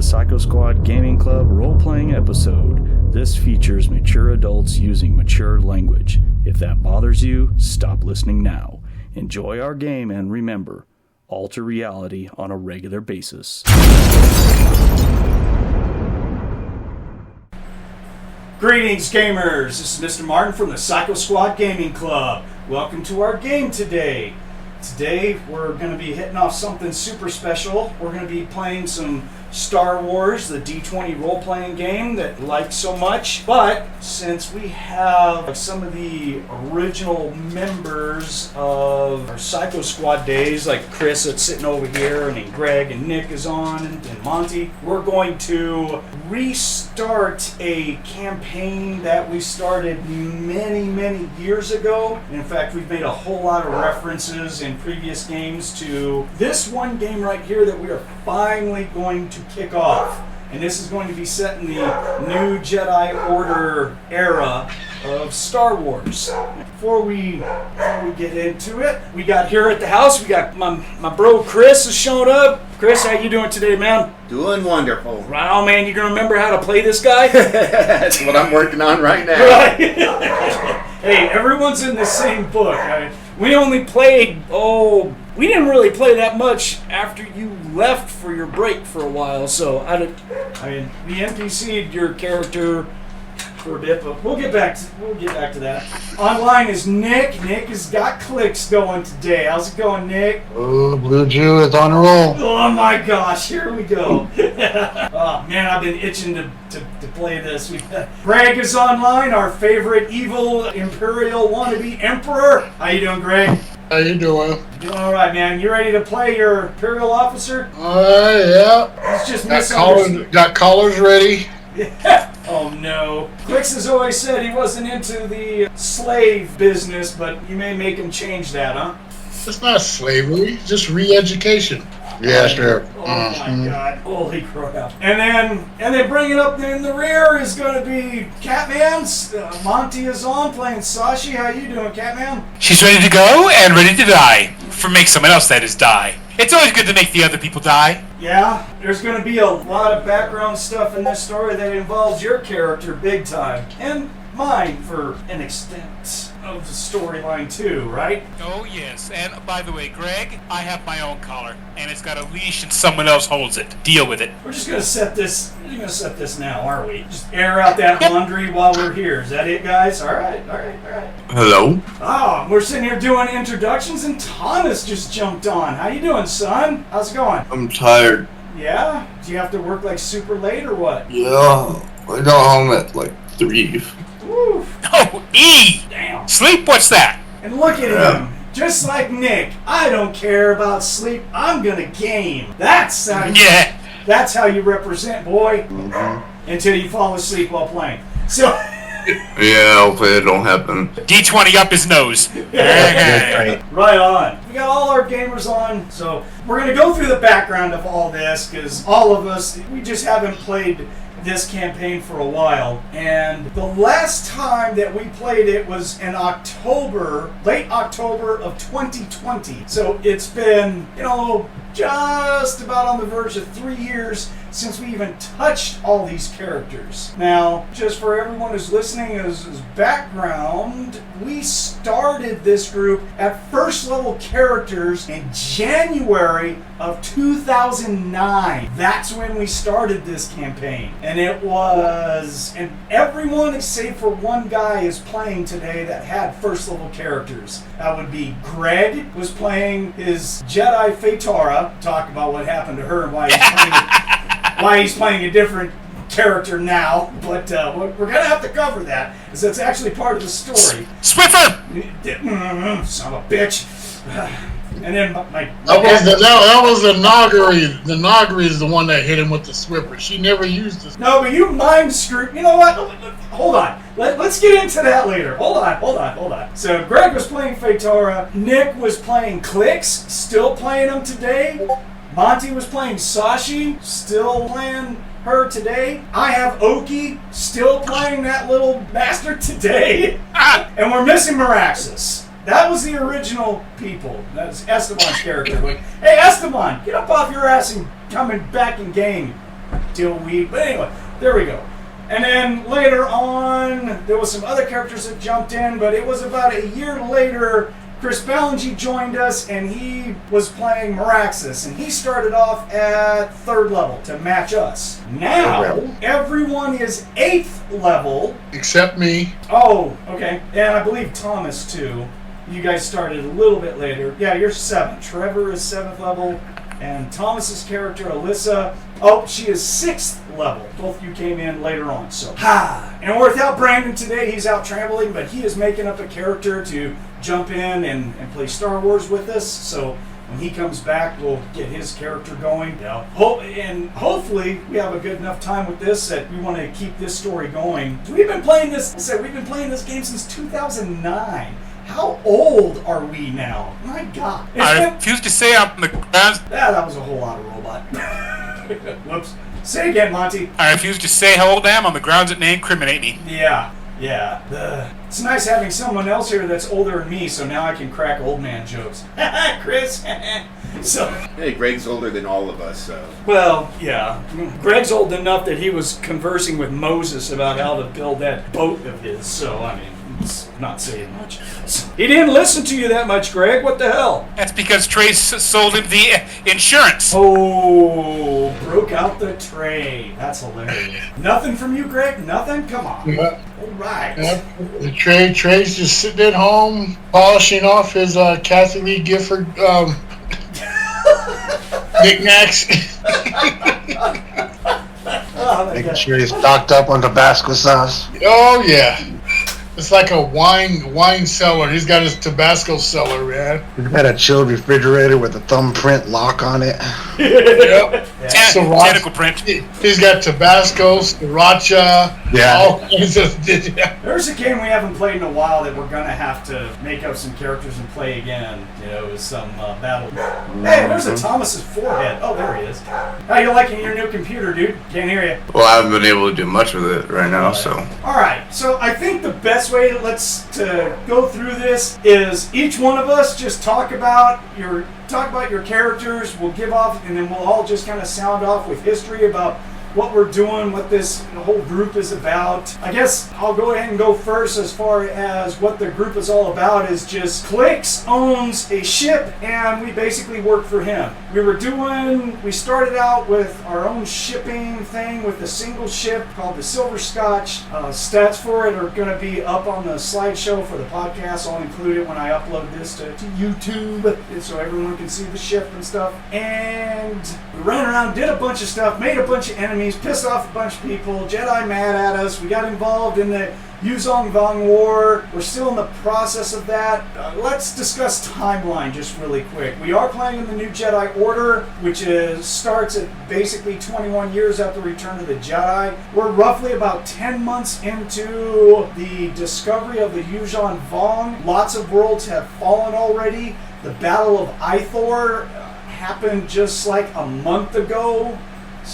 the Psycho Squad Gaming Club role-playing episode. This features mature adults using mature language. If that bothers you, stop listening now. Enjoy our game and remember, alter reality on a regular basis. Greetings, gamers! This is MrMartin from the Psycho Squad Gaming Club. Welcome to our game today. Today, we're going to be hitting off something super special. We're going to be playing some Star Wars, the D20 role-playing game that you like so much. But since we have some of the original members of our Psycho Squad days, like Chris that's sitting over here, and then Greg and Nick is on, and Monte, we're going to restart a campaign that we started many years ago. And in fact, we've made a whole lot of references in previous games to this one game right here that we are finally going to kick off. And this is going to be set in the new Jedi Order era of Star Wars. Before we get into it, we got here at the house, we got my bro Chris has shown up. Chris, how you doing today, man? Doing wonderful. Wow, man, you gonna remember how to play this guy? That's what I'm working on right now. Right. Hey, everyone's in the same book. We only played, we didn't really play that much after you left for your break for a while, so we NPC'd your character for a bit, but we'll get back to that. Online is Nick. Nick has got Clix going today. How's it going, Nick? Oh, Blue Jew is on a roll. Oh my gosh, here we go. Oh man, I've been itching to play this. Greg is online, our favorite evil Imperial wannabe Emperor. How you doing, Greg? How you doing? Doing all right, man. You ready to play your Imperial officer? Yeah. He's just Got collars ready. Oh no. Clix has always said he wasn't into the slave business, but you may make him change that, huh? It's not slavery, it's just re-education. Yeah, sure. Oh my god. Holy crap. And then bringing up in the rear is going to be Catman's. Monte is on playing Sashi. How you doing, Catman? She's ready to go and ready to die. For make someone else, that is, die. It's always good to make the other people die. Yeah, there's going to be a lot of background stuff in this story that involves your character big time. And mine for an extent of the storyline too, right? Oh, yes. And by the way, Greg, I have my own collar. And it's got a leash and someone else holds it. Deal with it. We're just going to set this... We're going to set this now, aren't we? Just air out that laundry while we're here. Is that it, guys? All right. Hello? Oh, we're sitting here doing introductions and Thomas just jumped on. How you doing, son? How's it going? I'm tired. Yeah? Do you have to work like super late or what? Yeah, I got home at like 3. Woo. Oh, E! Damn. Sleep? What's that? And look at him. Just like Nick. I don't care about sleep. I'm gonna game. That's how you represent, boy. Mm-hmm. Until you fall asleep while playing. So... Yeah, hopefully it don't happen. D20 up his nose. Right on. We got all our gamers on, so we're going to go through the background of all this, because all of us, we just haven't played this campaign for a while. And the last time that we played it was in late October of 2020. So it's been, just about on the verge of 3 years since we even touched all these characters. Now, just for everyone who's listening as background, we started this group at first level characters in January of 2009. That's when we started this campaign. And everyone save for one guy is playing today that had first level characters. That would be Greg was playing his Jedi Fatara. Talk about what happened to her and why he's playing a different character now, but we're going to have to cover that, because that's actually part of the story. Swiffer! Son of a bitch. And then that was the Nagari. The Nagari is the one that hit him with the Swiffer. She never used this. No, but you mind screwed. You know what? Hold on. Let's get into that later. Hold on. So Greg was playing Fatara. Nick was playing Clix, still playing him today. Monte was playing Sashi, still playing her today. I have Oki, still playing that little bastard today. And we're missing Meraxis. That was the original people. That's Esteban's character. Like, hey, Esteban, get up off your ass and come back in game. But anyway, there we go. And then later on, there was some other characters that jumped in, but it was about a year later, Chris Ballingy joined us, and he was playing Meraxis, and he started off at 3rd level to match us. Now, everyone is 8th level. Except me. Oh, okay. And I believe Thomas, too. You guys started a little bit later. Yeah, you're 7th. Trevor is 7th level. And Thomas's character, Alyssa, she is 6th level. Both of you came in later on, so. And without Brandon today, he's out traveling, but he is making up a character to jump in and play Star Wars with us. So when he comes back, we'll get his character going. Yeah. And hopefully we have a good enough time with this that we want to keep this story going. We've been playing this game since 2009. How old are we now? My God. I refuse to say I'm the grounds. That was a whole lot of robot. Whoops. Say again, Monte. I refuse to say how old I am on the grounds that may incriminate me. Yeah. It's nice having someone else here that's older than me, so now I can crack old man jokes. Chris. Hey, Greg's older than all of us, so. Well, yeah. Greg's old enough that he was conversing with Moses about how to build that boat of his, so, I mean, it's not saying much. He didn't listen to you that much, Greg. What the hell? That's because Trey sold him the insurance. Oh, broke out the tray. That's hilarious. Nothing from you, Greg? Nothing? Come on. Yeah. All right. Yep. The Trey's just sitting at home, polishing off his Kathy Lee Gifford knickknacks. Making sure he's stocked up on Tabasco sauce. Oh, yeah. It's like a wine cellar. He's got his Tabasco cellar, man. He's got a chilled refrigerator with a thumbprint lock on it. Yep. Tentacle print. He's got Tabasco, Sriracha, all kinds of. There's a game we haven't played in a while that we're going to have to make up some characters and play again. With some battle. Hey, there's a Thomas's forehead. Oh, there he is. How you liking your new computer, dude? Can't hear you. Well, I haven't been able to do much with it right now, so. All right. So I think the best way to go through this is each one of us just talk about your characters. We'll give off, and then we'll all just kind of sound off with history about what we're doing, what this whole group is about. I guess I'll go ahead and go first as far as what the group is all about is just Clix owns a ship and we basically work for him. We started out with our own shipping thing with a single ship called the Silver Scotch. Stats for it are going to be up on the slideshow for the podcast. I'll include it when I upload this to YouTube so everyone can see the ship and stuff. And we ran around, did a bunch of stuff, made a bunch of enemies, pissed off a bunch of people, Jedi mad at us. We got involved in the Yuzong Vong War. We're still in the process of that. Let's discuss timeline just really quick. We are playing in the new Jedi Order, which starts at basically 21 years after Return of the Jedi. We're roughly about 10 months into the discovery of the Yuzong Vong. Lots of worlds have fallen already. The Battle of Ithor happened just like a month ago.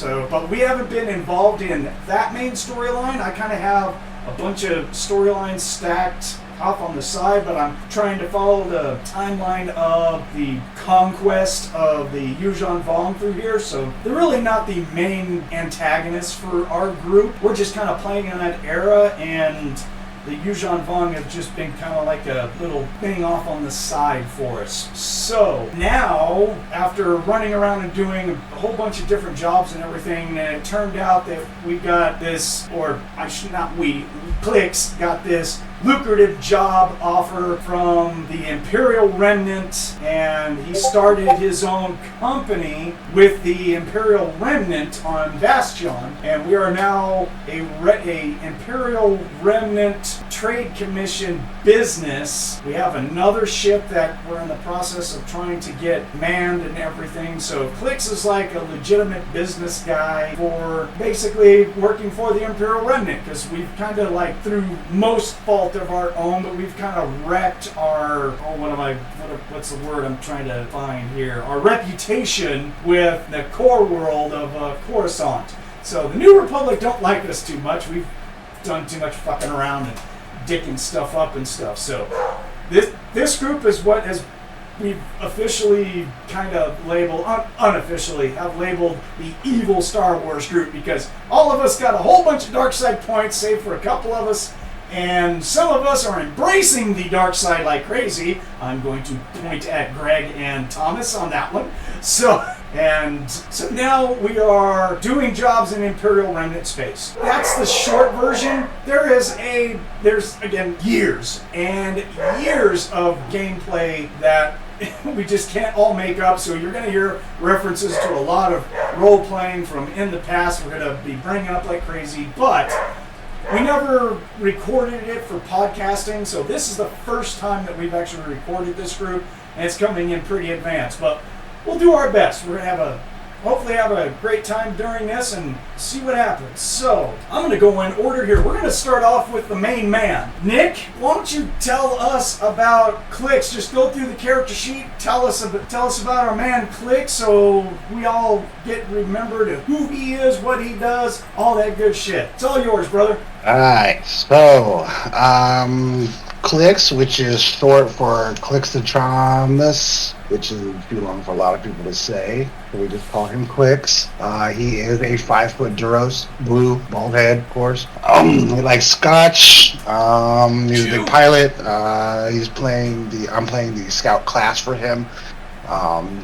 But we haven't been involved in that main storyline. I kind of have a bunch of storylines stacked off on the side, but I'm trying to follow the timeline of the conquest of the Yuzong Vong through here, so they're really not the main antagonists for our group. We're just kind of playing in that era, and the Yuzong Vong have just been kind of like a little thing off on the side for us. So now, after running around and doing a whole bunch of different jobs and everything, it turned out that we got this, Clix got this lucrative job offer from the Imperial Remnant, and he started his own company with the Imperial Remnant on Bastion, and we are now a Imperial Remnant Trade Commission business. We have another ship that we're in the process of trying to get manned and everything, so Clix is like a legitimate business guy for basically working for the Imperial Remnant, because we've kind of like, through most fault of our own, but we've kind of wrecked our, what's the word I'm trying to find here, our reputation with the core world of Coruscant. So the New Republic don't like us too much. We've done too much fucking around and dicking stuff up and stuff. So this group is what has we've officially kind of labeled, unofficially, have labeled the evil Star Wars group because all of us got a whole bunch of dark side points, save for a couple of us, and some of us are embracing the dark side like crazy. I'm going to point at Greg and Thomas on that one. So now we are doing jobs in Imperial Remnant space. That's the short version. There's again years and years of gameplay that we just can't all make up, so you're going to hear references to a lot of role-playing from in the past we're going to be bringing up like crazy, but we never recorded it for podcasting, so this is the first time that we've actually recorded this group, and it's coming in pretty advanced, but we'll do our best. We're going to hopefully have a great time during this and see what happens. So, I'm going to go in order here. We're going to start off with the main man. Nick, why don't you tell us about Clix? Just go through the character sheet, tell us about our man Clix so we all get remembered who he is, what he does, all that good shit. It's all yours, brother. Alright, so, Clix, which is short for Clixotramus, which is too long for a lot of people to say, so we just call him Clix. He is a 5-foot Duros, blue, bald head, of course. He likes scotch. He's a big pilot. I'm playing the scout class for him.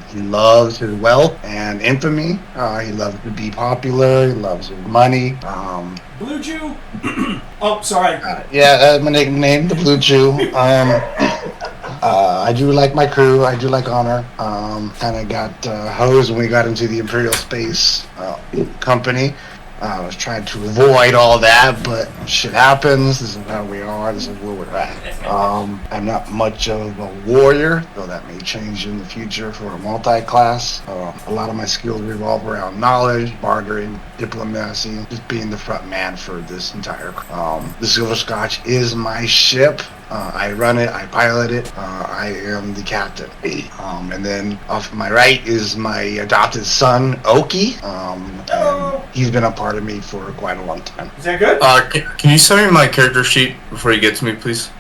He loves his wealth and infamy. He loves to be popular. He loves his money. Blue Jew? Oh, sorry. That's my nickname, the Blue Jew. I do like my crew. I do like honor. Kind of got hosed when we got into the Imperial Space Company. I was trying to avoid all that, but shit happens. This is how we are. This is where we're at. I'm not much of a warrior, though that may change in the future for a multi-class. A lot of my skills revolve around knowledge, bartering, diplomacy, just being the front man for this entire. The Silver Scotch is my ship. I run it, I pilot it, I am the captain. And then off to my right is my adopted son, Oki. And he's been a part of me for quite a long time. Is that good? Can you send me my character sheet before you get to me, please?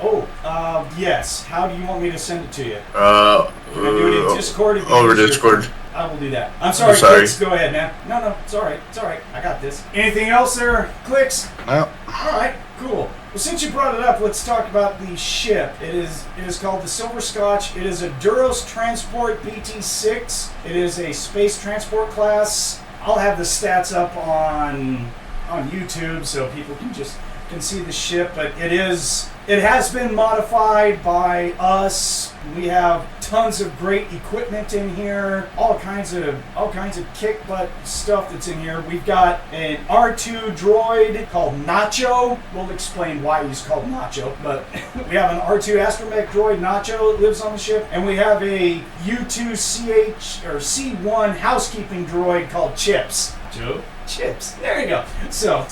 Yes. How do you want me to send it to you? Can I do it in Discord? Over Discord. I will do that. I'm sorry, Clix. Go ahead, man. No, it's all right. It's all right. I got this. Anything else there, Clix? No. All right, cool. Well, since you brought it up, let's talk about the ship. It is called the Silver Scotch. It is a Duros Transport BT-6. It is a space transport class. I'll have the stats up on YouTube so people can see the ship, but it has been modified by us. We have tons of great equipment in here, all kinds of kick butt stuff that's in here. We've got an R2 droid called Nacho. We'll explain why he's called Nacho, but we have an R2 astromech droid Nacho that lives on the ship, and we have a U2 C1 housekeeping droid called Chips. Chips. There you go. So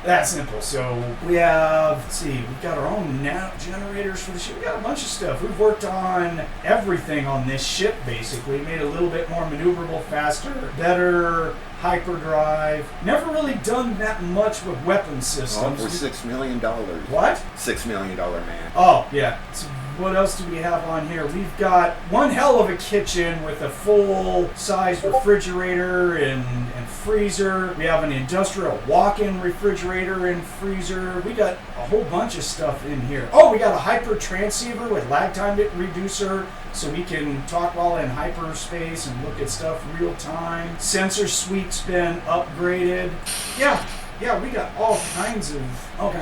that's simple. So we have, we've got our own generators for the ship. We got a bunch of stuff. We've worked on everything on this ship, basically. Made it a little bit more maneuverable, faster, better hyperdrive. Never really done that much with weapon systems. For $6 million. What? $6 million man. Oh, yeah. So what else do we have on here? We've got one hell of a kitchen with a full-size refrigerator and freezer. We have an industrial walk-in refrigerator and freezer. We got a whole bunch of stuff in here. Oh, we got a hyper transceiver with lag time reducer, so we can talk while in hyperspace and look at stuff real time. Sensor suite's been upgraded. Yeah, we got all kinds of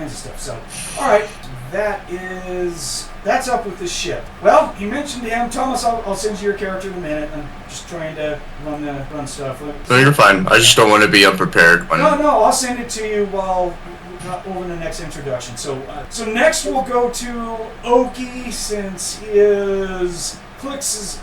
stuff. So, all right, that's up with the ship. Well, you mentioned him, Thomas. I'll send you your character in a minute. I'm just trying to run stuff. No, you're fine. I just don't want to be unprepared. No, I'll send it to you while over the next introduction. So next we'll go to Oki, since he is Clix's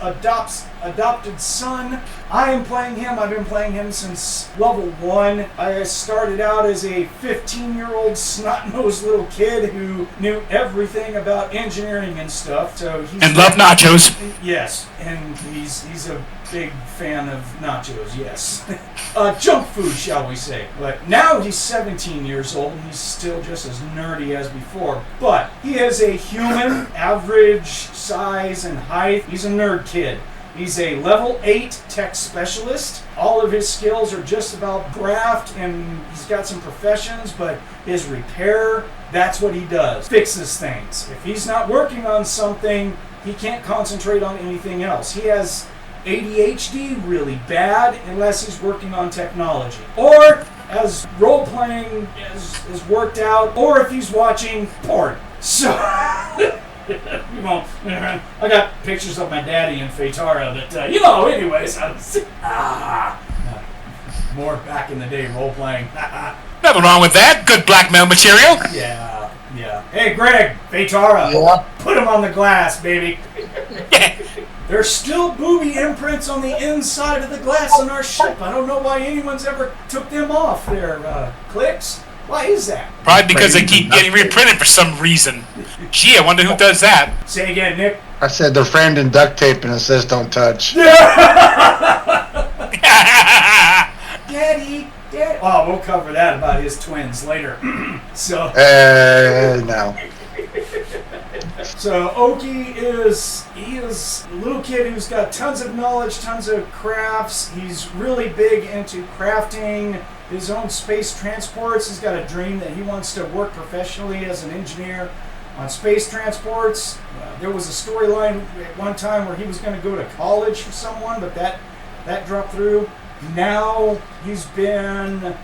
adopted son. I am playing him. I've been playing him since level 1. I started out as a 15-year-old snot-nosed little kid who knew everything about engineering and stuff. So he's And love nachos. Yes, and he's a big fan of nachos, yes. Junk food, shall we say. But now he's 17 years old and he's still just as nerdy as before. But he is a human, average size and height. He's a nerd kid. He's a level 8 tech specialist. All of his skills are just about craft, and he's got some professions, but his repair, that's what he does. Fixes things. If he's not working on something, he can't concentrate on anything else. He has ADHD really bad unless he's working on technology. Or as role-playing is worked out, or if he's watching porn. So... you know, I got pictures of my daddy in Phaetara that, anyways, more back in the day role-playing. Nothing wrong with that. Good blackmail material. Yeah. Hey, Greg, Phaetara, Yeah. put him on the glass, baby. There's still booby imprints on the inside of the glass on our ship. I don't know why anyone's ever took them off there, Clix. Why is that? Probably because they keep getting reprinted for some reason. Gee, I wonder who does that. Say again, Nick. I said they're framed in duct tape and it says don't touch. Daddy. Oh, we'll cover that about his twins later. So No. So Oki is a little kid who's got tons of knowledge, tons of crafts. He's really big into crafting his own space transports. He's got a dream that he wants to work professionally as an engineer on space transports. There was a storyline at one time where he was going to go to college for someone, but that dropped through. Now he's been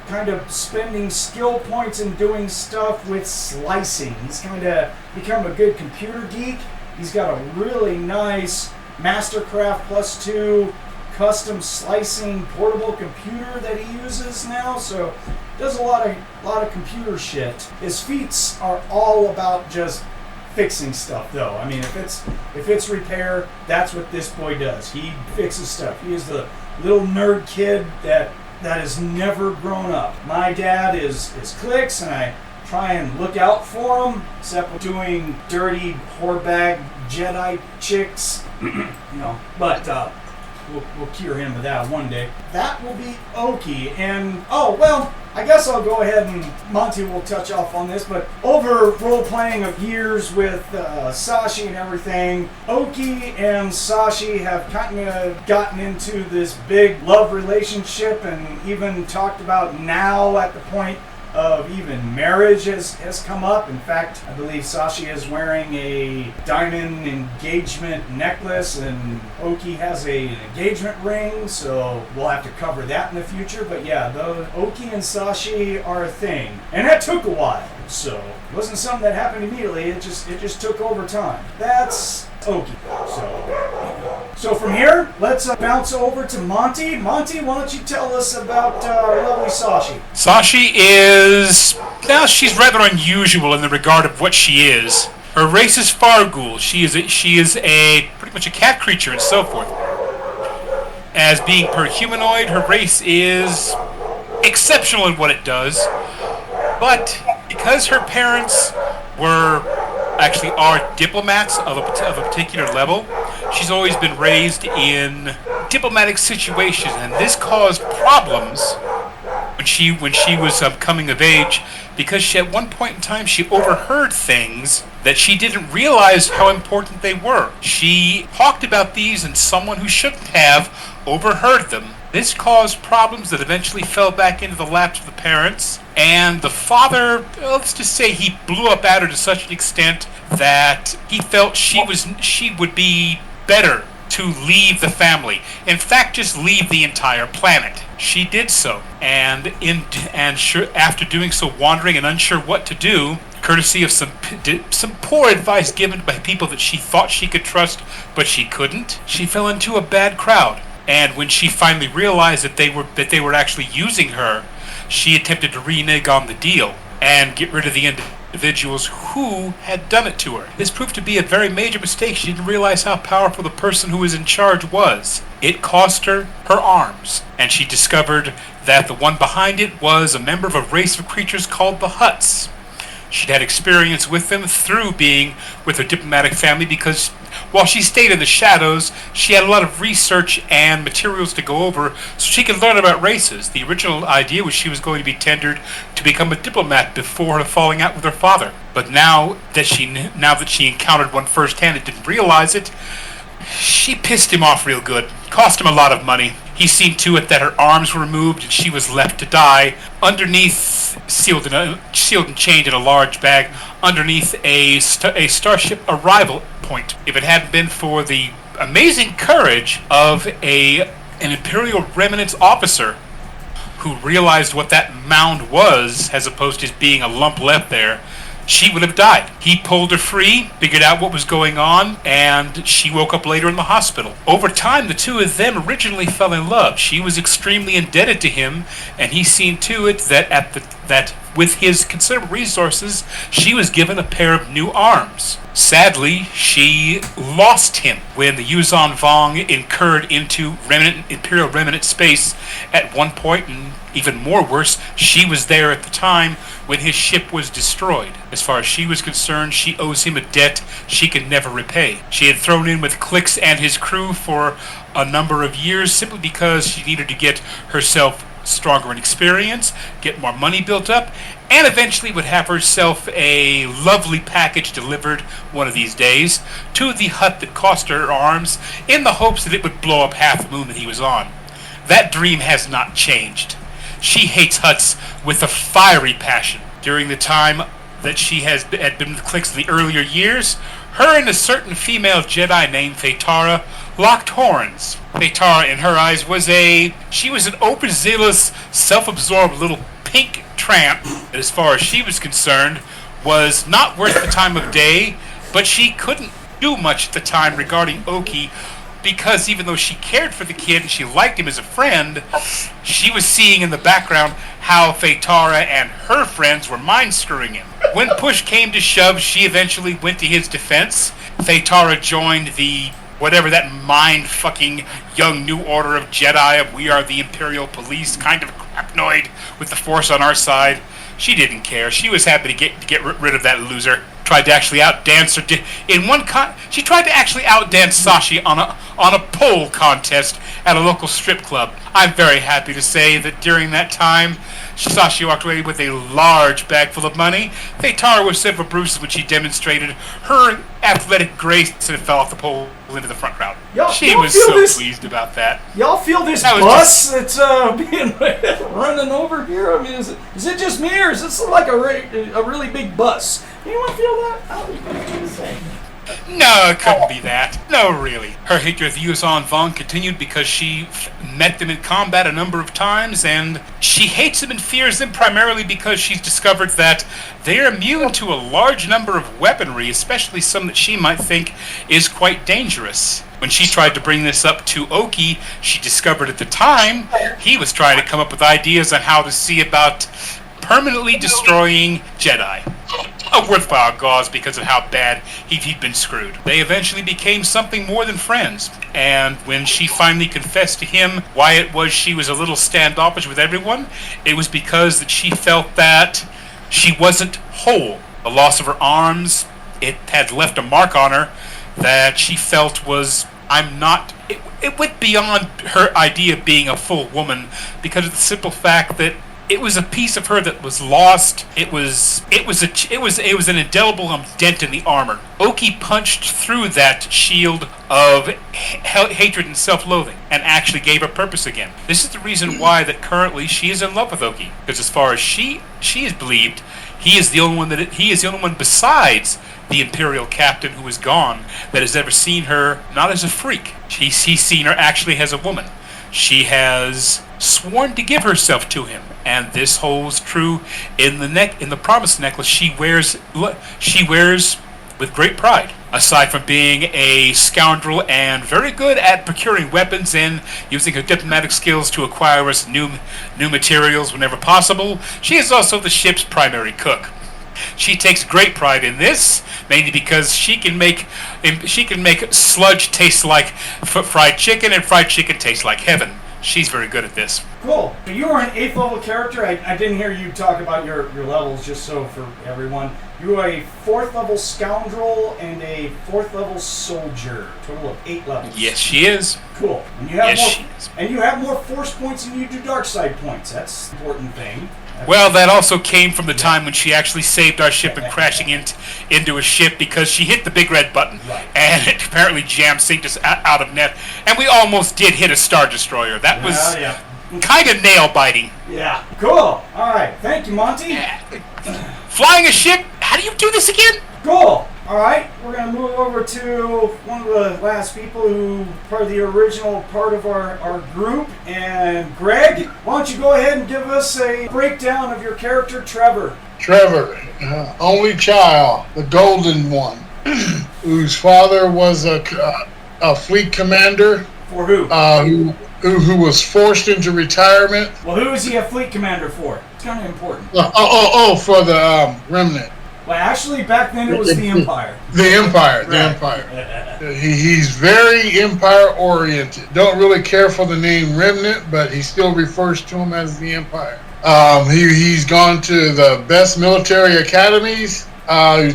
kind of spending skill points and doing stuff with slicing. He's kind of become a good computer geek. He's got a really nice Mastercraft +2 custom slicing portable computer that he uses now, so does a lot of computer shit. His feats are all about just fixing stuff, though. I mean, if it's repair, that's what this boy does. He fixes stuff. He is the little nerd kid that has never grown up. My dad is Clix, and I try and look out for him, except with doing dirty whorebag Jedi chicks, but we'll cure him of that one day. That will be Oki, and I guess I'll go ahead and Monte will touch off on this, but over role-playing of years with Sashi and everything, Oki and Sashi have kind of gotten into this big love relationship and even talked about now at the point of even marriage has come up. In fact, I believe Sashi is wearing a diamond engagement necklace and Oki has an engagement ring, so we'll have to cover that in the future. But yeah, Oki and Sashi are a thing. And that took a while, so it wasn't something that happened immediately, it just took over time. That's Oki. So from here, let's bounce over to Monte. Monte, why don't you tell us about our lovely Sashi? Sashi she's rather unusual in the regard of what she is. Her race is Farghul. She is a pretty much a cat creature and so forth. As being per humanoid, her race is exceptional in what it does. But because her parents are diplomats of a particular level, she's always been raised in diplomatic situations, and this caused problems when she was coming of age, because at one point in time she overheard things that she didn't realize how important they were. She talked about these, and someone who shouldn't have overheard them. This caused problems that eventually fell back into the laps of the parents, and the father, let's just say, he blew up at her to such an extent that he felt she would be better to leave the family. In fact, just leave the entire planet. She did so, and after doing so, wandering and unsure what to do, courtesy of some poor advice given by people that she thought she could trust, but she couldn't, she fell into a bad crowd. And when she finally realized that they were actually using her, she attempted to renege on the deal and get rid of the individuals who had done it to her. This proved to be a very major mistake. She didn't realize how powerful the person who was in charge was. It cost her her arms, and she discovered that the one behind it was a member of a race of creatures called the Hutts. She'd had experience with them through being with her diplomatic family because while she stayed in the shadows, she had a lot of research and materials to go over so she could learn about races. The original idea was she was going to be tendered to become a diplomat before her falling out with her father. But now that she encountered one firsthand and didn't realize it, she pissed him off real good. Cost him a lot of money. He seen to it that her arms were removed and she was left to die underneath, sealed and chained in a large bag, underneath a starship arrival point. If it hadn't been for the amazing courage of an Imperial Remnants officer who realized what that mound was, as opposed to just being a lump left there, she would have died. He pulled her free, figured out what was going on, and she woke up later in the hospital. Over time, the two of them originally fell in love. She was extremely indebted to him, and he seen to it that with his considerable resources, she was given a pair of new arms. Sadly, she lost him when the Yuzon Vong incurred into Imperial Remnant space at one point, and even more worse, she was there at the time when his ship was destroyed. As far as she was concerned, she owes him a debt she can never repay. She had thrown in with Clix and his crew for a number of years simply because she needed to get herself stronger in experience, get more money built up, and eventually would have herself a lovely package delivered one of these days to the hut that cost her arms in the hopes that it would blow up half the moon that he was on. That dream has not changed. She hates Hutts with a fiery passion. During the time that she had been with Clix in the earlier years, her and a certain female Jedi named Thetara locked horns. Thetara, in her eyes, was an overzealous, self-absorbed little pink tramp that, as far as she was concerned, was not worth the time of day, but she couldn't do much at the time regarding Oki, because even though she cared for the kid and she liked him as a friend, she was seeing in the background how Thetara and her friends were mind-screwing him. When push came to shove, she eventually went to his defense. Thetara joined the whatever that mind-fucking young new order of Jedi of we are the Imperial Police kind of crapnoid with the Force on our side. She didn't care. She was happy to get rid of that loser. Tried to actually outdance her. She tried to actually outdance Sashi on a pole contest at a local strip club. I'm very happy to say that during that time, Sashi walked away with a large bag full of money. Thetara was several bruises when she demonstrated her athletic grace and fell off the pole into the front crowd. She was so pleased about that. Y'all feel this bus that's being running over here? I mean, is it just me, or is this like a really big bus? Anyone feel that? I was insane. No, it couldn't be that. No, really. Her hatred of the Yuzon Vong continued because she met them in combat a number of times, and she hates them and fears them primarily because she's discovered that they're immune to a large number of weaponry, especially some that she might think is quite dangerous. When she tried to bring this up to Oki, she discovered at the time he was trying to come up with ideas on how to see about permanently destroying Jedi. A worthwhile cause because of how bad he'd been screwed. They eventually became something more than friends, and when she finally confessed to him why it was she was a little standoffish with everyone, it was because that she felt that she wasn't whole. The loss of her arms, it had left a mark on her that she felt was, it went beyond her idea of being a full woman because of the simple fact that it was a piece of her that was lost. It was an indelible dent in the armor. Oki punched through that shield of hatred and self-loathing and actually gave her purpose again. This is the reason why that currently she is in love with Oki, because as far as she is believed, he is the only one besides the Imperial captain who is gone that has ever seen her not as a freak. He's seen her actually as a woman. She has sworn to give herself to him, and this holds true in the promise necklace she wears with great pride. Aside from being a scoundrel and very good at procuring weapons and using her diplomatic skills to acquire us new materials whenever possible, she is also the ship's primary cook. She takes great pride in this, mainly because she can make sludge taste like fried chicken, and fried chicken tastes like heaven. She's very good at this. Cool. So you are an 8th level character. I didn't hear you talk about your levels, just so for everyone. You are a 4th level Scoundrel and a 4th level Soldier. Total of 8 levels. Yes, she is. Cool. And you have you have more force points than you do dark side points. That's the important thing. Well, that also came from the time when she actually saved our ship and crashing into a ship because she hit the big red button. Right. And it apparently jam-synced us out of net. And we almost did hit a Star Destroyer. That was kind of nail-biting. Yeah. Cool. All right. Thank you, Monte. Flying a ship? How do you do this again? Cool. All right, we're going to move over to one of the last people who part of the original part of our group. And Greg, why don't you go ahead and give us a breakdown of your character, Trevor. Trevor, only child, the golden one, whose father was a fleet commander. For who? Who was forced into retirement. Well, who is he a fleet commander for? It's kind of important. For the remnant. Well, actually, back then it was the Empire. The Empire. He's very Empire-oriented. Don't really care for the name Remnant, but he still refers to him as the Empire. He's gone to the best military academies.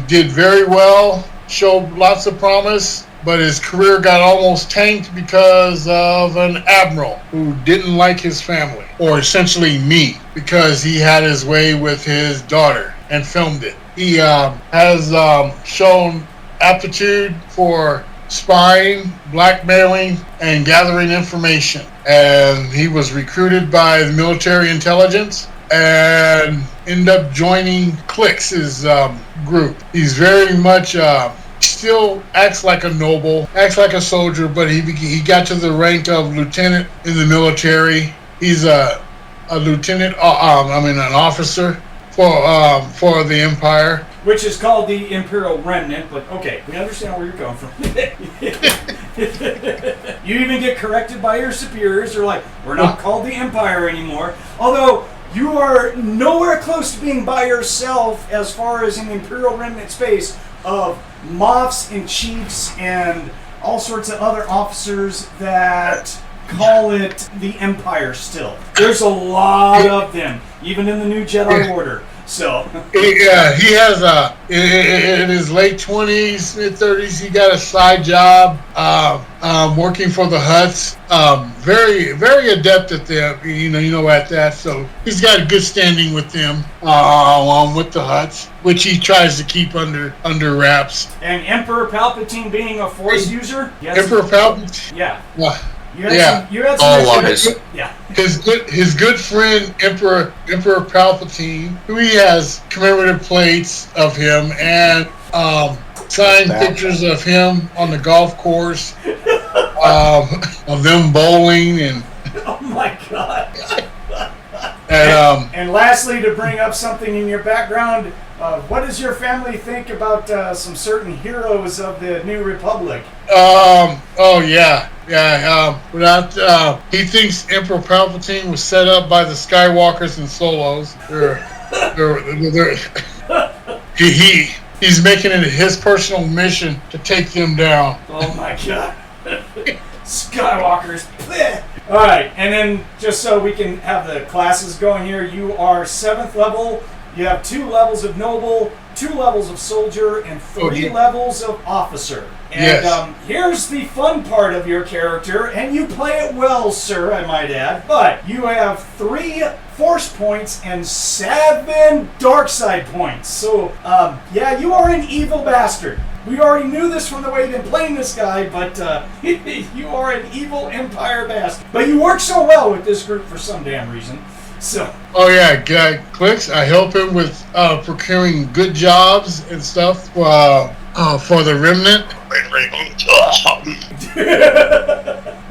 Did very well. Showed lots of promise. But his career got almost tanked because of an admiral who didn't like his family, or essentially me, because he had his way with his daughter and filmed it. He has shown aptitude for spying, blackmailing, and gathering information. And he was recruited by the military intelligence and ended up joining Clix's group. He's very much... still acts like a noble, acts like a soldier, but he got to the rank of lieutenant in the military. He's a lieutenant, an officer for the Empire. Which is called the Imperial Remnant, but okay, we understand where you're going from. You even get corrected by your superiors. They're like, we're not called the Empire anymore. Although, you are nowhere close to being by yourself as far as in the Imperial Remnant space of Moffs and Chiefs and all sorts of other officers that call it the Empire still. There's a lot of them, even in the new Jedi Order. So he has in his late 20s, mid 30s, he got a side job working for the Hutts. Very, very adept at them, at that. So he's got a good standing with them, with the Hutts, which he tries to keep under wraps. And Emperor Palpatine being a Force user, Emperor Palpatine, yeah. You had some his good friend Emperor Palpatine, who he has commemorative plates of him and signed pictures of him on the golf course, of them bowling and. Oh my God! and lastly, to bring up something in your background, what does your family think about some certain heroes of the New Republic? He thinks Emperor Palpatine was set up by the Skywalkers and Solos. He's making it his personal mission to take them down. Oh my God. Skywalkers. All right, and then just so we can have the classes going here, you are 7th level. You have 2 levels of Noble, 2 levels of Soldier, and 3 levels of Officer. And here's the fun part of your character, and you play it well, sir, I might add. But you have 3 Force points and 7 Dark Side points. So, you are an evil bastard. We already knew this from the way you've been playing this guy, but you are an evil Empire bastard. But you work so well with this group for some damn reason. So. Clix. I help him with procuring good jobs and stuff for the Remnant.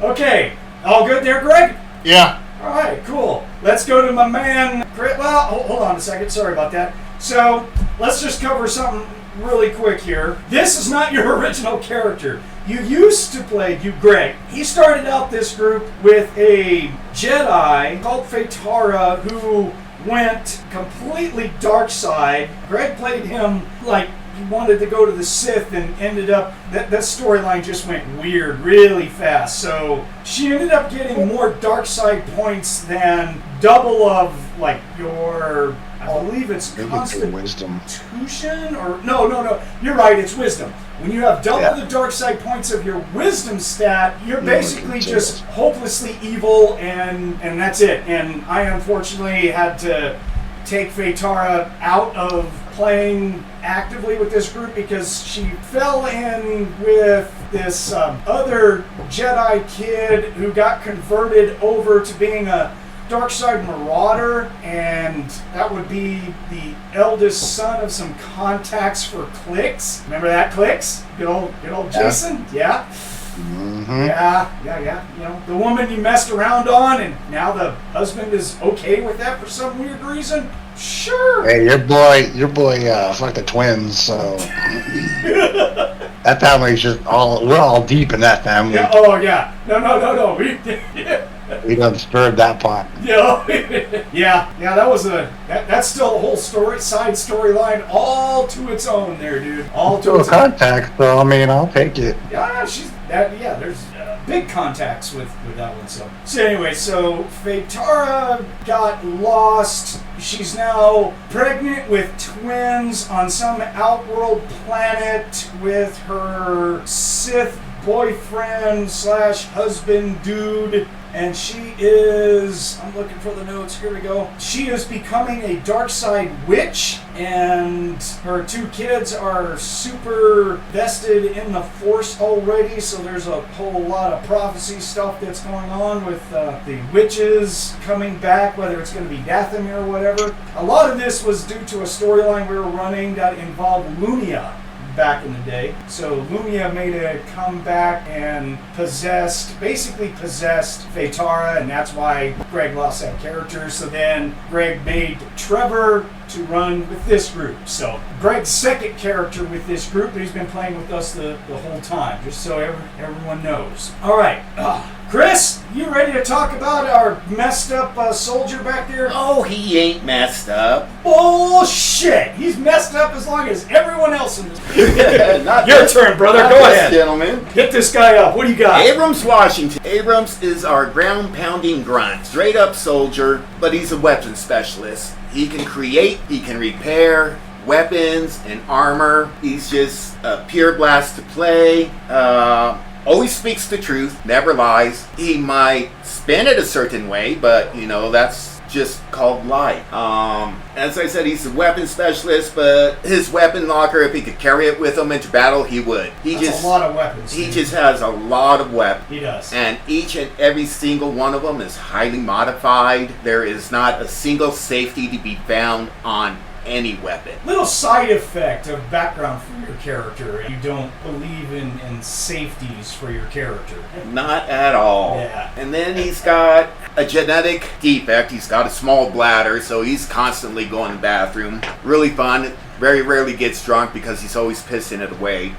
Okay, all good there, Greg? Yeah. All right, cool. Let's go to my man. Well, hold on a second. Sorry about that. So let's just cover something really quick here. This is not your original character. You used to play Greg. He started out this group with a Jedi called Fatara who went completely dark side. Greg played him like he wanted to go to the Sith and ended up, that storyline just went weird really fast. So she ended up getting more dark side points than double of like your, I believe it's wisdom. Constitution or no, you're right, it's wisdom. When you have double the dark side points of your wisdom stat, you're basically just hopelessly evil, and that's it. And I unfortunately had to take Phaetara out of playing actively with this group because she fell in with this other Jedi kid who got converted over to being a dark side marauder, and that would be the eldest son of some contacts for Clix. Remember that, Clix? Good old Jason? Yeah. Mm-hmm. Yeah. You know, the woman you messed around on, and now the husband is okay with that for some weird reason. Sure. Hey, your boy, fucked the twins, so that family's just we're all deep in that family. Yeah. Oh yeah. No. We done stirred that pot. Yeah. That was that's still a whole side storyline all to its own, there, dude. All to its own. Contact, so I mean, I'll take it. Yeah, there's big contacts with that one. So anyway, so Phaetara got lost. She's now pregnant with twins on some outworld planet with her Sith boyfriend / husband dude. And she is, I'm looking for the notes, here we go. She is becoming a dark side witch, and her 2 kids are super vested in the Force already, so there's a whole lot of prophecy stuff that's going on with the witches coming back, whether it's going to be Dathomir or whatever. A lot of this was due to a storyline we were running that involved Lumia back in the day. So Lumia made a comeback and basically possessed Phaetara, and that's why Greg lost that character. So then Greg made Trevor to run with this group. So Greg's second character with this group, but he's been playing with us the whole time, just so everyone knows. All right. Chris, you ready to talk about our messed up soldier back there? Oh, he ain't messed up. Bullshit! He's messed up as long as everyone else in this. Not Your this- turn, brother. not Go this ahead. gentlemen. Hit this guy up. What do you got? Abrams, Washington. Abrams is our ground-pounding grunt. Straight up soldier, but he's a weapons specialist. He can create, he can repair weapons and armor. He's just a pure blast to play. Always speaks the truth, never lies. He might spin it a certain way, but that's just called light. As I said, he's a weapon specialist, but his weapon locker, if he could carry it with him into battle, he would. That's a lot of weapons. He just has a lot of weapons. He does. And each and every single one of them is highly modified. There is not a single safety to be found on any weapon. Little side effect of background for your character. You don't believe in safeties for your character. Not at all. Yeah. And then he's got a genetic defect. He's got a small bladder, so he's constantly going to the bathroom. Really fun. Very rarely gets drunk because he's always pissing it away.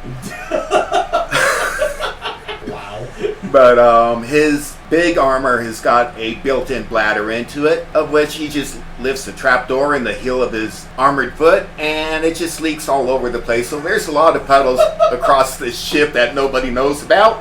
Wow. But his big armor has got a built-in bladder into it, of which he just lifts the trapdoor in the heel of his armored foot, and it just leaks all over the place. So there's a lot of puddles across the ship that nobody knows about.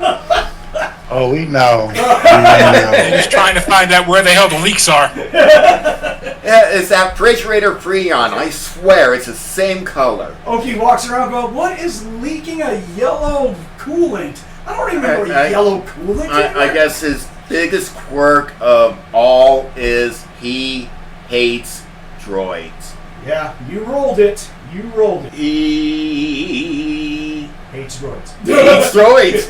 Oh, we know. They're just trying to find out where the hell the leaks are. Yeah, it's that refrigerator Freon. I swear, it's the same color. Oki walks around going, what is leaking a yellow coolant? I don't remember yellow coolant. I guess his biggest quirk of all is he hates droids. Yeah, you rolled it. He Hates droids. hates droids.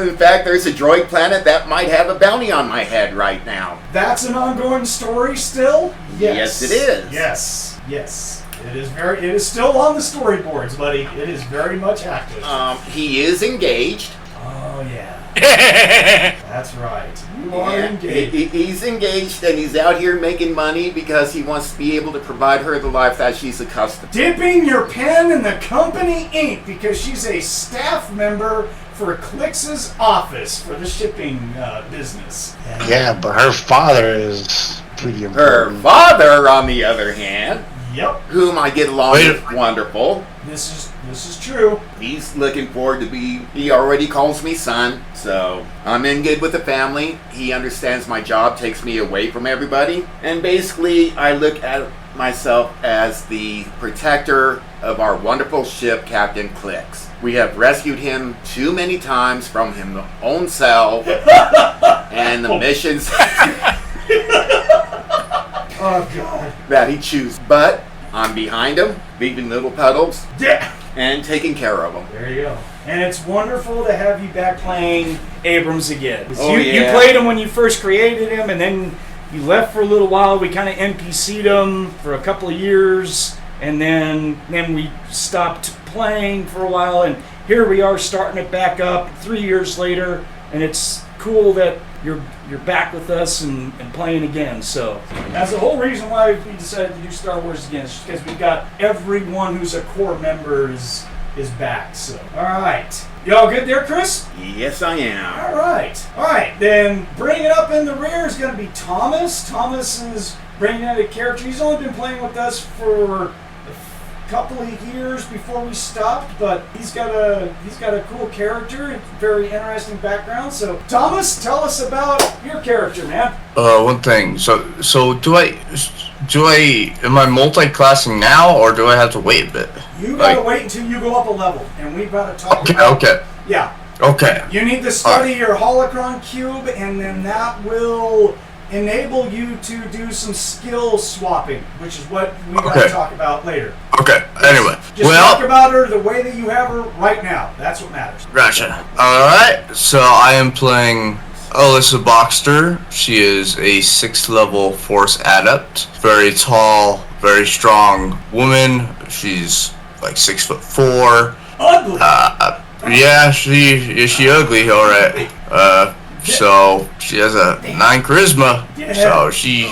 In fact, there's a droid planet that might have a bounty on my head right now. That's an ongoing story still? Yes, it is. Yes. It is still on the storyboards, buddy. It is very much active. He is engaged. Oh, yeah. That's right. You are engaged. He's engaged, and he's out here making money because he wants to be able to provide her the life that she's accustomed to. Dipping your pen in the company ink because she's a staff member for Clix's office for the shipping business. Yeah, but her father is pretty Her important. father, on the other hand, Yep, whom I get along Wait. with wonderful. this is true. He's looking forward to he already calls me son, so I'm in good with the family. He understands my job takes me away from everybody. And basically, I look at myself as the protector of our wonderful ship, Captain Clix. We have rescued him too many times from his own self and the missions Oh God. that he chooses. But I'm behind him, leaving little puddles Yeah. and taking care of them. There you go. And it's wonderful to have you back playing Abrams again. Oh, you yeah. played him when you first created him, and then you left for a little while. We kind of NPC'd him for a couple of years, and then we stopped playing for a while, and here we are starting it back up 3 years later, and it's cool that you're back with us and playing again. So that's the whole reason why we decided to do Star Wars again, is because we got everyone who's a core member is back. So all right, y'all good there, Chris? Yes, I am. All right. Then bringing it up in the rear is going to be Thomas. Thomas is bringing out a character. He's only been playing with us for a couple of years before we stopped, but he's got a cool character, very interesting background. So Thomas, tell us about your character, man. One thing. So am I multi-classing now, or do I have to wait a bit? You gotta Like- wait until you go up a level, and we've got to talk Okay, about. okay, Yeah, okay. you need to study your holocron cube, and then that will enable you to do some skill swapping, which is what we got to Okay. talk about later. Okay, anyway. Just Well, talk about her the way that you have her right now. That's what matters. gotcha. Alright, so I am playing Alyssa Boxter. She is a 6th level Force Adept. Very tall, very strong woman. She's like 6'4". Ugly. Yeah, she ugly, alright. So she has a 9 charisma. Yeah. So she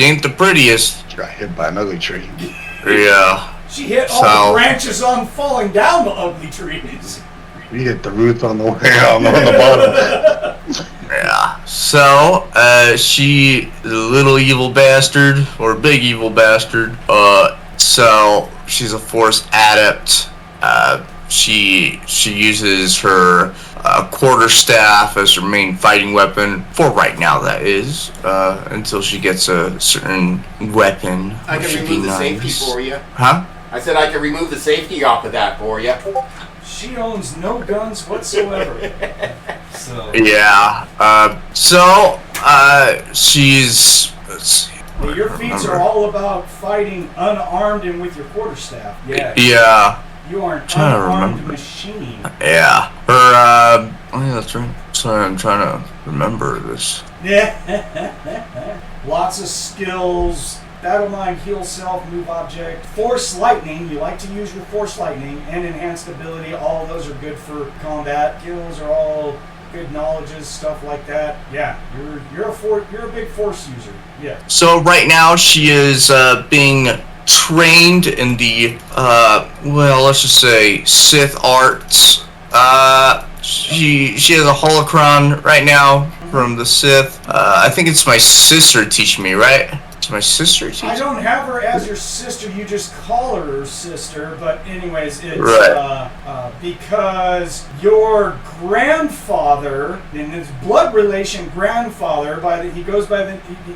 ain't the prettiest. She got hit by an ugly tree. Yeah. She hit all So- the branches on falling down the ugly trees. We hit the roots on the way on the bottom. Yeah. So, she is a little evil bastard, or a big evil bastard. So she's a Force Adept. She uses her quarterstaff as her main fighting weapon for right now. That is until she gets a certain weapon. I which can would be remove the safety nice. for you. Huh? I said I can remove the safety off of that for you. She owns no guns whatsoever. So Yeah. She's. Let's see. well, your feats are all about fighting unarmed and with your quarterstaff. Yeah. Yeah. You are an Trying to unarmed remember. machine. Yeah. Her, oh yeah, that's right. Sorry, I'm trying to remember this. Lots of skills. Battle mind, heal self, move object. Force lightning. You like to use your force lightning and enhanced ability. All of those are good for combat. Skills are all good knowledges, stuff like that. Yeah, you're a big force user. Yeah. So right now she is being trained in the, well, let's just say Sith arts. She has a holocron right now from the Sith. I think it's my sister teaching me, right? It's my sister teaching. I don't have her as your sister. You just call her sister. But anyways, it's Right. Because your grandfather, in his blood relation grandfather, he goes by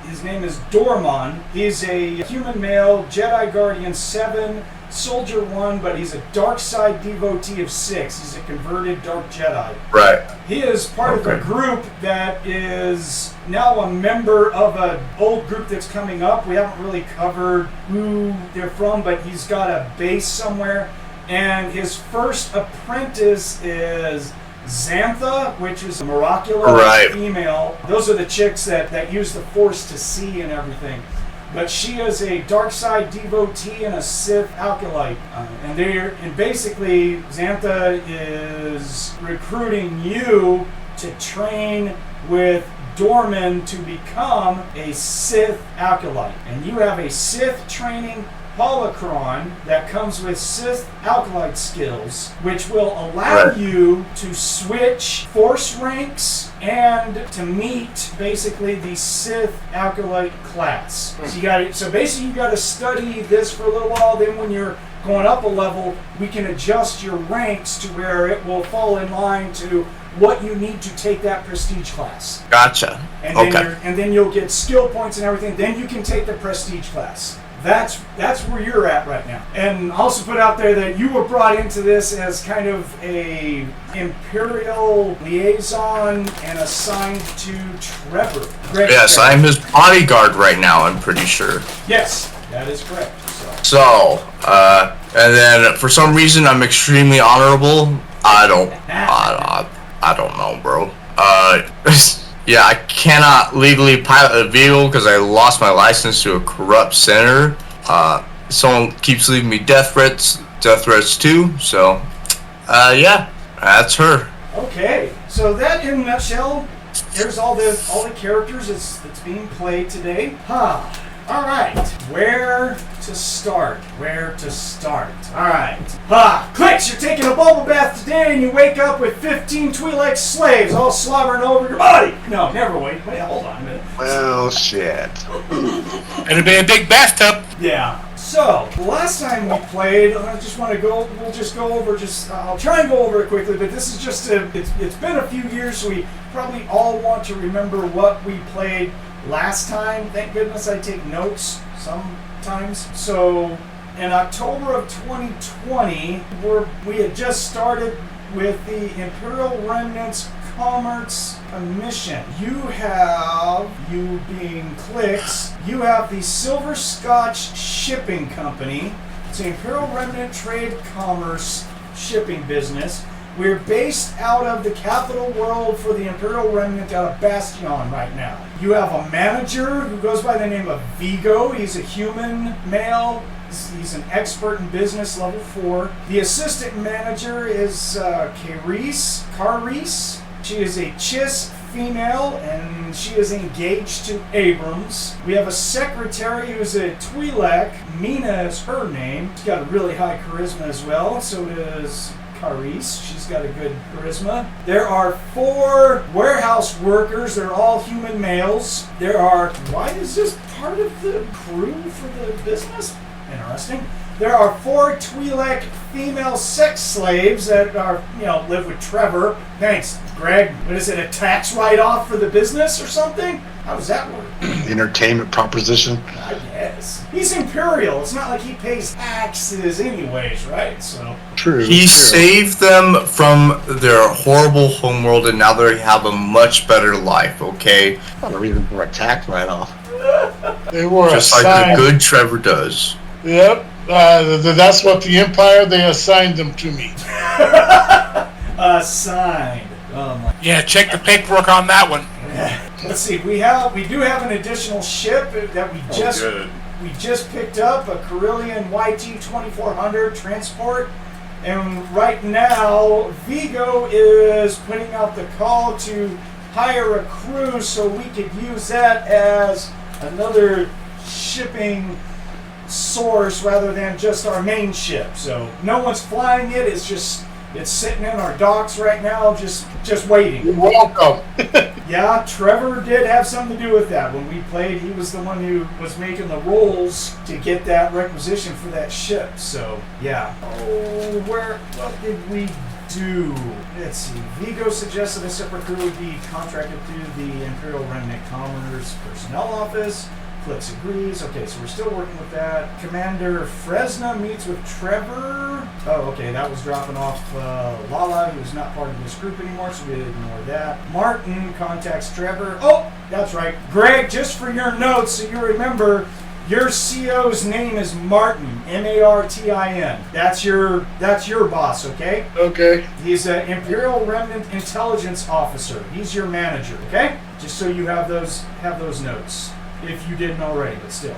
his name is Dorman. He's a human male, Jedi Guardian 7, Soldier 1, but he's a dark side devotee of 6. He's a converted Dark Jedi. Right. He is part of a group that is now a member of an old group that's coming up. We haven't really covered who they're from, but he's got a base somewhere. And his first apprentice is Xantha, which is a miraculous Right. female. Those are the chicks that use the Force to see and everything. But she is a dark side devotee and a Sith acolyte, and basically Xantha is recruiting you to train with Dorman to become a Sith acolyte, and you have a Sith training holocron that comes with Sith acolyte skills, which will allow Right. you to switch Force ranks and to meet basically the Sith Acolyte class. So basically you got to study this for a little while, then when you're going up a level, we can adjust your ranks to where it will fall in line to what you need to take that prestige class. Gotcha. And then you'll get skill points and everything. Then you can take the prestige class. That's where you're at right now. And also put out there that you were brought into this as kind of a Imperial liaison and assigned to Trevor. Yes, I'm his bodyguard right now, I'm pretty sure. Yes, that is correct. So, and then for some reason I'm extremely honorable. I don't know, bro. Yeah, I cannot legally pilot a vehicle because I lost my license to a corrupt senator. Someone keeps leaving me death threats too. So, yeah, that's her. Okay, so that in a nutshell, here's all the characters that's being played today. All right, where to start? All right. Clix, you're taking a bubble bath today and you wake up with 15 Twi'lek slaves all slobbering over your body. No, never wait, hold on a minute. Well, shit. It'll be a big bathtub. Yeah. So, last time we played, I'll try and go over it quickly, but this is just it's been a few years, so we probably all want to remember what we played last time. Thank goodness I take notes sometimes. So in October of 2020, we had just started with the Imperial Remnants Commerce Commission. You being Clix, you have the Silver Scotch Shipping Company. It's an Imperial Remnant Trade Commerce shipping business. We're based out of the capital world for the Imperial Remnant out of Bastion right now. You have a manager who goes by the name of Vigo. He's a human male. He's an expert in business, level 4. The assistant manager is Caris. She is a Chiss female, and she is engaged to Abrams. We have a secretary who's a Twi'lek. Mina is her name. She's got a really high charisma as well. So does Caris. She's got a good charisma. There are 4 warehouse workers. They're all human males. Why is this part of the crew for the business? Interesting. There are 4 Twi'lek female sex slaves that live with Trevor. Thanks, Greg. What is it, a tax write-off for the business or something? How does that work? Entertainment proposition. I guess. He's Imperial. It's not like he pays taxes anyways, right? So True. He saved them from their horrible homeworld, and now they have a much better life, okay? Not a reason for a tax write-off. They were Just like a good Trevor does. Yep. That's what the Empire, they assigned them to me. Assigned. Oh my. Yeah, check the paperwork on that one. Let's see. We do have an additional ship that we just picked up, a Carillion YT 2400 transport, and right now Vigo is putting out the call to hire a crew so we could use that as another shipping source rather than just our main ship. So no one's flying it. It's sitting in our docks right now, just waiting. You're welcome. Yeah, Trevor did have something to do with that. When we played, he was the one who was making the rolls to get that requisition for that ship. So yeah. Oh, what did we do? Let's see. Vigo suggested a separate crew would be contracted through the Imperial Remnant Commerce Personnel Office. Clix agrees. Okay, so we're still working with that. Commander Fresna meets with Trevor. Oh, okay, that was dropping off Lala, who's not part of this group anymore, so we ignore that. Martin contacts Trevor. Oh, that's right. Greg, just for your notes, so you remember, your CO's name is Martin, M-A-R-T-I-N. That's your boss, okay? Okay. He's an Imperial Remnant Intelligence Officer. He's your manager, okay? Just so you have those notes. If you didn't already, but still.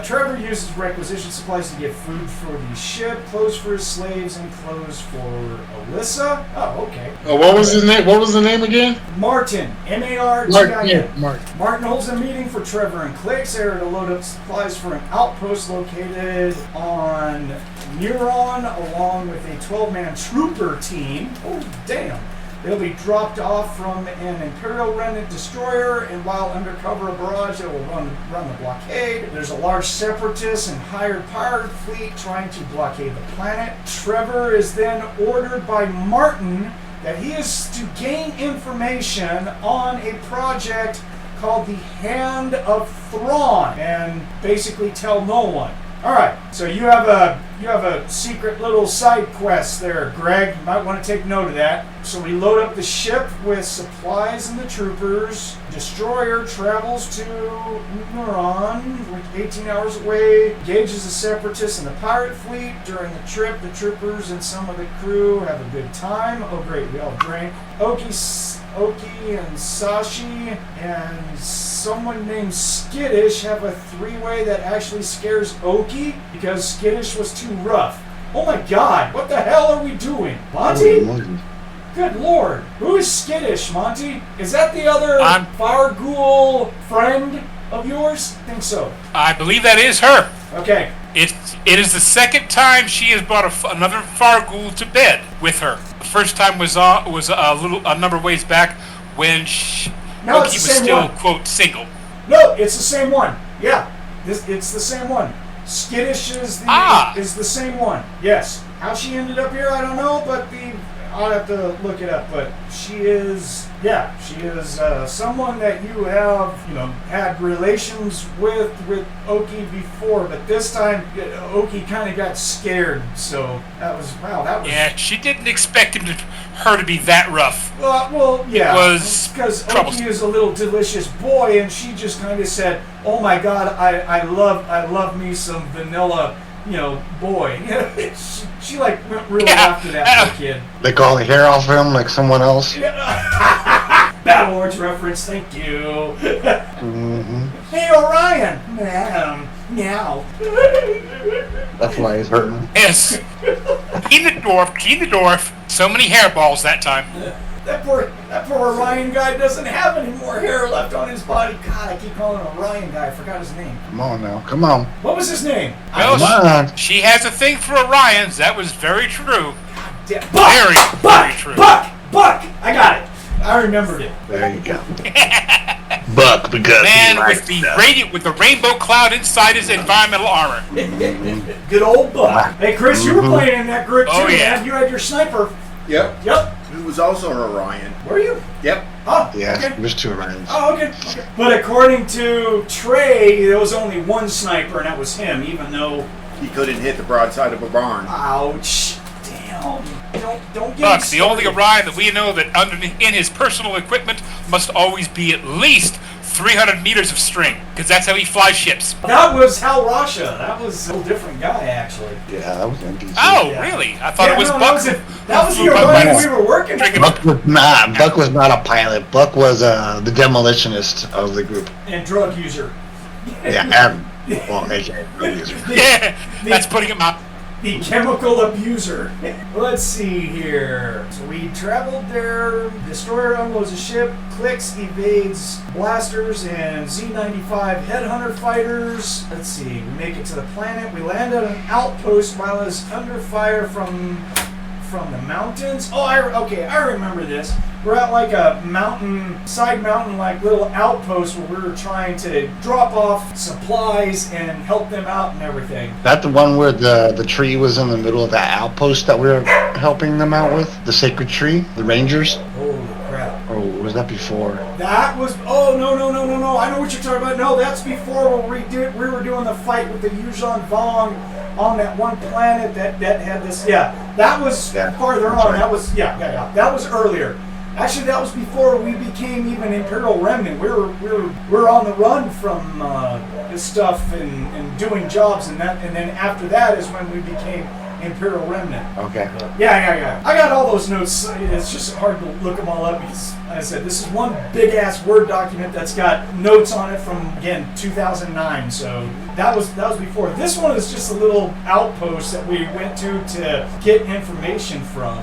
Trevor uses requisition supplies to get food for the ship, clothes for his slaves, and clothes for Alyssa. Oh, okay. What was his name? What was the name again? Martin. M-A-R-T-I-N. Martin. Martin holds a meeting for Trevor and Clix. They're to load up supplies for an outpost located on Neuron, along with a 12-man trooper team. Oh, damn. They'll be dropped off from an Imperial Remnant destroyer, and while under cover of barrage, they will run the blockade. There's a large separatist and hired pirate fleet trying to blockade the planet. Trevor is then ordered by Martin that he is to gain information on a project called the Hand of Thrawn, and basically tell no one. All right, so you have a secret little side quest there, Greg. You might want to take note of that. So we load up the ship with supplies and the troopers. Destroyer travels to Neuron, 18 hours away. Engages the separatists and the pirate fleet. During the trip, the troopers and some of the crew have a good time. Oh great, we all drank. Oki and Sashi and someone named Skittish have a three-way that actually scares Oki because Skittish was too rough. Oh my god, what the hell are we doing? Monte? Good lord. Who is Skittish, Monte? Is that the other Farghul friend of yours? I think so. I believe that is her. Okay. It is the second time she has brought another Farghul to bed with her. The first time was a number of ways back when Oki was still, quote, single. No, it's the same one. Yeah, it's the same one. Skittish is the same one. Yes. How she ended up here, I don't know, but I'll have to look it up. But she is someone that you have, had relations with Oki before, but this time Oki kind of got scared. So that was. Yeah, she didn't expect her to be that rough. Well, yeah. It was because Oki is a little delicious boy, and she just kind of said, "Oh my God, I love me some vanilla." Boy. she went really after that kid. They call the hair off him like someone else. Battle Lords reference, thank you. Mm-hmm. Hey, Orion. Meow. That's why he's hurting. Yes. Keen the dwarf. So many hairballs that time. That poor Orion guy doesn't have any more hair left on his body. God, I keep calling him Orion guy. I forgot his name. Come on now. Come on. What was his name? Well, she has a thing for Orions. That was very true. Buck! Very true. Buck! I got it. I remembered it. There you go. Buck, because man with the rainbow cloud inside his environmental armor. Good old Buck. Hey, Chris, you were playing in that group too, man. You had your sniper. Yep. He was also an Orion. Were you? Yep. Oh, yeah, okay. there's two Orions. Oh, okay. But according to Trey, there was only one sniper, and that was him, even though he couldn't hit the broadside of a barn. Ouch. Damn. Don't get Buck's the only Orion that we know that in his personal equipment must always be at least 300 meters of string, because that's how he flies ships. That was Hal Rasha. That was a different guy, actually. Yeah, that was NPC. Oh, really? I thought it was Buck. That was the Orion we were working with. Buck was not a pilot. Buck was the demolitionist of the group. And drug user. Yeah, AKA drug user. Yeah, that's putting him up. The chemical abuser. Let's see here. So we traveled there. Destroyer unloads a ship. Clix evades blasters and Z-95 headhunter fighters. Let's see. We make it to the planet. We land at an outpost while it's under fire from the mountains. Oh, I remember this. We're at like a side mountain, like little outpost where we were trying to drop off supplies and help them out and everything. That the one where the tree was in the middle of that outpost that we were helping them out with? The sacred tree? The Rangers? Holy crap. Or was that before? That was, no. I know what you're talking about. No, that's before when we were doing the fight with the Yuuzhan Vong on that one planet that had this. Yeah, that was farther on. Right. That was, that was earlier. Actually, that was before we became even Imperial Remnant. We were on the run from this stuff and doing jobs, and then after that is when we became Imperial Remnant. Okay. Yeah. I got all those notes. It's just hard to look them all up because, like I said, this is one big ass Word document that's got notes on it from, again, 2009. So that was before. This one is just a little outpost that we went to get information from.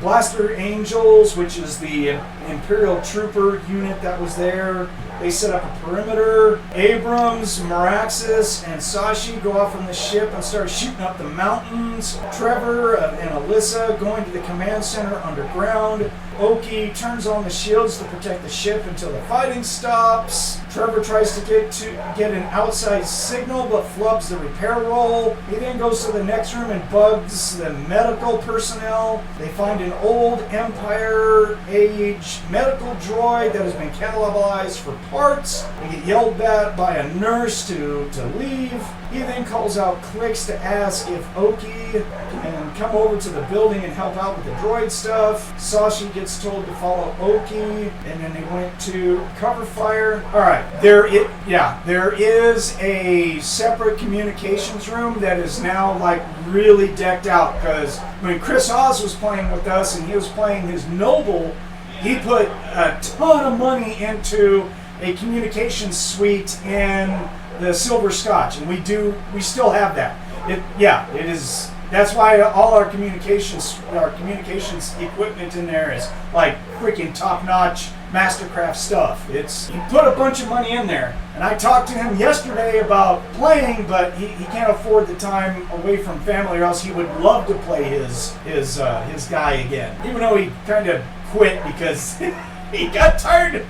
Blaster Angels, which is the Imperial Trooper unit that was there. They set up a perimeter. Abrams, Maraxis, and Sashi go off on the ship and start shooting up the mountains. Trevor and Alyssa going to the command center underground. Oki turns on the shields to protect the ship until the fighting stops. Trevor tries to get an outside signal but flubs the repair roll. He then goes to the next room and bugs the medical personnel. They find an old Empire age medical droid that has been cannibalized for parts. They get yelled at by a nurse to leave. He then calls out Clix to ask if Oki can come over to the building and help out with the droid stuff. Sashi gets told to follow Oki, and then they went to cover fire. Alright, there is a separate communications room that is now like really decked out, because when Chris Oz was playing with us and he was playing his Nobel, he put a ton of money into a communications suite in the Silver Scotch, and we still have that. It is. That's why all our communications equipment in there is like freaking top-notch Mastercraft stuff. He put a bunch of money in there, and I talked to him yesterday about playing, but he can't afford the time away from family, or else he would love to play his guy again. Even though he kind of quit because he got tired.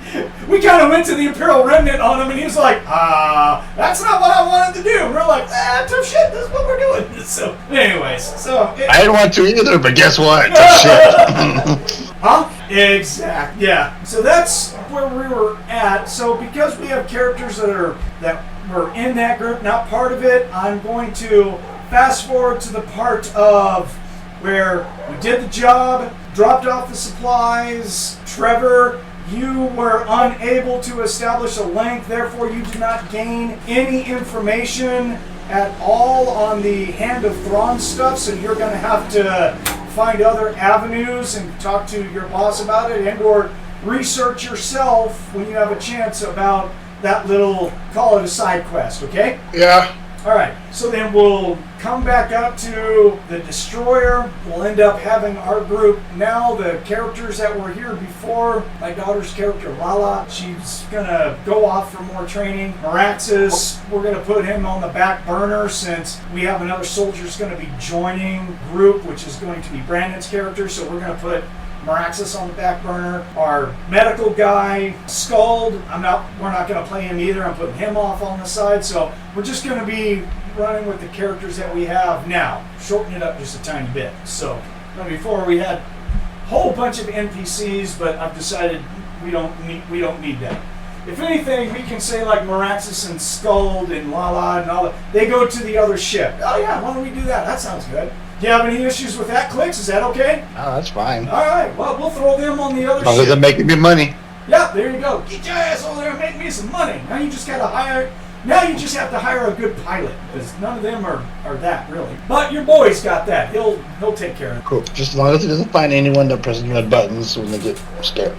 We kind of went to the Imperial Remnant on him, and he was like, that's not what I wanted to do. And we're like, tough shit, this is what we're doing. So, anyways, I didn't want to either, but guess what? Tough shit. Huh? Exact. Yeah. So that's where we were at. So because we have characters that were in that group, not part of it, I'm going to fast forward to the part of where we did the job, dropped off the supplies. Trevor, you were unable to establish a link, therefore you do not gain any information at all on the Hand of Thrawn stuff, so you're going to have to find other avenues and talk to your boss about it, and or research yourself when you have a chance about that little, call it a side quest, okay? Yeah. Alright, so then we'll come back up to the Destroyer. We'll end up having our group now, the characters that were here before. My daughter's character, Lala, she's gonna go off for more training. Maraxis, we're gonna put him on the back burner since we have another soldier who's gonna be joining group, which is going to be Brandon's character, so we're gonna put Maraxis on the back burner. Our medical guy, Scald, we're not going to play him either. I'm putting him off on the side. So we're just going to be running with the characters that we have now. Shorten it up just a tiny bit. So before we had a whole bunch of NPCs, but I've decided we don't need that. If anything, we can say like Maraxis and Scald and Lala and all that. They go to the other ship. Oh yeah, why don't we do that? That sounds good. Do you have any issues with that, Clix? Is that okay? Oh, that's fine. All right. Well, we'll throw them on the other As long ship. as they're making me money. Yeah, there you go. Get your ass over there and make me some money. Now you just have to hire a good pilot, because none of them are that really. But your boy's got that. He'll take care of it. Cool. Just as long as he doesn't find anyone that presses red buttons when they get scared.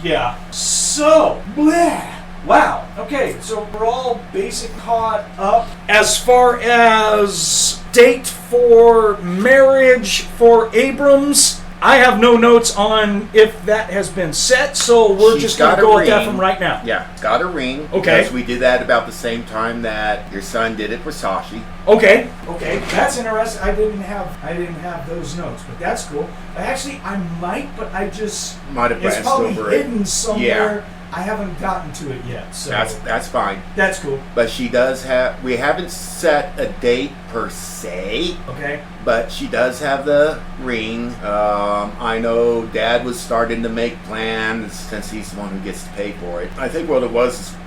Yeah. So, bleh. Wow. Okay, so we're all basic caught up. As far as date for marriage for Abrams, I have no notes on if that has been set, so we're She's just going to go with that from right now. Yeah, got a ring. Okay. Because we did that about the same time that your son did it for Sashi. Okay, that's interesting. I didn't have those notes, but that's cool. Actually, I might, but I just Might have it's glanced probably over it. hidden somewhere. Yeah. I haven't gotten to it yet, so That's fine. That's cool. But she does have. We haven't set a date per se. Okay. But she does have the ring. I know Dad was starting to make plans since he's the one who gets to pay for it. I think what it was is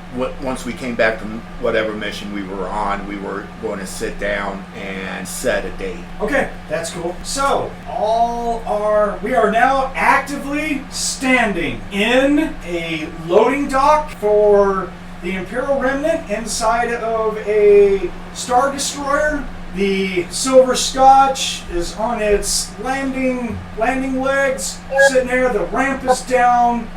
once we came back from whatever mission we were on, we were going to sit down and set a date. Okay, that's cool. So, we are now actively standing in a loading dock for the Imperial Remnant inside of a Star Destroyer. The Silver Scotch is on its landing legs, sitting there. The ramp is down.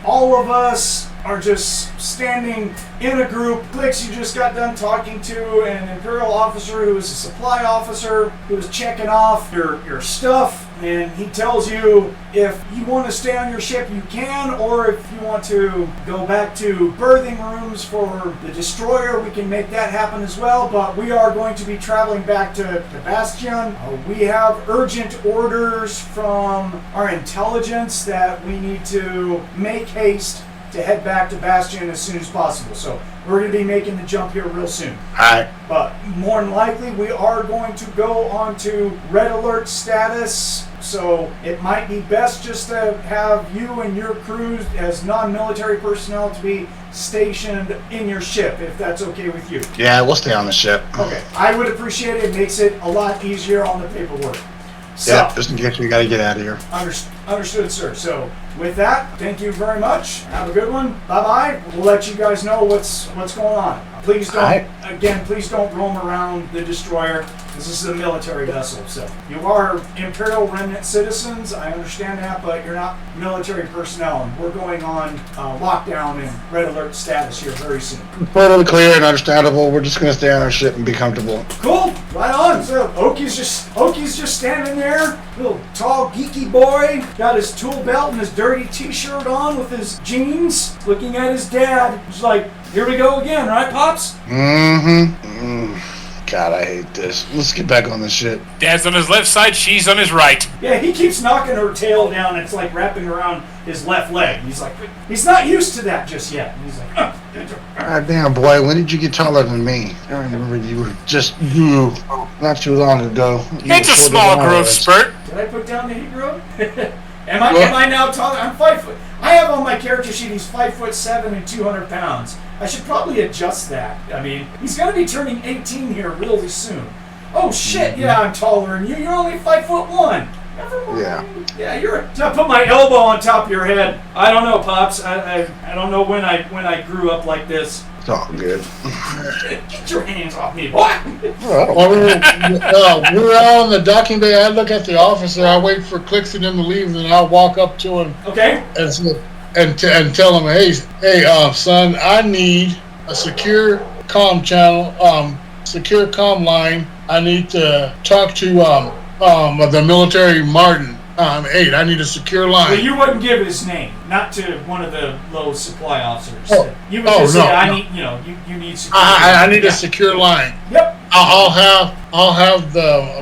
All of us are just standing in a group. Clix, you just got done talking to an Imperial officer who is a supply officer who is checking off your stuff and he tells you if you want to stay on your ship, you can, or if you want to go back to berthing rooms for the destroyer, we can make that happen as well. But we are going to be traveling back to Bastion. We have urgent orders from our intelligence that we need to make haste to head back to Bastion as soon as possible. So we're going to be making the jump here real soon. Alright. But more than likely, we are going to go on to red alert status. So it might be best just to have you and your crews as non-military personnel to be stationed in your ship, if that's okay with you. Yeah, we'll stay on the ship. Okay, I would appreciate it. It makes it a lot easier on the paperwork. So, Yeah, just in case we gotta get out of here. Understood, sir. So with that, thank you very much. Have a good one. Bye-bye. We'll let you guys know what's going on. Please don't, please don't roam around the destroyer. This is a military vessel, so you are Imperial Remnant citizens. I understand that, but you're not military personnel, and we're going on lockdown and red alert status here very soon. Totally clear and understandable. We're just gonna stay on our ship and be comfortable. Cool, right on. So Oki's just standing there, little tall geeky boy, got his tool belt and his dirty t-shirt on with his jeans, looking at his dad. He's like, here we go again, right, Pops? God, I hate this. Let's get back on the ship. Dad's on his left side, she's on his right. Yeah, he keeps knocking her tail down. It's like wrapping around his left leg. He's like, he's not used to that just yet. He's like, God damn, boy, when did you get taller than me? I remember you were just not too long ago. It's a small growth spurt. Did I put down that he grew up? Am I now taller? I'm 5 foot. I have on my character sheet he's 5'7" and 200 pounds. I should probably adjust that. I mean, he's going to be turning 18 here really soon. Oh shit! Yeah, I'm taller than you. You're only 5'1". Never mind. Yeah, you're. So I put my elbow on top of your head. I don't know, Pops. I don't know when I grew up like this. It's all good. Get your hands off me, boy! While we're out on the docking bay, I look at the officer, I wait for Clix and them to leave, and then I'll walk up to him. Okay. And tell him, hey, son, I need a secure comm channel, secure comm line. I need to talk to the military Martin. 8. I need a secure line. Well, you wouldn't give his name, not to one of the low supply officers. Oh. You would just say, I need, you need secure. I need a secure line. Yep. I'll have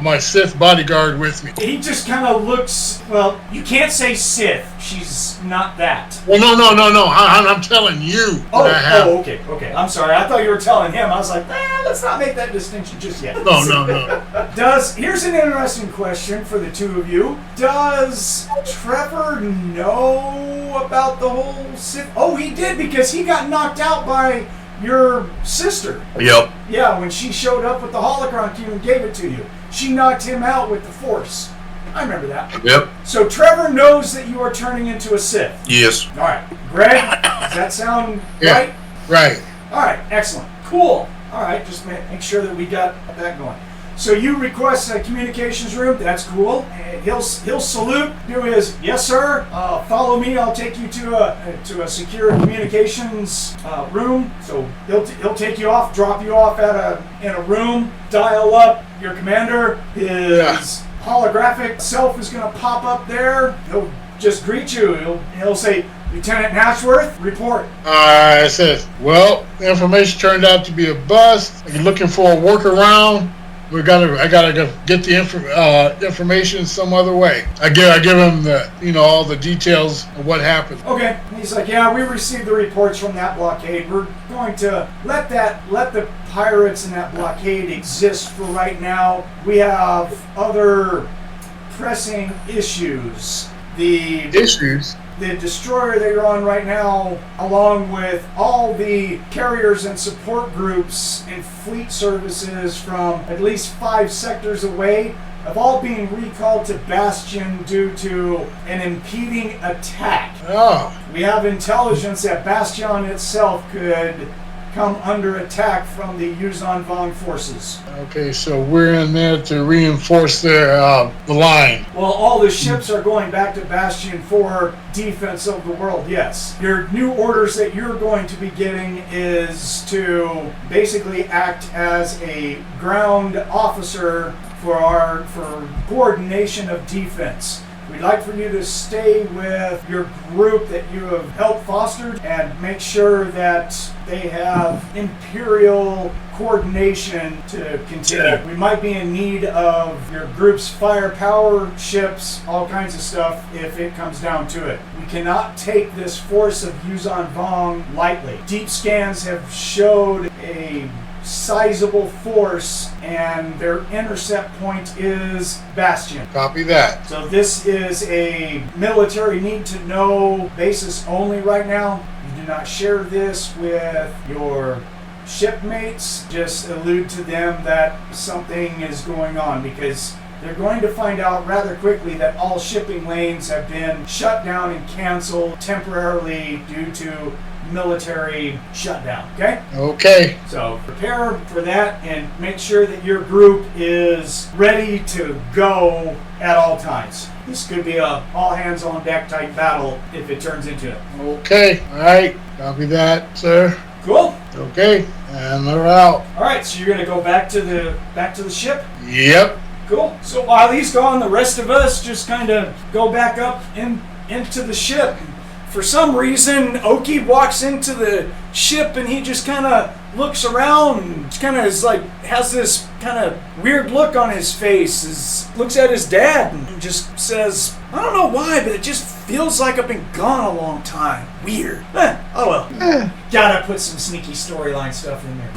my Sith bodyguard with me. He just kind of looks. Well, you can't say Sith. She's not that. Well, no. I'm telling you. Okay. I'm sorry. I thought you were telling him. I was like, let's not make that distinction just yet. No. Here's an interesting question for the two of you. Does Trevor know about the whole Sith? Oh, he did, because he got knocked out by your sister. Yep. Yeah, when she showed up with the holocron cube and gave it to you. She knocked him out with the Force. I remember that. Yep. So Trevor knows that you are turning into a Sith. Yes. All right. Greg, does that sound right? Right. All right. Excellent. Cool. All right. Just make sure that we got that going. So you request a communications room. That's cool. And he'll salute. Do his yes, sir. Follow me. I'll take you to a secure communications room. So he'll take you off, drop you off in a room. Dial up your commander. His holographic self is going to pop up there. He'll just greet you. He'll say, Lieutenant Nashworth, report. I said, well, the information turned out to be a bust. You're looking for a workaround. I gotta go get the information some other way. I give him all the details of what happened. Okay. And he's like, yeah, we received the reports from that blockade. We're going to let the pirates in that blockade exist for right now. We have other pressing issues. The destroyer that you're on right now, along with all the carriers and support groups and fleet services from at least 5 sectors away, have all been recalled to Bastion due to an impeding attack. Oh. We have intelligence that Bastion itself could come under attack from the Yuzan Vong forces. Okay, so we're in there to reinforce the line. Well, all the ships are going back to Bastion for defense of the world, yes. Your new orders that you're going to be getting is to basically act as a ground officer for coordination of defense. We'd like for you to stay with your group that you have helped foster and make sure that they have Imperial coordination to continue. We might be in need of your group's firepower, ships, all kinds of stuff if it comes down to it. We cannot take this force of Yuzan Vong lightly. Deep scans have showed a sizable force, and their intercept point is Bastion. Copy that. So this is a military need-to-know basis only right now. You do not share this with your shipmates. Just allude to them that something is going on, because they're going to find out rather quickly that all shipping lanes have been shut down and canceled temporarily due to military shutdown. Okay? Okay. So prepare for that and make sure that your group is ready to go at all times. This could be a all hands on deck type battle if it turns into it. Okay. All right. Copy that, sir. Cool. Okay. And we're out. All right. So you're gonna go back to the ship. Yep. Cool. So while he's gone, the rest of us just kind of go back up into the ship. For some reason, Oki walks into the ship and he just kind of looks around and kind of is like, has this kind of weird look on his face, looks at his dad and just says, I don't know why, but it just feels like I've been gone a long time. Weird. Oh well. Gotta put some sneaky storyline stuff in there.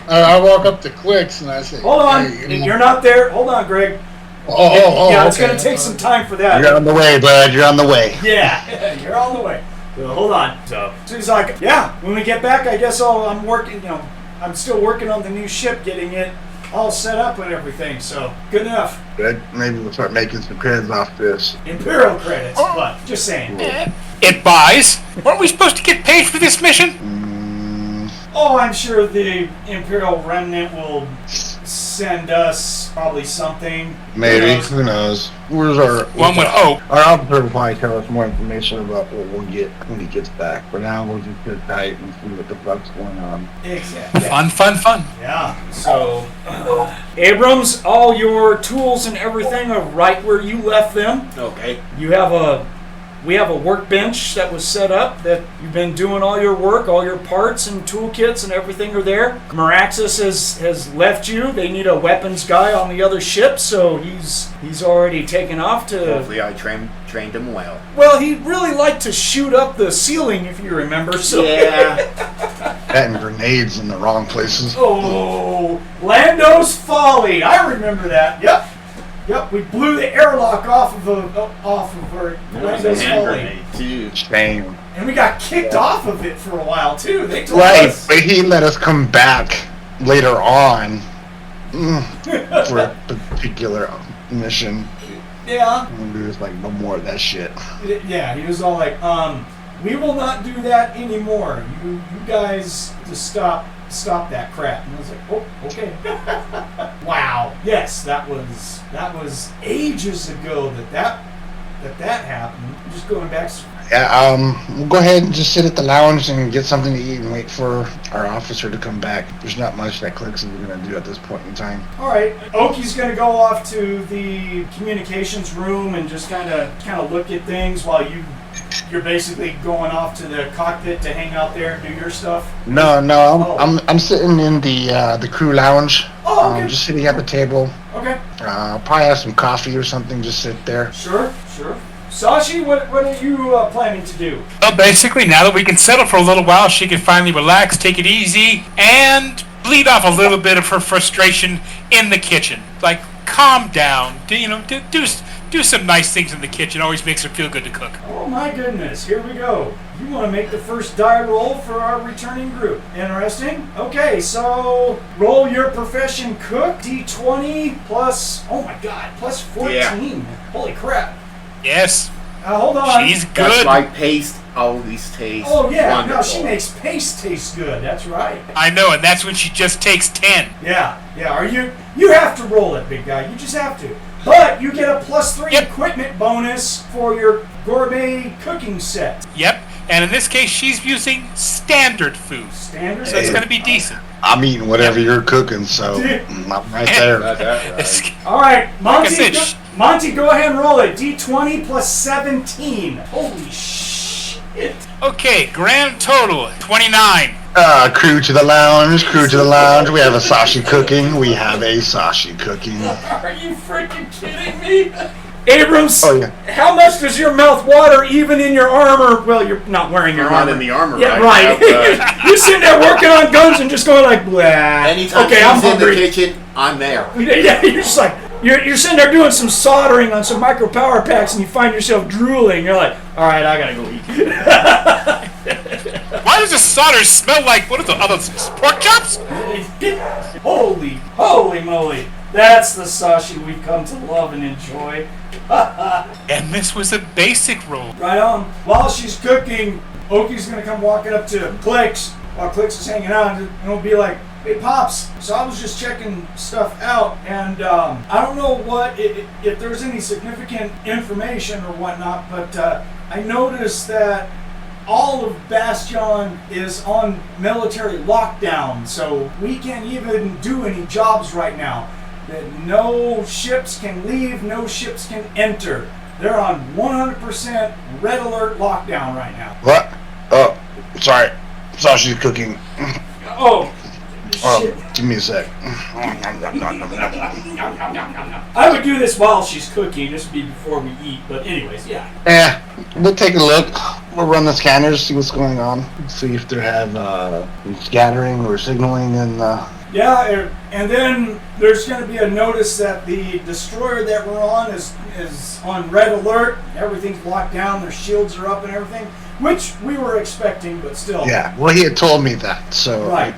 I walk up to Clix and I say, Hold on. Hey, You're not there. Hold on, Greg. Yeah, it's going to take some time for that. You're on the way, bud. You're on the way. Yeah, you're on the way. So hold on. So he's like, yeah, when we get back, I guess I'm working, I'm still working on the new ship, getting it all set up and everything. So good enough. Good. Maybe we'll start making some credits off this. Imperial credits, but just saying. It buys. Weren't we supposed to get paid for this mission? Oh, I'm sure the Imperial Remnant will send us probably something. Maybe. Who knows? Where's our... One would hope. Our officer will probably tell us more information about what we'll get when he gets back. For now, we'll just sit tight and see what the fuck's going on. Exactly. Fun. Yeah. So, Abrams, all your tools and everything are right where you left them. Okay. We have a workbench that was set up that you've been doing all your work, all your parts and toolkits and everything are there. Meraxis has left you. They need a weapons guy on the other ship, so he's already taken off to... Hopefully I trained him well. Well, he really liked to shoot up the ceiling, if you remember. So Yeah. That and grenades in the wrong places. Oh, Lando's Folly. I remember that. Yep, we blew the airlock off of her Lando's Folly. Too. Shame. And we got kicked off of it for a while, too. They told Right, us. but he let us come back later on for a particular mission. Yeah. And we was like, no more of that shit. Yeah, he was all like, we will not do that anymore. You guys just stop that crap. And I was like, oh, okay. Wow. Yes, that was ages ago that happened. I'm just going back. Yeah, we'll go ahead and just sit at the lounge and get something to eat and wait for our officer to come back. There's not much that Clix is going to do at this point in time. All right, Oki's going to go off to the communications room and just kind of look at things while you're basically going off to the cockpit to hang out there and do your stuff. No, I'm sitting in the crew lounge. Oh, okay. Just sitting at the table. Okay. I'll probably have some coffee or something. Just sit there. Sure. Sashi, what are you planning to do? Well, basically, now that we can settle for a little while, she can finally relax, take it easy, and bleed off a little bit of her frustration in the kitchen. Like, calm down. Do some nice things in the kitchen. Always makes her feel good to cook. Oh my goodness, here we go. You want to make the first die roll for our returning group. Interesting. Okay, so roll your profession cook, D20 plus, oh my god, plus 14. Yeah. Holy crap. Yes. Hold on. She's That's good. why paste always tastes Oh yeah, wonderful. no, she makes paste taste good. That's right. I know, and that's when she just takes 10. Yeah. You have to roll it, big guy. You just have to. But you get a +3 Yep. equipment bonus for your gourmet cooking set. Yep. And in this case, she's using standard food. Standard? So it's going to be decent. I'm eating whatever you're cooking, so I'm right there. All right, Monte, Like I said, Monte, go ahead and roll it. D20 plus 17. Holy shit. Okay, grand total 29. Crew to the lounge, crew to the lounge. We have a Sashi cooking. We have a Sashi cooking. Are you freaking kidding me? Abrams, Oh, yeah. how much does your mouth water even in your armor? Well, you're not wearing your You're not armor. in the armor Yeah, right right. now, You're sitting there working on guns and just going like, blah. Anytime Okay, I'm she's in the hungry. kitchen, I'm there. Yeah, you're just like, you're sitting there doing some soldering on some micro power packs and you find yourself drooling. You're like, all right, I gotta go eat. Why does the solder smell like, what are the other pork chops? Holy moly. That's the Sashi we've come to love and enjoy. And this was a basic roll. Right on. While she's cooking, Oki's gonna come walking up to Clix while Clix is hanging out and it'll be like, hey Pops, so I was just checking stuff out and I don't know if there's any significant information or whatnot, but I noticed that all of Bastion is on military lockdown, so we can't even do any jobs right now. That no ships can leave, no ships can enter. They're on 100% red alert lockdown right now. What? Oh, sorry. Sashi's cooking. Oh, shit. Give me a sec. I would do this while she's cooking. This would be before we eat, but anyways, yeah. We'll take a look. We'll run the scanners, see what's going on, see if they have scattering or signaling and. Yeah, and then there's going to be a notice that the destroyer that we're on is on red alert. Everything's blocked down. Their shields are up and everything, which we were expecting, but still. Yeah, well, he had told me that, so. Right.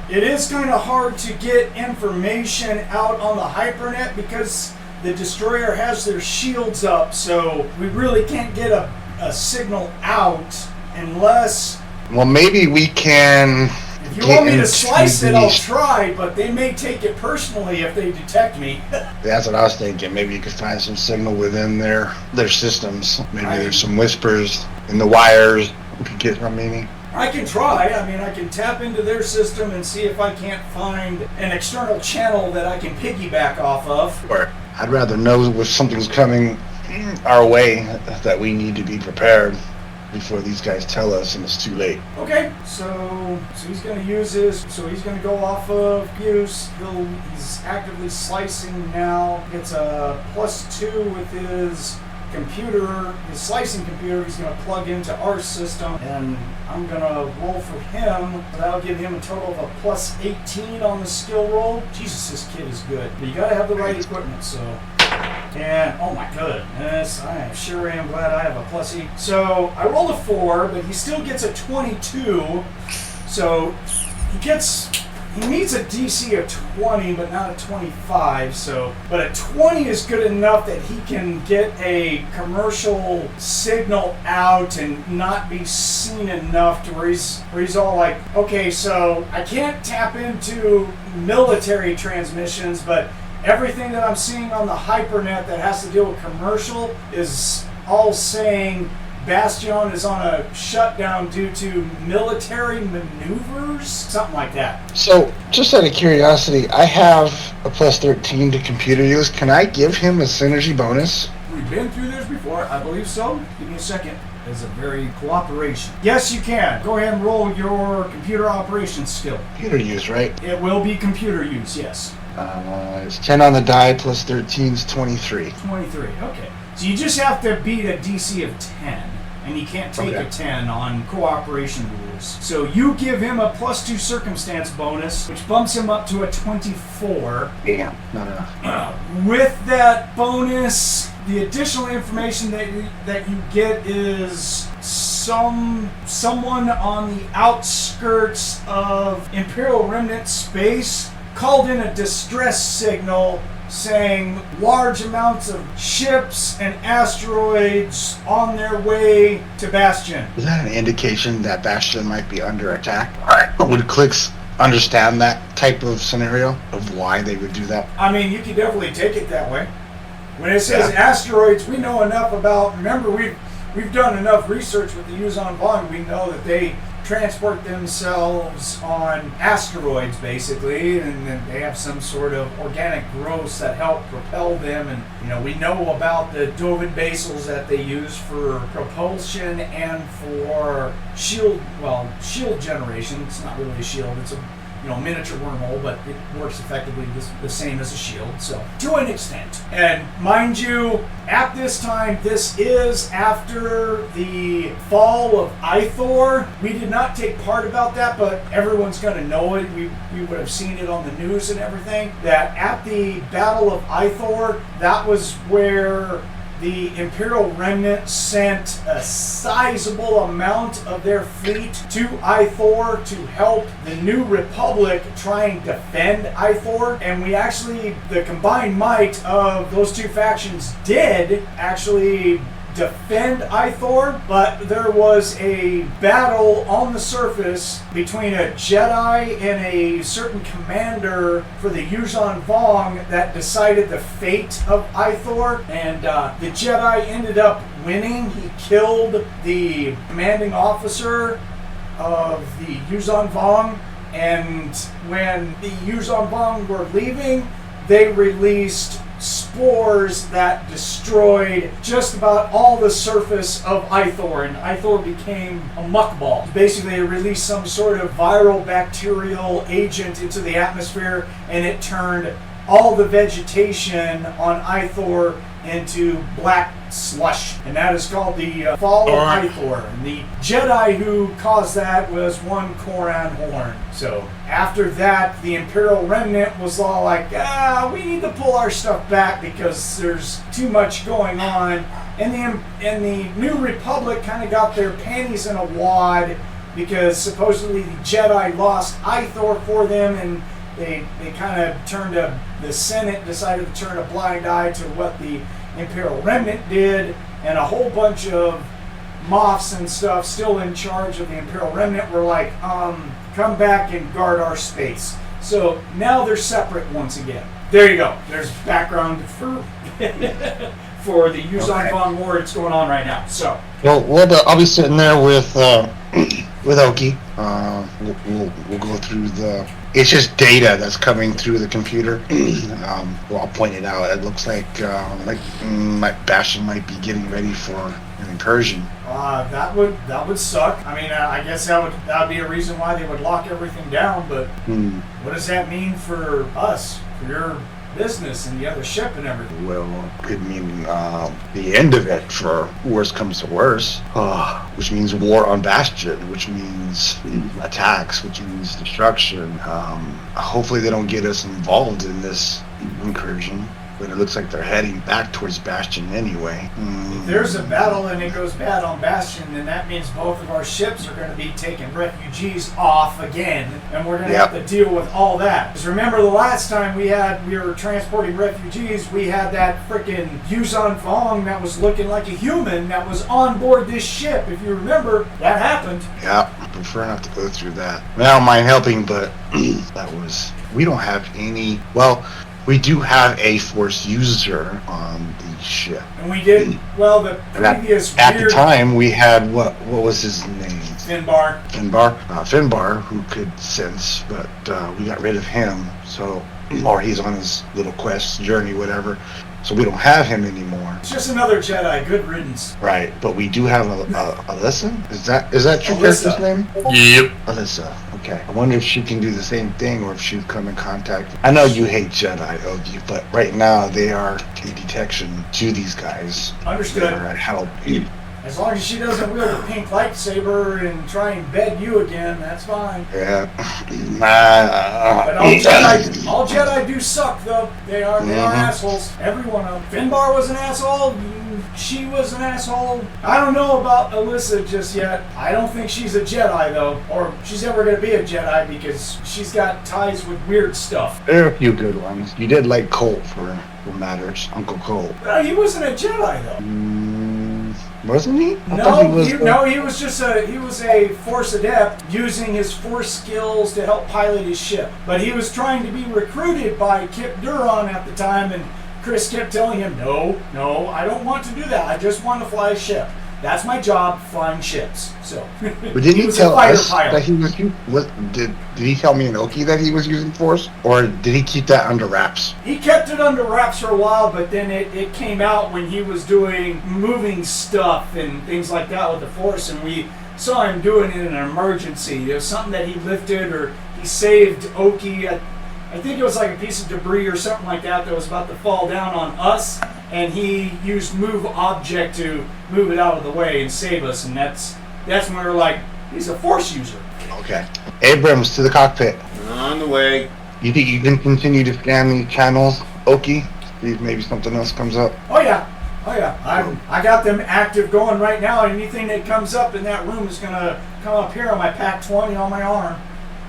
It is kind of hard to get information out on the hypernet because the destroyer has their shields up, so we really can't get a signal out unless. Well, maybe we can. If you want me to slice it, I'll try, but they may take it personally if they detect me. That's what I was thinking. Maybe you could find some signal within their systems. Maybe there's some whispers in the wires. We could get some meaning. I can try. I mean, I can tap into their system and see if I can't find an external channel that I can piggyback off of. Or I'd rather know if something's coming our way that we need to be prepared before these guys tell us and it's too late. Okay, so he's going to use his, so he's going to go off of use. He's actively slicing now. Gets a +2 with his computer, his slicing computer. He's going to plug into our system, and I'm going to roll for him. That'll give him a total of a +18 on the skill roll. Jesus, this kid is good. But you got to have the right equipment, so. And, oh my goodness, I sure am glad I have a +8. So, I rolled a 4, but he still gets a 22. So, he needs a DC of 20, but not a 25. So, but a 20 is good enough that he can get a commercial signal out and not be seen enough to where he's all like, okay, so I can't tap into military transmissions, but everything that I'm seeing on the hypernet that has to deal with commercial is all saying Bastion is on a shutdown due to military maneuvers, something like that. So, just out of curiosity, I have a +13 to computer use. Can I give him a synergy bonus? We've been through this before, I believe so. Give me a second. It's a very cooperation. Yes, you can. Go ahead and roll your computer operations skill. Computer use, right? It will be computer use, yes. It's 10 on the die plus 13 is 23. 23, okay. So you just have to beat a DC of 10, and you can't take a 10 on cooperation rules. So you give him a +2 circumstance bonus, which bumps him up to a 24. Damn, not enough. With that bonus, the additional information that you get is someone on the outskirts of Imperial Remnant space called in a distress signal saying large amounts of ships and asteroids on their way to Bastion. Is that an indication that Bastion might be under attack? Would Clix understand that type of scenario of why they would do that? I mean, you can definitely take it that way. When it says asteroids, we know enough about. Remember, we've we've done enough research with the Yuuzhan Vong. We know that they transport themselves on asteroids, basically, and then they have some sort of organic growths that help propel them. And we know about the Dovin basals that they use for propulsion and for shield generation. It's not really a shield; it's a miniature wormhole, but it works effectively the same as a shield, so to an extent. And mind you, at this time, this is after the fall of Ithor. We did not take part about that, but everyone's going to know it. We would have seen it on the news and everything, that at the Battle of Ithor, that was where the Imperial Remnant sent a sizable amount of their fleet to Ithor to help the New Republic try and defend Ithor. And we actually, the combined might of those two factions did actually defend Ithor, but there was a battle on the surface between a Jedi and a certain commander for the Yuuzhan Vong that decided the fate of Ithor, and the Jedi ended up winning. He killed the commanding officer of the Yuuzhan Vong, and when the Yuuzhan Vong were leaving, they released spores that destroyed just about all the surface of Ithor, and Ithor became a muckball. Basically, they released some sort of viral bacterial agent into the atmosphere, and it turned all the vegetation on Ithor into black slush, and that is called the Fall of Ithor. And the Jedi who caused that was one Koran Horn. So after that, the Imperial Remnant was all like, we need to pull our stuff back because there's too much going on. And the New Republic kind of got their panties in a wad because supposedly the Jedi lost Ithor for them, and they kind of the Senate decided to turn a blind eye to what the Imperial Remnant did, and a whole bunch of Moffs and stuff still in charge of the Imperial Remnant were like, come back and guard our space. So now they're separate once again. There you go. There's background for for the Yuuzhan Vong War that's going on right now. So I'll be sitting there with Oki. We'll go through it's just data that's coming through the computer. I'll point it out. It looks like Bastion might be getting ready for an incursion. That would suck. I mean, I guess that would be a reason why they would lock everything down. But what does that mean for us, for your business and the other ship and everything? Well, it could mean the end of it for worst comes to worst, which means war on Bastion, which means attacks, which means destruction. Hopefully they don't get us involved in this incursion, but it looks like they're heading back towards Bastion anyway. If there's a battle and it goes bad on Bastion, then that means both of our ships are going to be taking refugees off again, and we're going to have to deal with all that. Because remember the last time we were transporting refugees, we had that frickin' Yuuzhan Vong that was looking like a human that was on board this ship. If you remember, that happened. Yeah, I prefer not to go through that. I don't mind helping, but we don't have any, we do have a Force user on the ship. And we did, the previous At the time, we had, what was his name? Finbar. Finbar, who could sense, but we got rid of him, or he's on his little quest, journey, whatever. So we don't have him anymore. It's just another Jedi. Good riddance. Right, but we do have Alyssa? Is that your Alyssa. character's name? Yep. Alyssa. Okay. I wonder if she can do the same thing, or if she would come in contact. I know you hate Jedi, OG, but right now they are a detection to these guys. Understood. They are at help. As long as she doesn't wield a pink lightsaber and try and bed you again, that's fine. Yeah. But all Jedi do suck, though. They are assholes. Every one of them. Finbar was an asshole. She was an asshole. I don't know about Alyssa just yet. I don't think she's a Jedi, though. Or she's ever going to be a Jedi because she's got ties with weird stuff. There are a few good ones. You did like Colt for matters. Uncle Colt. He wasn't a Jedi, though. Wasn't he? He was just a Force Adept using his Force skills to help pilot his ship. But he was trying to be recruited by Kip Duron at the time, and Chris kept telling him, no, I don't want to do that. I just want to fly a ship. That's my job, flying ships. So. But did he was tell a fighter us pilot. that he was did he tell me and Oki that he was using Force, or did he keep that under wraps? He kept it under wraps for a while, but then it came out when he was doing moving stuff and things like that with the Force, and we saw him doing it in an emergency. It was something that he lifted, or he saved Oki. I think it was like a piece of debris or something like that was about to fall down on us, and he used move object to move it out of the way and save us, and that's when we were like, he's a Force user. Okay. Abrams, to the cockpit. On the way. You think you can continue to scan the channels, Oki? See if maybe something else comes up. Oh yeah. I got them active going right now. Anything that comes up in that room is gonna come up here on my PAC-20 on my arm.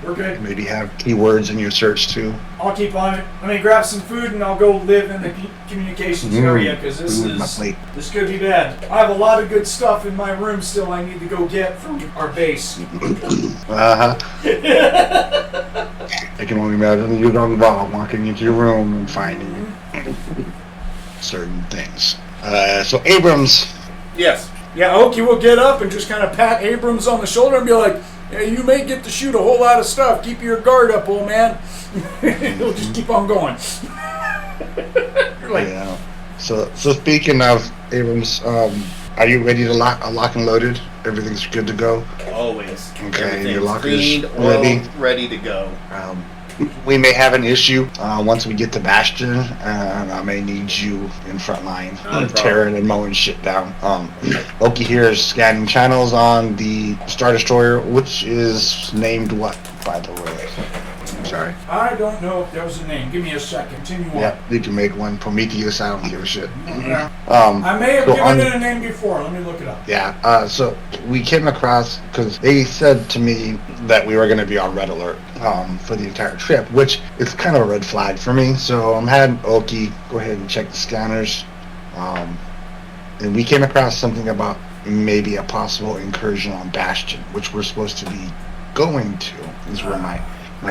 We're good. Maybe have keywords in your search too. I'll keep on it. Let me grab some food and I'll go live in the communications area, because this could be bad. I have a lot of good stuff in my room still I need to go get from our base. I can only imagine you don't involve walking into your room and finding certain things. So Abrams. Yes. Yeah, Oki will get up and just kind of pat Abrams on the shoulder and be like, "Yeah, you may get to shoot a whole lot of stuff. Keep your guard up, old man." He'll just keep on going. You're like, Yeah. So speaking of Abrams, are you ready to lock and loaded? Everything's good to go. Always. Okay, Everything's your locker cleaned, is ready. ready to go. We may have an issue once we get to Bastion, and I may need you in front line, tearing and mowing shit down. Oki here is scanning channels on the Star Destroyer, which is named what, by the way? I'm sorry. I don't know if there was a name. Give me a sec. Continue on. Yeah, you can make one Prometheus. I don't give a shit. Yeah. I I may have given it a name before. Let me look it up. Yeah, so we came across, because they said to me that we were going to be on red alert for the entire trip, which is kind of a red flag for me. So I'm having Oki go ahead and check the scanners. And we came across something about maybe a possible incursion on Bastion, which we're supposed to be going to, is where my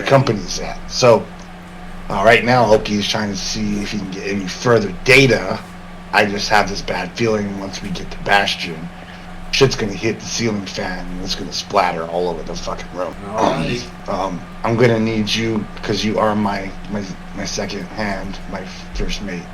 company's at. So right now Oki is trying to see if he can get any further data. I just have this bad feeling once we get to Bastion, shit's gonna hit the ceiling fan and it's gonna splatter all over the fucking room. I'm gonna need you, because you are my second hand, my first mate,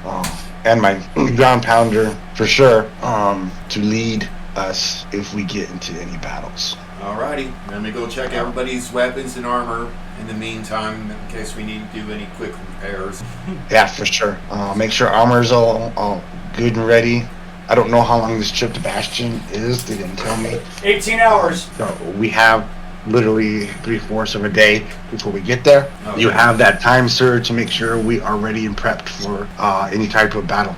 and my ground pounder for sure, to lead us if we get into any battles. Alrighty. Let me go check everybody's weapons and armor in the meantime, in case we need to do any quick repairs. Yeah, for sure. Make sure armor's all good and ready. I don't know how long this trip to Bastion is. They didn't tell me. 18 hours. So we have literally 3/4 of a day before we get there. Okay. You have that time, sir, to make sure we are ready and prepped for any type of battle.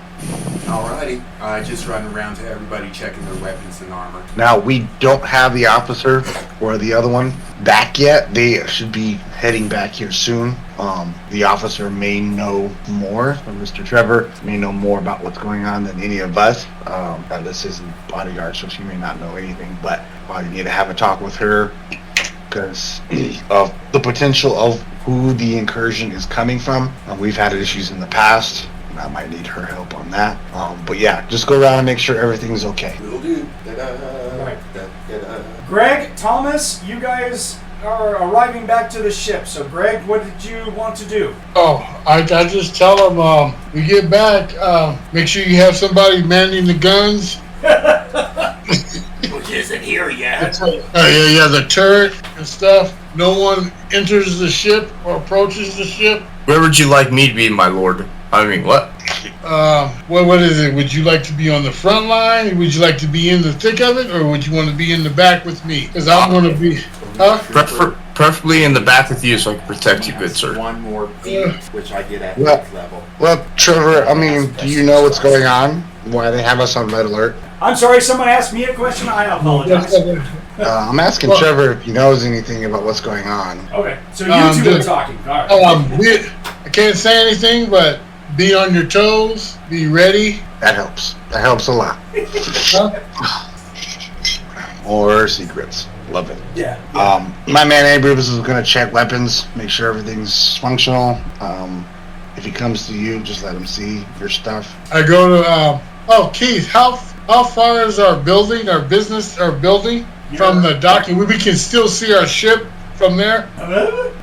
Alrighty. I just run around to everybody checking their weapons and armor. Now, we don't have the officer or the other one back yet. They should be heading back here soon. The officer may know more, or Mr. Trevor may know more about what's going on than any of us. Alyssa is a bodyguard, so she may not know anything, but you need to have a talk with her because of the potential of who the incursion is coming from. We've had issues in the past. I might need her help on that. But yeah, just go around and make sure everything's okay. Will do. Right. Greg, Thomas, you guys are arriving back to the ship. So, Greg, what did you want to do? Oh, I just tell them we get back. Make sure you have somebody manning the guns. Which isn't here yet. Yeah, the turret and stuff. No one enters the ship or approaches the ship. Where would you like me to be, my lord? I mean, what? What is it? Would you like to be on the front line? Would you like to be in the thick of it, or would you want to be in the back with me? Because I'm going to be, Preferably in the back with you so I can protect you, good sir. One more feat, which I get at Well- next level. Well, Trevor, I mean, do you know what's going on? Why they have us on red alert? I'm sorry, someone asked me a question. I apologize. I'm asking Well- Trevor if he knows anything about what's going on. Okay, so you two are talking. All right. I can't say anything, but be on your toes, be ready. That helps. That helps a lot. More secrets. Love it. Yeah. My man Abrams is going to check weapons, make sure everything's functional. If he comes to you, just let him see your stuff. I go to, Keith, how How far is our building, our business, our building from the docking? We can still see our ship from there.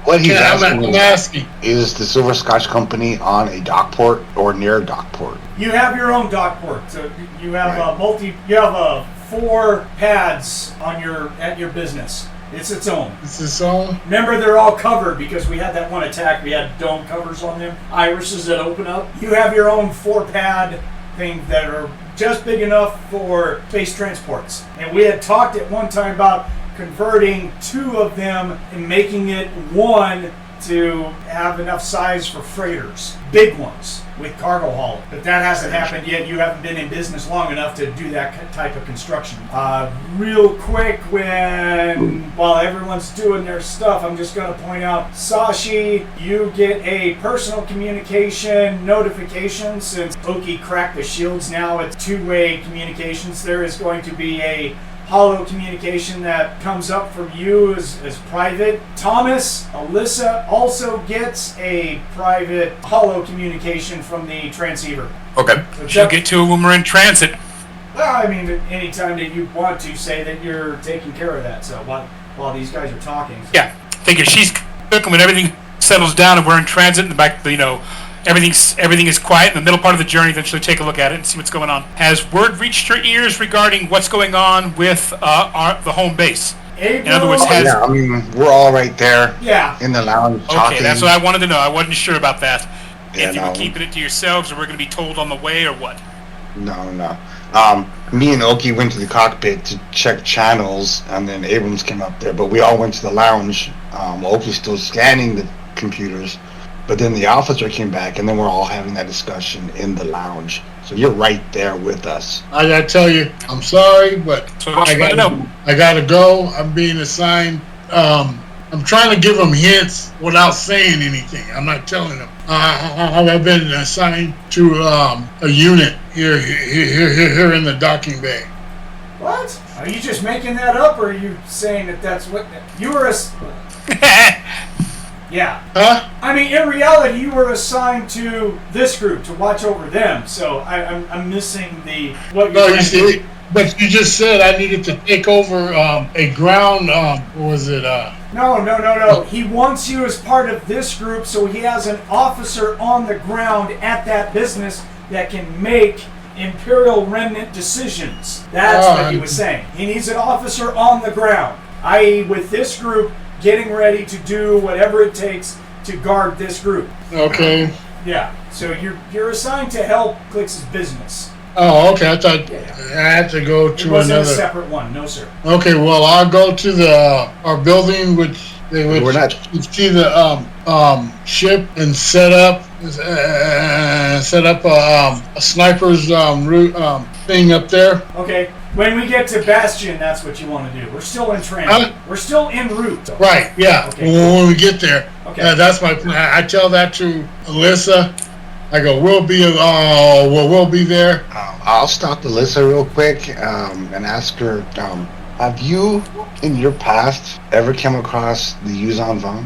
What he's asking I'm asking. is the Silver Scotch Company on a dockport or near a dockport? You have your own dockport. So you have You have 4 pads on at your business. It's its own. It's its own. Remember, they're all covered because we had that one attack. We had dome covers on them, irises that open up. You have your own 4-pad thing that are just big enough for space transports. And we had talked at one time about converting 2 of them and making it 1 to have enough size for freighters, big ones with cargo haul. But that hasn't happened yet. You haven't been in business long enough to do that type of construction. Real quick, while everyone's doing their stuff, I'm just going to point out, Sashi, you get a personal communication notification since Oki cracked the shields. Now it's 2-way communications. There is going to be a hollow communication that comes up from you as private. Thomas, Alyssa also gets a private hollow communication from the transceiver. Okay. She'll get to it when we're in transit. Well, I mean, anytime that you want to say that you're taking care of that. So while these guys are talking. Yeah. Figure she's cooking when everything settles down and we're in transit in the back, everything is quiet in the middle part of the journey. Then she'll take a look at it and see what's going on. Has word reached your ears regarding what's going on with the home base? Abrams, in other words, I mean, we're all right there. Yeah. In the lounge talking. Okay, that's what I wanted to know. I wasn't sure about that. Yeah, if you were keeping it to yourselves, or we're going to be told on the way, or what? No. Me and Oki went to the cockpit to check channels, and then Abrams came up there. But we all went to the lounge. Oki's still scanning the computers. But then the officer came back, and then we're all having that discussion in the lounge. So you're right there with us. I gotta tell you, I'm sorry, but I gotta go. I'm being assigned. I'm trying to give them hints without saying anything. I'm not telling them. I've been assigned to a unit here in the docking bay. What? Are you just making that up, or are you saying that that's what you were? Yeah. Huh? I mean, in reality, you were assigned to this group to watch over them. So I'm missing what you're saying. But you just said I needed to take over a ground. What was it? No. He wants you as part of this group, so he has an officer on the ground at that business that can make Imperial Remnant decisions. That's what he was saying. He needs an officer on the ground, i.e., with this group, getting ready to do whatever it takes to guard this group. Okay. Yeah. So you're assigned to help Clix's business. Oh, okay. I thought I had to go to it wasn't another. A separate one. No, sir. Okay. Well, I'll go to our building, which we're not. See the ship and set up a sniper's route thing up there. Okay. When we get to Bastion, that's what you want to do. We're still in transit. We're still en route. Right, yeah. Okay, when we get there. Okay. That's my plan. I tell that to Alyssa. I go, we'll be there. I'll stop Alyssa real quick and ask her, have you, in your past, ever come across the Yuzan Vong?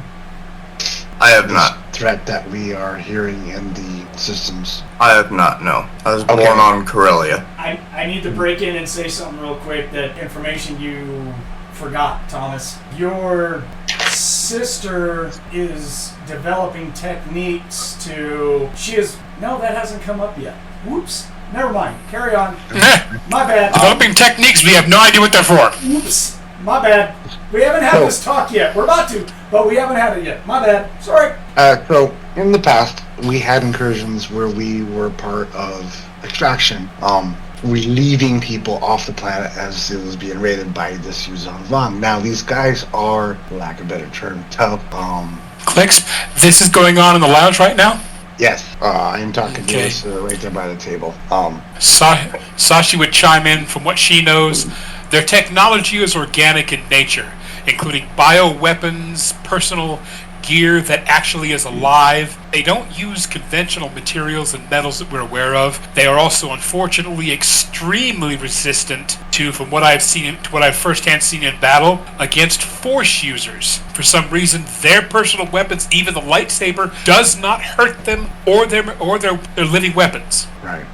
I have not. Threat that we are hearing in the systems. I have not, no. I was born on Corellia. I need to break in and say something real quick, that information you forgot, Thomas. Your sister is developing techniques to... No, that hasn't come up yet. Whoops. Never mind. Carry on. My bad. Developing techniques, we have no idea what they're for. Whoops. My bad. We haven't had this talk yet. We're about to, but we haven't had it yet. My bad. Sorry. So, in the past, we had incursions where we were part of extraction. Relieving people off the planet as it was being raided by this Yuzan Vong. Now, these guys are, for lack of a better term, tough. Clix, this is going on in the lounge right now? Yes. I am talking to us right there by the table. Sashi would chime in. From what she knows, their technology is organic in nature, including bioweapons, personal gear that actually is alive. They don't use conventional materials and metals that we're aware of. They are also, unfortunately, extremely resistant to, from what I've seen, to what I've firsthand seen in battle, against Force users. For some reason, their personal weapons, even the lightsaber, does not hurt them or their living weapons. Right.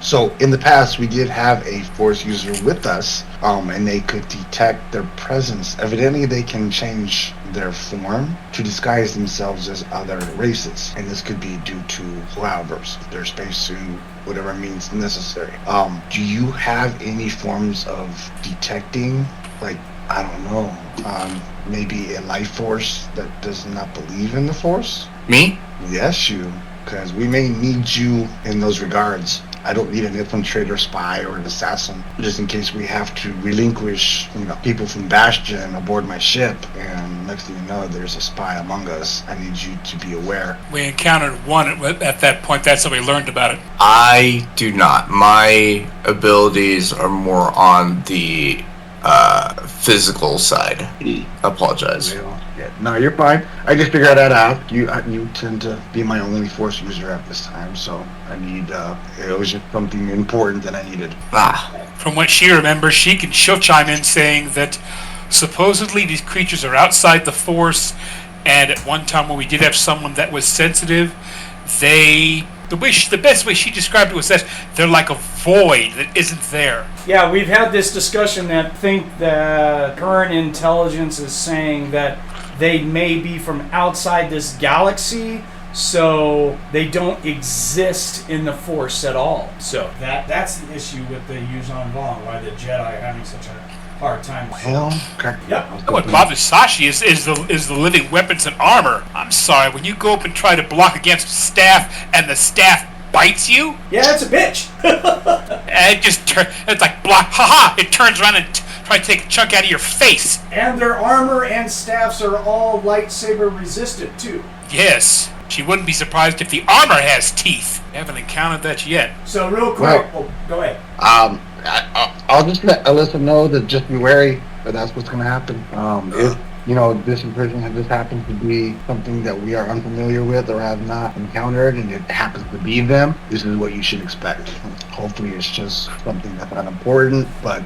So in the past, we did have a Force user with us, and they could detect their presence. Evidently, they can change their form to disguise themselves as other races, and this could be due to flyovers, their spacesuit, whatever means necessary. Do you have any forms of detecting, like, I don't know, maybe a life force that does not believe in the Force? Me? Yes, you, because we may need you in those regards. I don't need an infiltrator, spy, or an assassin, just in case we have to relinquish, people from Bastion aboard my ship, and next thing you know, there's a spy among us. I need you to be aware. We encountered one at that point. That's how we learned about it. I do not. My abilities are more on the physical side. Apologize. Yeah, no, you're fine. I just figured that out. You tend to be my only Force user at this time, so I need. It was just something important that I needed. From what she remembers, she'll chime in saying that supposedly these creatures are outside the Force, and at one time when we did have someone that was sensitive, the best way she described it was that they're like a void that isn't there. Yeah, we've had this discussion that think that current intelligence is saying that they may be from outside this galaxy, so they don't exist in the Force at all. So that's the issue with the Yuuzhan Vong, why the Jedi are having such a hard time. Well, okay. Yeah. What bothers Sashi is the living weapons and armor. I'm sorry, when you go up and try to block against staff and the staff bites you? Yeah, it's a bitch. And it's like block, haha, it turns around and try to take a chunk out of your face. And their armor and staffs are all lightsaber resistant too. Yes. She wouldn't be surprised if the armor has teeth. I haven't encountered that yet. So real quick, go ahead. I'll just let Alyssa know that just be wary that that's what's going to happen. If this impression just happens to be something that we are unfamiliar with or have not encountered, and it happens to be them, this is what you should expect. Hopefully it's just something that's not important, but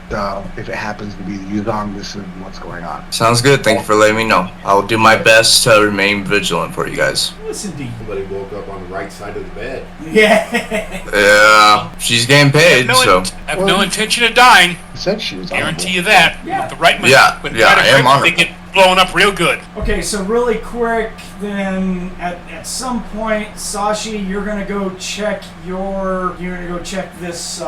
if it happens to be the Yuuzhan, this is what's going on. Sounds good. Thank you for letting me know. I will do my best to remain vigilant for you guys. Listen to you. Somebody woke up on the right side of the bed. Yeah. Yeah, she's getting paid, so. I have no intention of dying. He said she was Guarantee you that. Yeah. With the right I am honored. they get blown up real good. Okay, so really quick, then at some point, Sashi, you're gonna go check this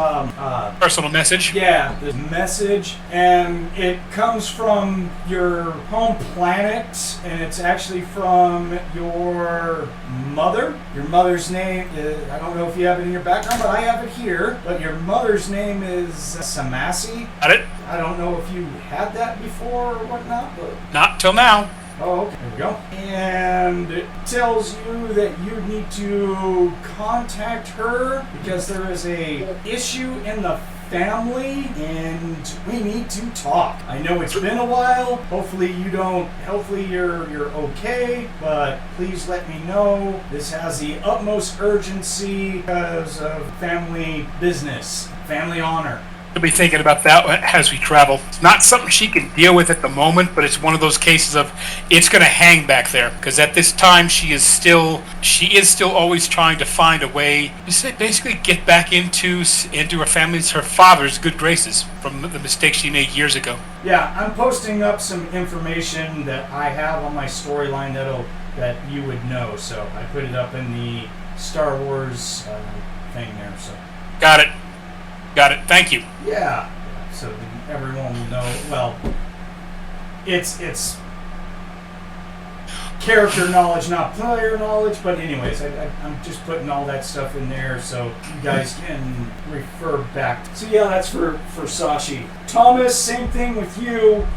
Personal message. Yeah, this message, and it comes from your home planet, and it's actually from your mother. Your mother's name is, I don't know if you have it in your background, but I have it here. But your mother's name is Samasi. Got it? I don't know if you had that before or whatnot, but... Not till now. Oh, okay. There we go. And it tells you that you need to contact her because there is a issue in the family and we need to talk. I know it's been a while. Hopefully you're okay, but please let me know. This has the utmost urgency because of family business, family honor. We'll be thinking about that as we travel. It's not something she can deal with at the moment, but it's one of those cases of it's going to hang back there because at this time she is still always trying to find a way to basically get back into her father's good graces from the mistakes she made years ago. Yeah, I'm posting up some information that I have on my storyline that you would know. So I put it up in the Star Wars thing there. So Got it. Thank you. yeah, so everyone will know. Well, it's character knowledge, not player knowledge. But anyways, I'm just putting all that stuff in there so you guys can refer back. So yeah, that's for Sashi. Thomas, same thing with you.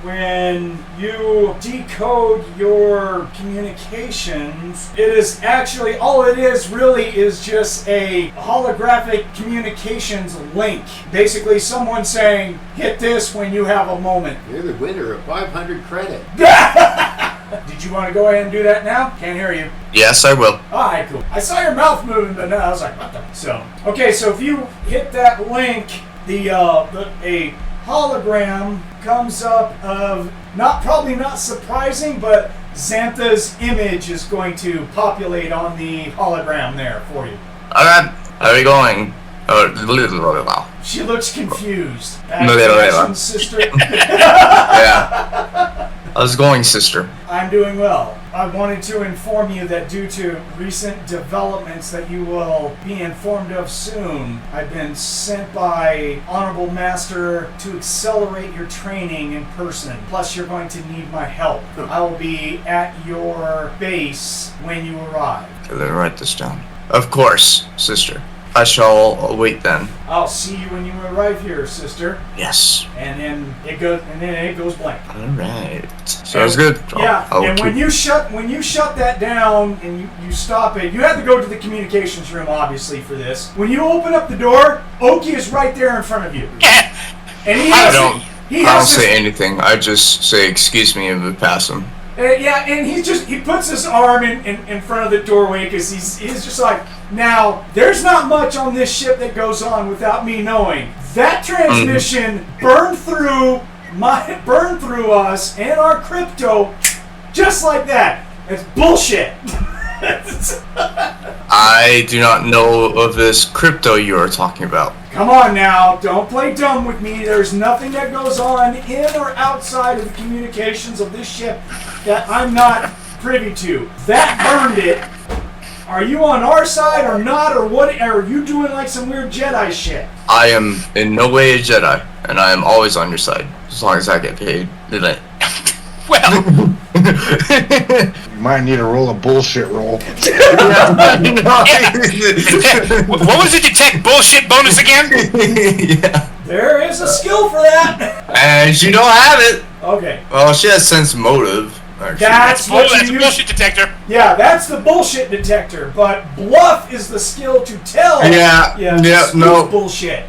When you decode your communications, it is actually, all it is really is just a holographic communications link. Basically someone saying, hit this when you have a moment. You're the winner of 500 credit. Did you want to go ahead and do that now? Can't hear you. Yes, I will. Alright, cool. I saw your mouth moving, but now I was like, what the? So, okay, so if you hit that link, a hologram comes up of, probably not surprising, but Xantha's image is going to populate on the hologram there for you. Alright, how are we going? She looks confused. No, Action, sister. Yeah. How's it going, sister? I'm doing well. I wanted to inform you that due to recent developments that you will be informed of soon, I've been sent by Honorable Master to accelerate your training in person. Plus, you're going to need my help. I will be at your base when you arrive. Okay, let me write this down. Of course, sister. I shall await then. I'll see you when you arrive here, sister. Yes. And then it goes blank. All right. Sounds good. Yeah. I'll And keep- when you shut that down and you stop it, you have to go to the communications room, obviously, for this. When you open up the door, Oki is right there in front of you. And I don't say anything. I just say excuse me and we pass him. Yeah, and he puts his arm in front of the doorway because he's just like, now there's not much on this ship that goes on without me knowing. That transmission burned through us and our crypto just like that. It's bullshit. I do not know of this crypto you are talking about. Come on now, don't play dumb with me. There's nothing that goes on in or outside of the communications of this ship that I'm not privy to. That burned it. Are you on our side or not, or what? Are you doing like some weird Jedi shit? I am in no way a Jedi, and I am always on your side, as long as I get paid. Well, You might need to roll a bullshit roll. what was the detect bullshit bonus again? Yeah. There is a skill for that. And she don't have it. Okay. Well, she has sense motive. Actually. That's what That's a you use. bullshit detector. Yeah, that's the bullshit detector. But bluff is the skill to tell. Yeah, no. Bullshit.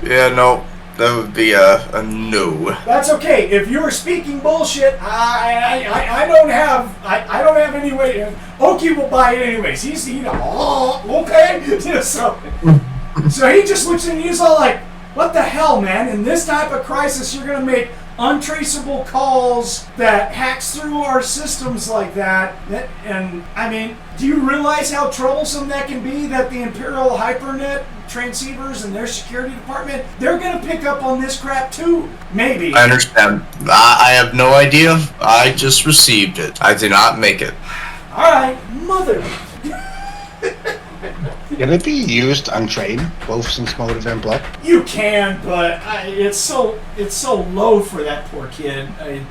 Yeah, no. That would be a no. That's okay. If you were speaking bullshit, I don't have any way. Oki will buy it anyways. Okay. So he just looks at me. He's all like, "What the hell, man? In this type of crisis, you're gonna make untraceable calls that hacks through our systems like that? And I mean, do you realize how troublesome that can be? That the Imperial Hypernet transceivers and their security department, they're gonna pick up on this crap too. Maybe." I understand. I have no idea. I just received it. I did not make it. All right, mother. Can it be used untrained, both sense motive and bluff? You can, but it's so low for that poor kid.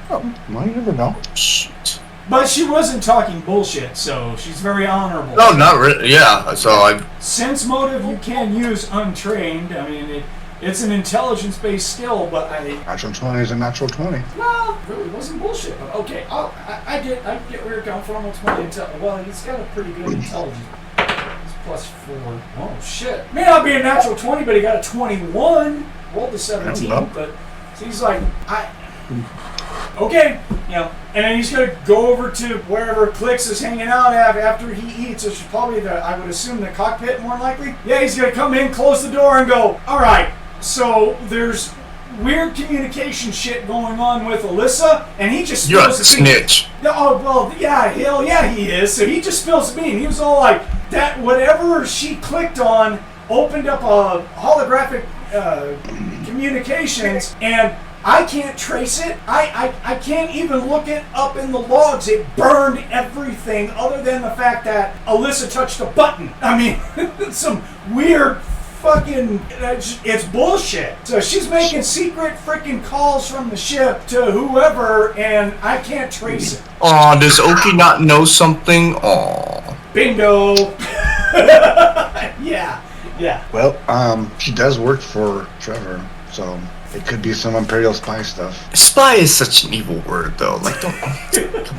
Oh, well, you never know. Shoot. But she wasn't talking bullshit, so she's very honorable. No, not really. Yeah, so I... Sense motive you can use untrained. I mean, it's an intelligence-based skill, but Natural 20 is a natural 20. well, it really wasn't bullshit. But okay, I get where you're coming from. It's funny. Well, he's got a pretty good intelligence. Plus 4. Oh shit! May not be a natural 20, but he got a 21. Rolled the 17, but so he's like, okay, and then he's gonna go over to wherever Clix is hanging out after he eats, which is probably I would assume the cockpit more likely. Yeah, he's gonna come in, close the door, and go, all right. So there's weird communication shit going on with Alyssa, and he just You're a spills the beans. snitch. Oh, well, yeah, hell yeah he is. So he just spills the bean. He was all like, that whatever she clicked on opened up a holographic communications, and I can't trace it. I can't even look it up in the logs. It burned everything other than the fact that Alyssa touched a button. I mean, some weird fucking, it's bullshit. So she's making secret freaking calls from the ship to whoever, and I can't trace it. Aw, does Oki not know something? Aw. Bingo. Yeah. Well, she does work for Trevor, so it could be some Imperial spy stuff. Spy is such an evil word, though. Like, don't...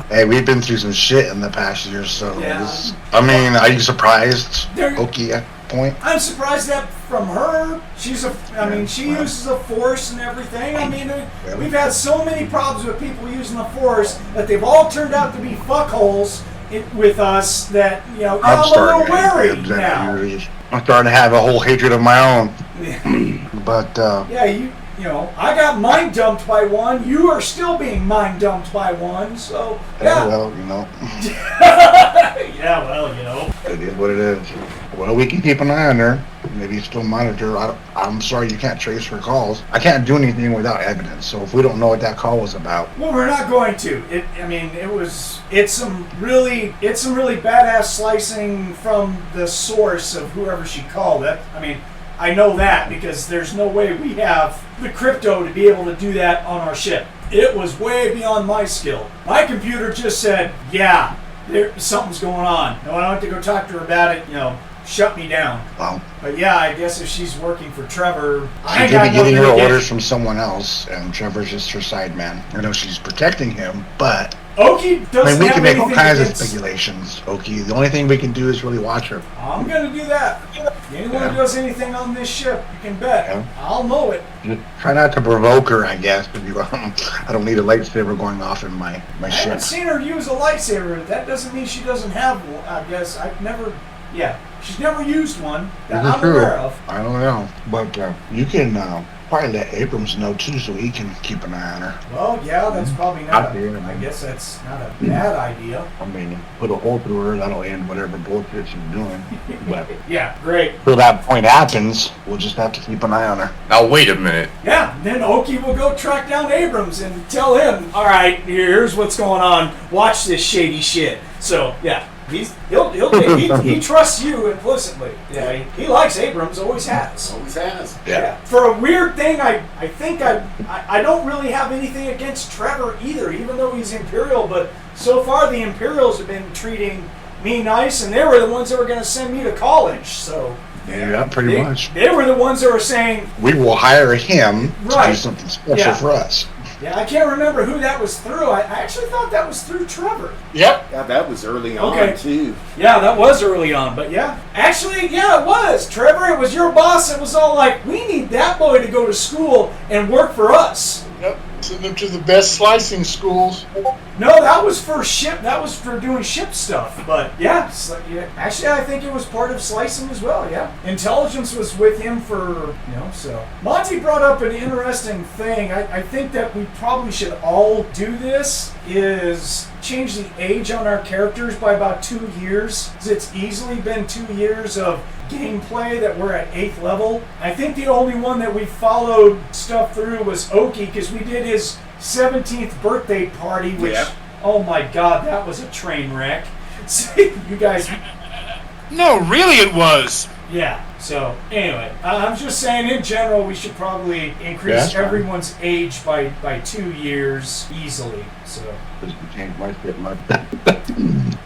Hey, we've been through some shit in the past year, so... Yeah. I mean, are you surprised, There- Oki, at point? I'm surprised that from her. She uses the Force and everything. I mean, we've had so many problems with people using the Force that they've all turned out to be fuckholes with us that, I'm a little wary now. I'm starting to have a whole hatred of my own. But, Yeah, I got mind dumped by one. You are still being mind dumped by one, so, yeah. well, Yeah, well, it is what it is. Well, we can keep an eye on her. maybe still monitor. I'm sorry, you can't trace her calls. I can't do anything without evidence. So if we don't know what that call was about, well, we're not going to. It's some really badass slicing from the source of whoever she called it. I mean, I know that because there's no way we have the crypto to be able to do that on our ship. It was way beyond my skill. My computer just said, yeah, something's going on. And when I went to go talk to her about it, shut me down. well, But yeah, I guess if she's working for Trevor, I she ain't could got be getting nothing her against- orders from someone else, and Trevor's just her side man. I know she's protecting him, but Oki I doesn't mean, we have can make all anything kinds of against- speculations. Okay, the only thing we can do is really watch her. I'm gonna do that. Anyone who does anything on this ship, you can bet. Yeah. I'll know it. Just try not to provoke her, I guess. If you, I don't need a lightsaber going off in my I ship. haven't seen her use a lightsaber. That doesn't mean she doesn't have one. I guess she's never used one that This is I'm true. aware of. I don't know, but you can probably let Abrams know too, so he can keep an eye on her. Well, yeah, that's probably not. Not there, I man. guess that's not a bad idea. I mean, put a hole through her, that'll end whatever bullshit she's doing. But Yeah, great. till that point happens, we'll just have to keep an eye on her. Now wait a minute. Yeah, then Oki will go track down Abrams and tell him, all right, here's what's going on. Watch this shady shit. So, yeah, he trusts you implicitly. Yeah, he likes Abrams, always has. Always has. Yeah. For a weird thing, I think I don't really have anything against Trevor either, even though he's Imperial, but so far the Imperials have been treating me nice, and they were the ones that were going to send me to college, so... Yeah, pretty much. They were the ones that were saying... We will hire him to do Right. something special Yeah. for us. Yeah, I can't remember who that was through. I actually thought that was through Trevor. Yep. Yeah, that was early on, Okay. too. Yeah, that was early on, but yeah. Actually, yeah, it was. Trevor, it was your boss. It was all like, we need that boy to go to school and work for us. Yep. Send them to the best slicing schools. No, that was for ship. That was for doing ship stuff. But yeah, actually, I think it was part of slicing as well. Yeah, intelligence was with him for So Monte brought up an interesting thing. I think that we probably should all do this. Is change the age on our characters by about 2 years. 'Cause it's easily been 2 years of gameplay that we're at 8th level. I think the only one that we followed stuff through was Oki, because we did his 17th birthday party, which, Yeah. oh my god, that was a train wreck. You guys, No, really it was. yeah. So anyway, I'm just saying in general we should probably increase that's fine. everyone's age by 2 years easily. So Just to change my shit, my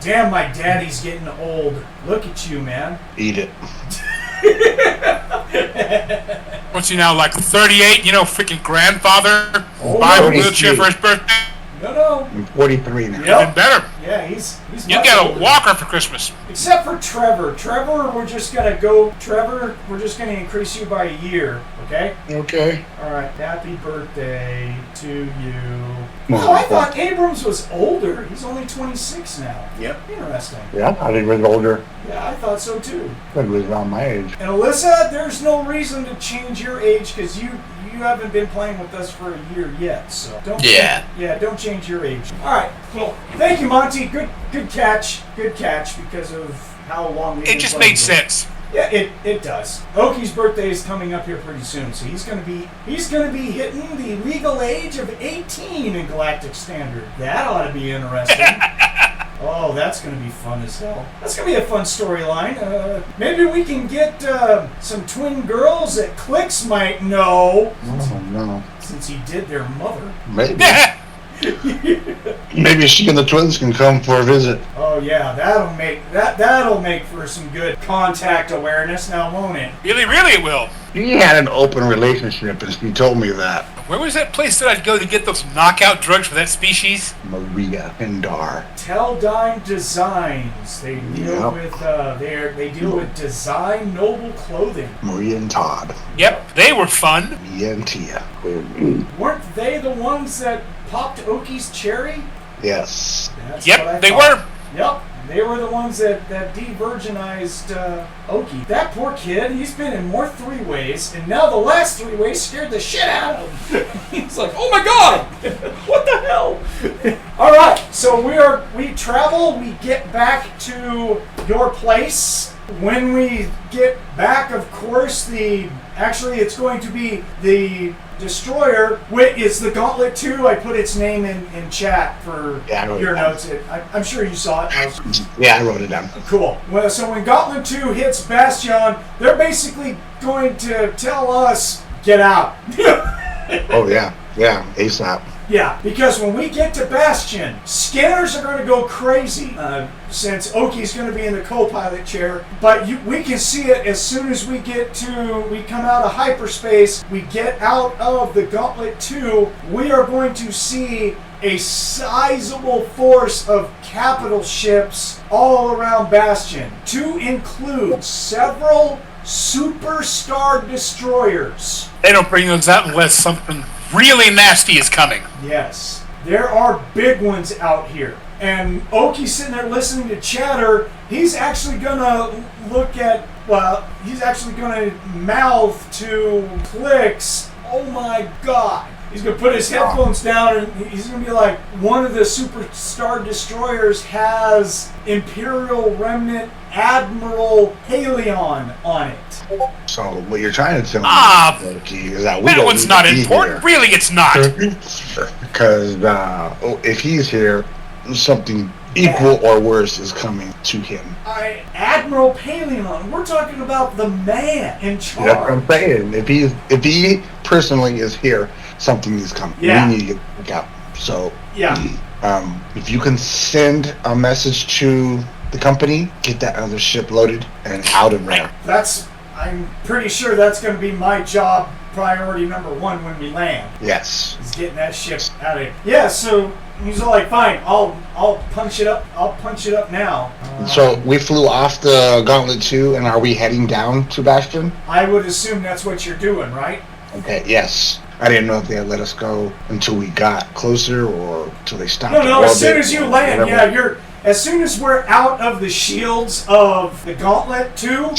damn, my daddy's getting old. Look at you, man. eat it. What's he now, like 38? Freaking grandfather. Oh, Buy a 43. wheelchair for his birthday. No. I'm 43 now. Yep. Even better. Yeah, he's You much get a older. walker for Christmas. Except for Trevor. We're just gonna increase you by a year, okay? Okay. Alright, happy birthday to you. Well, Oh, I thought Abrams was older. He's only 26 now. Yep. Interesting. Yeah, I thought he was older. Yeah, I thought so too. I thought he was around my age. And Alyssa, there's no reason to change your age because you haven't been playing with us for a year yet, so don't don't change your age. Alright, cool. Thank you, Monte. Good catch. Good catch because of how long we've It been just playing made for. sense. Yeah, it does. Oki's birthday is coming up here pretty soon, so he's gonna be hitting the legal age of 18 in Galactic Standard. That ought to be interesting. Oh, that's gonna be fun as hell. That's gonna be a fun storyline. Maybe we can get some twin girls that Clix might know, Oh, no. since he did their mother. Maybe. Maybe she and the twins can come for a visit. Oh yeah, that'll make for some good contact awareness, now won't it? Really, really it will. He had an open relationship, and she told me that. Where was that place that I'd go to get those knockout drugs for that species? Maria Pindar. Teledyne Designs. They deal Yep. with they deal with design noble clothing. Maria and Todd. Yep, they were fun. Mia and Tia. Weren't they the ones that popped Oki's cherry? Yes. That's what I Yep, they thought. were. Yep, they were the ones that de-virginized Oki. That poor kid, he's been in more three-ways, and now the last three-way scared the shit out of him. He's like, oh my god, what the hell? Alright, so we travel, we get back to your place. when we get back, of course, it's going to be the destroyer. Is the Gauntlet 2? I put its name in chat for your notes. I'm sure you saw it. Yeah, I wrote it down. Cool. Well, so when Gauntlet 2 hits Bastion, they're basically going to tell us, get out. Oh, yeah, ASAP. Yeah, because when we get to Bastion, scanners are going to go crazy since Oki's going to be in the co-pilot chair. But we can see it as soon as we come out of hyperspace, we get out of the Gauntlet 2, we are going to see a sizable force of capital ships all around Bastion, to include several superstar destroyers. They don't bring those out unless something really nasty is coming. Yes. There are big ones out here. And Oki's sitting there listening to chatter. He's actually going to he's actually going to mouth to Clix, oh my god. He's going to put his headphones down and he's going to be like, one of the superstar destroyers has Imperial Remnant Admiral Halion on it. So what you're trying to tell me, Loki, is that that one's not important. Here. Really, it's not. Because if he's here, something equal or worse is coming to him. Admiral Paleon, we're talking about the man in charge. That's what I'm saying. If he personally is here, something is coming. Yeah. We need to get out. So yeah. If you can send a message to the company, get that other ship loaded and out of there. I'm pretty sure that's going to be my job priority number one when we land. Yes. Is getting that ship out of here. Yeah, so he's all like, fine, I'll punch it up. I'll punch it up now. So we flew off the Gauntlet 2, and are we heading down to Bastion? I would assume that's what you're doing, right? Okay, yes. I didn't know if they had let us go until we got closer or until they stopped. No, as soon as you land, as soon as we're out of the shields of the Gauntlet 2,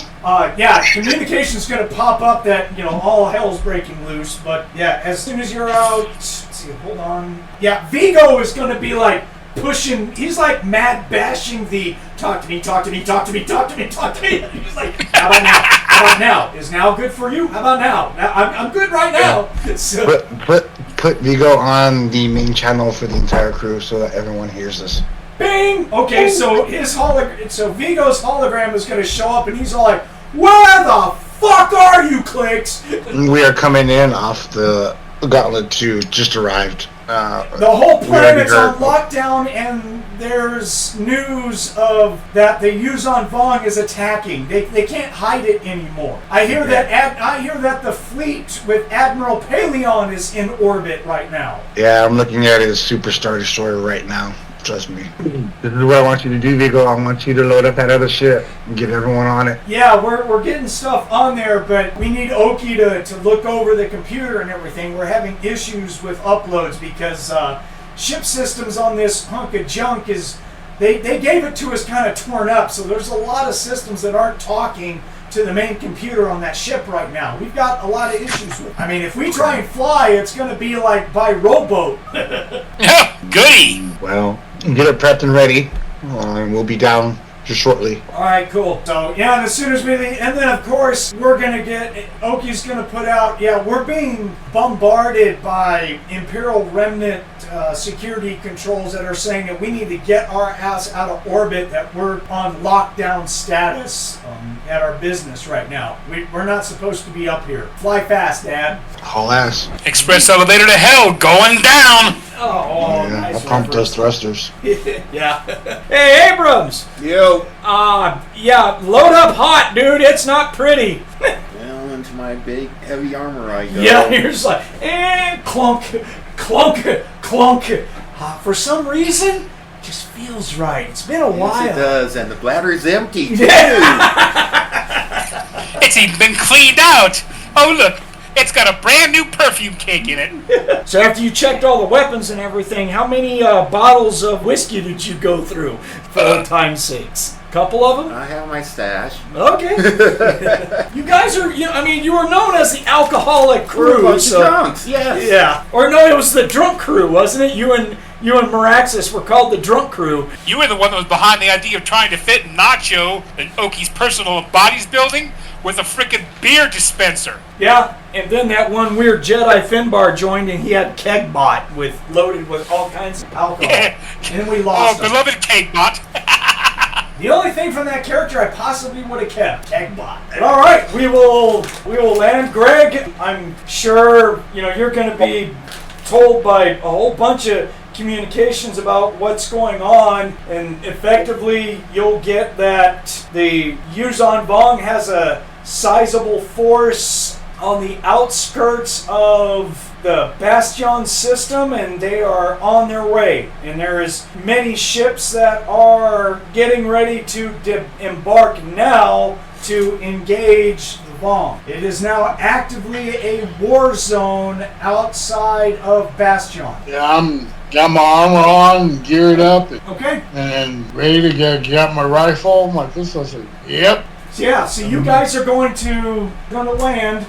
communication's going to pop up that, all hell's breaking loose. But, yeah, as soon as you're out... Let's see, hold on. Yeah, Vigo is going to be, like, pushing... He's, like, mad bashing the... Talk to me. He's like, how about now? How about now? Is now good for you? How about now? I'm good right now. So, put Vigo on the main channel for the entire crew so that everyone hears us. Bing! Okay, so Vigo's hologram is going to show up, and he's all like, "Where the fuck are you, Clix?" We are coming in off the Gauntlet 2, just arrived. The whole planet's on lockdown, and there's news of that the Yuzon Vong is attacking. They can't hide it anymore. I hear that the fleet with Admiral Paleon is in orbit right now. Yeah, I'm looking at his Superstar Destroyer right now. Trust me. This is what I want you to do, Vigo. I want you to load up that other ship and get everyone on it. Yeah, we're getting stuff on there, but we need Oki to look over the computer and everything. We're having issues with uploads because ship systems on this hunk of junk they gave it to us kind of torn up, so there's a lot of systems that aren't talking to the main computer on that ship right now. We've got a lot of issues with it. I mean, if we try and fly, it's going to be like by rowboat. Goody! Well, get it prepped and ready, and we'll be down just shortly. Alright, cool. So, yeah, and as soon as and then, of course, we're going to Oki's going to put out, we're being bombarded by Imperial Remnant security controls that are saying that we need to get our ass out of orbit, that we're on lockdown status at our business right now. We're not supposed to be up here. Fly fast, Dad. Haul ass. Express elevator to hell, going down! Oh, yeah, nice. I pumped those thrusters. Yeah. Hey, Abrams! Yo. Load up hot, dude. It's not pretty. Well, into my big, heavy armor I go. Yeah, you're just like, clunk, clunk, clunk. For some reason, it just feels right. It's been a while. Yes, it does, and the bladder's empty, too. It's even been cleaned out. Oh, look. It's got a brand new perfume cake in it. So after you checked all the weapons and everything, how many bottles of whiskey did you go through, for old time's sakes? Couple of them? I have my stash. Okay. You guys are, you were known as the alcoholic crew. We're a bunch of drunks, yes. Yeah. Or no, it was the drunk crew, wasn't it? You You and Maraxis were called the Drunk Crew. You were the one that was behind the idea of trying to fit Nacho in Oki's personal bodies building with a frickin' beer dispenser. Yeah, and then that one weird Jedi Finbar joined, and he had Kegbot loaded with all kinds of alcohol. And we lost him. Beloved Kegbot. The only thing from that character I possibly would have kept, Kegbot. All right, we will land. Greg, I'm sure you're going to be told by a whole bunch of communications about what's going on, and effectively you'll get that the Yuzon Vong has a sizable force on the outskirts of the Bastion system, and they are on their way. And there is many ships that are getting ready to embark now to engage the Vong. It is now actively a war zone outside of Bastion. Yeah, I'm got my armor on, geared up, Okay. and ready to get my rifle, my pistol. I said, "Yep." So you guys are going to land.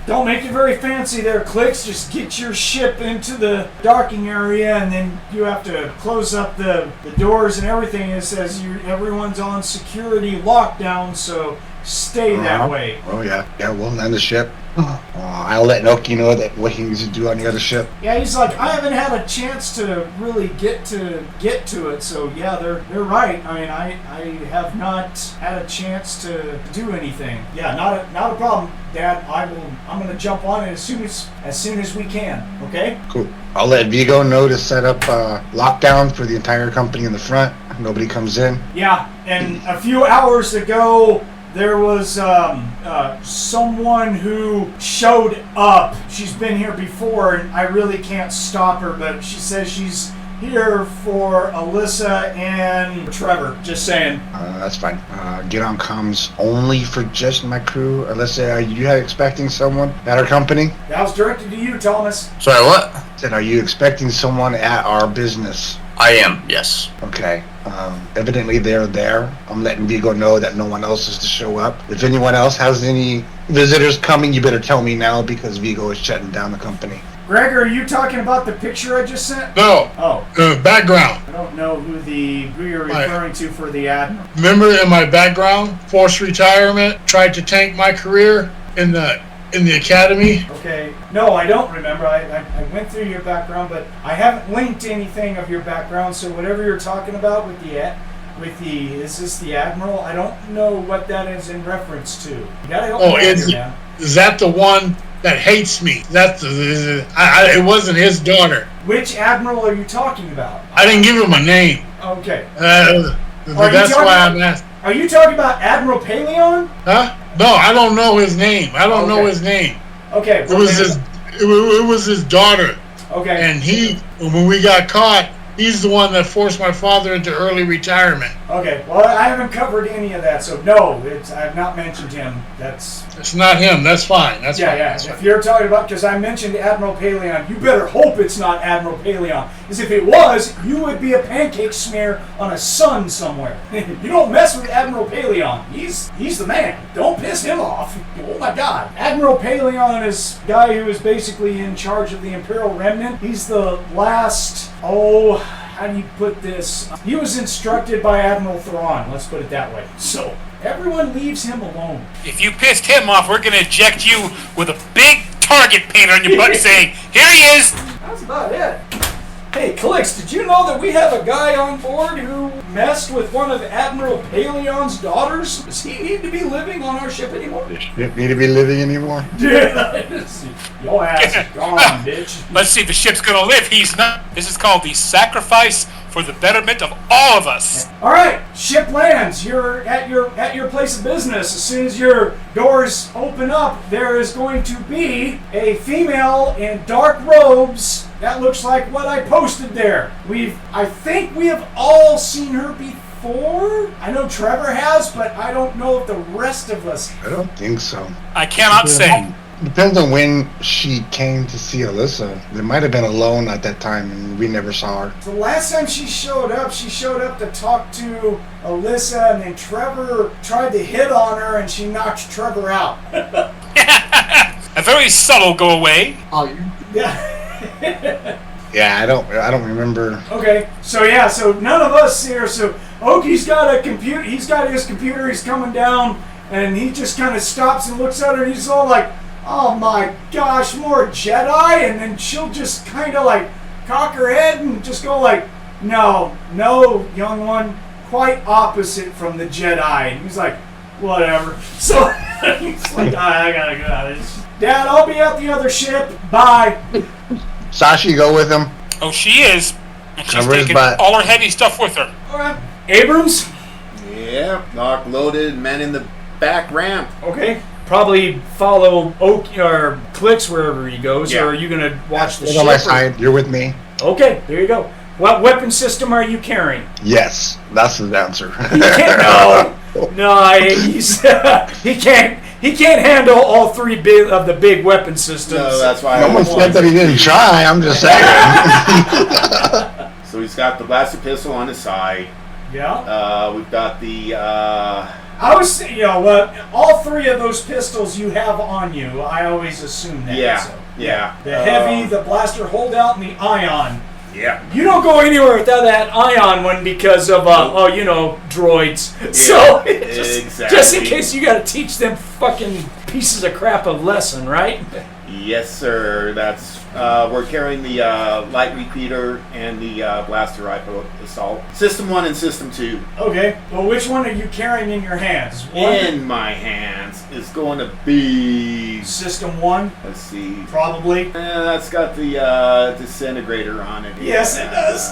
Don't make it very fancy there, Clix. Just get your ship into the docking area, and then you have to close up the doors and everything. It says everyone's on security lockdown, so stay that way. Oh yeah, we'll land the ship. I'll let Noki know that what he needs to do on the other ship. Yeah, he's like, I haven't had a chance to really get to it. So yeah, they're right. I mean, I have not had a chance to do anything. Yeah, not a problem, Dad. I'm gonna jump on it as soon as we can. Okay. Cool. I'll let Vigo know to set up lockdown for the entire company in the front. Nobody comes in. Yeah, and a few hours ago, there was someone who showed up. She's been here before, and I really can't stop her, but she says she's here for Alyssa and Trevor. Just saying. That's fine. Get on comms only for just my crew. Alyssa, are you expecting someone at our company? That was directed to you, Thomas. Sorry, what? Said, are you expecting someone at our business? I am, yes. Okay. Evidently they're there. I'm letting Vigo know that no one else is to show up. If anyone else has any visitors coming, you better tell me now, because Vigo is shutting down the company. Greg, are you talking about the picture I just sent? No. Oh. Background. I don't know who you're referring to for the Admiral. Remember in my background, forced retirement, tried to tank my career in the academy. Okay. No, I don't remember. I went through your background, but I haven't linked anything of your background. So whatever you're talking about with the is this the Admiral? I don't know what that is in reference to. You gotta help me out here, man. Is that the one that hates me? It wasn't his daughter. Which Admiral are you talking about? I didn't give him a name. Okay. That's why I'm asking. Are you talking about Admiral Paleon? Huh? No, I don't know his name. I don't know his name. Okay. It was his daughter. Okay. And when we got caught, he's the one that forced my father into early retirement. Okay. Well, I haven't covered any of that, so no, I have not mentioned him. It's not him. That's fine. That's fine. Yeah. If you're talking about, because I mentioned Admiral Paleon, you better hope it's not Admiral Paleon. Because if it was, you would be a pancake smear on a sun somewhere. You don't mess with Admiral Paleon. He's the man. Don't piss him off. Oh my God. Admiral Paleon is the guy who is basically in charge of the Imperial Remnant. He's the last, how do you put this? He was instructed by Admiral Thrawn, let's put it that way. So, everyone leaves him alone. If you pissed him off, we're gonna eject you with a big target paint on your butt saying, "Here he is!" That's about it. Hey, Clix, did you know that we have a guy on board who messed with one of Admiral Paleon's daughters? Does he need to be living on our ship anymore? Ship need to be living anymore? Yeah. Your ass is gone, bitch. Let's see if the ship's gonna live. He's not. This is called the sacrifice for the betterment of all of us. All right, ship lands. You're at your place of business. As soon as your doors open up, there is going to be a female in dark robes. That looks like what I posted there. I think we have all seen her before. I know Trevor has, but I don't know if the rest of us. I don't think so. I cannot say. Depends on when she came to see Alyssa. They might have been alone at that time, and we never saw her. The last time she showed up to talk to Alyssa, and then Trevor tried to hit on her, and she knocked Trevor out. A very subtle go away. Oh, Yeah. Yeah, I don't remember. Okay, so none of us here. So Oki's got a computer. He's got his computer. He's coming down, and he just kind of stops and looks at her. And he's all like, "Oh my gosh, more Jedi!" And then she'll just kind of like cock her head and just go like, "No, young one, quite opposite from the Jedi." And he's like, "Whatever." So he's like, "I gotta go out of this. Dad, I'll be at the other ship. Bye." Sashi, go with him. Oh, she is. And she's Cover his taking butt. all her heavy stuff with her. All right, Abrams. Yeah, lock loaded, men in the back ramp. Okay. Probably follow Oak or Clix wherever he goes, Yeah. or are you gonna watch the Look ship? on my or- side. You're with me. Okay, there you go. What weapon system are you carrying? Yes, that's the answer. No, he can't handle all three of the big weapon systems. No, that's why No one said that he didn't try. I'm just saying. So he's got the blaster pistol on his side. Yeah. We've got the I was, what? All three of those pistols you have on you. I always assume that. yeah. So. Yeah. The heavy, the blaster holdout, and the ion. Yeah. You don't go anywhere without that ion one because of, droids. Yeah, So, exactly. just in case you got to teach them fucking pieces of crap a lesson, right? Yes, sir. That's we're carrying the light repeater and the blaster rifle assault. System 1 and System 2. Okay. Well, which one are you carrying in your hands? One? In my hands is going to be. System 1, Let's see. probably. That's got the disintegrator on it. Yes, it does.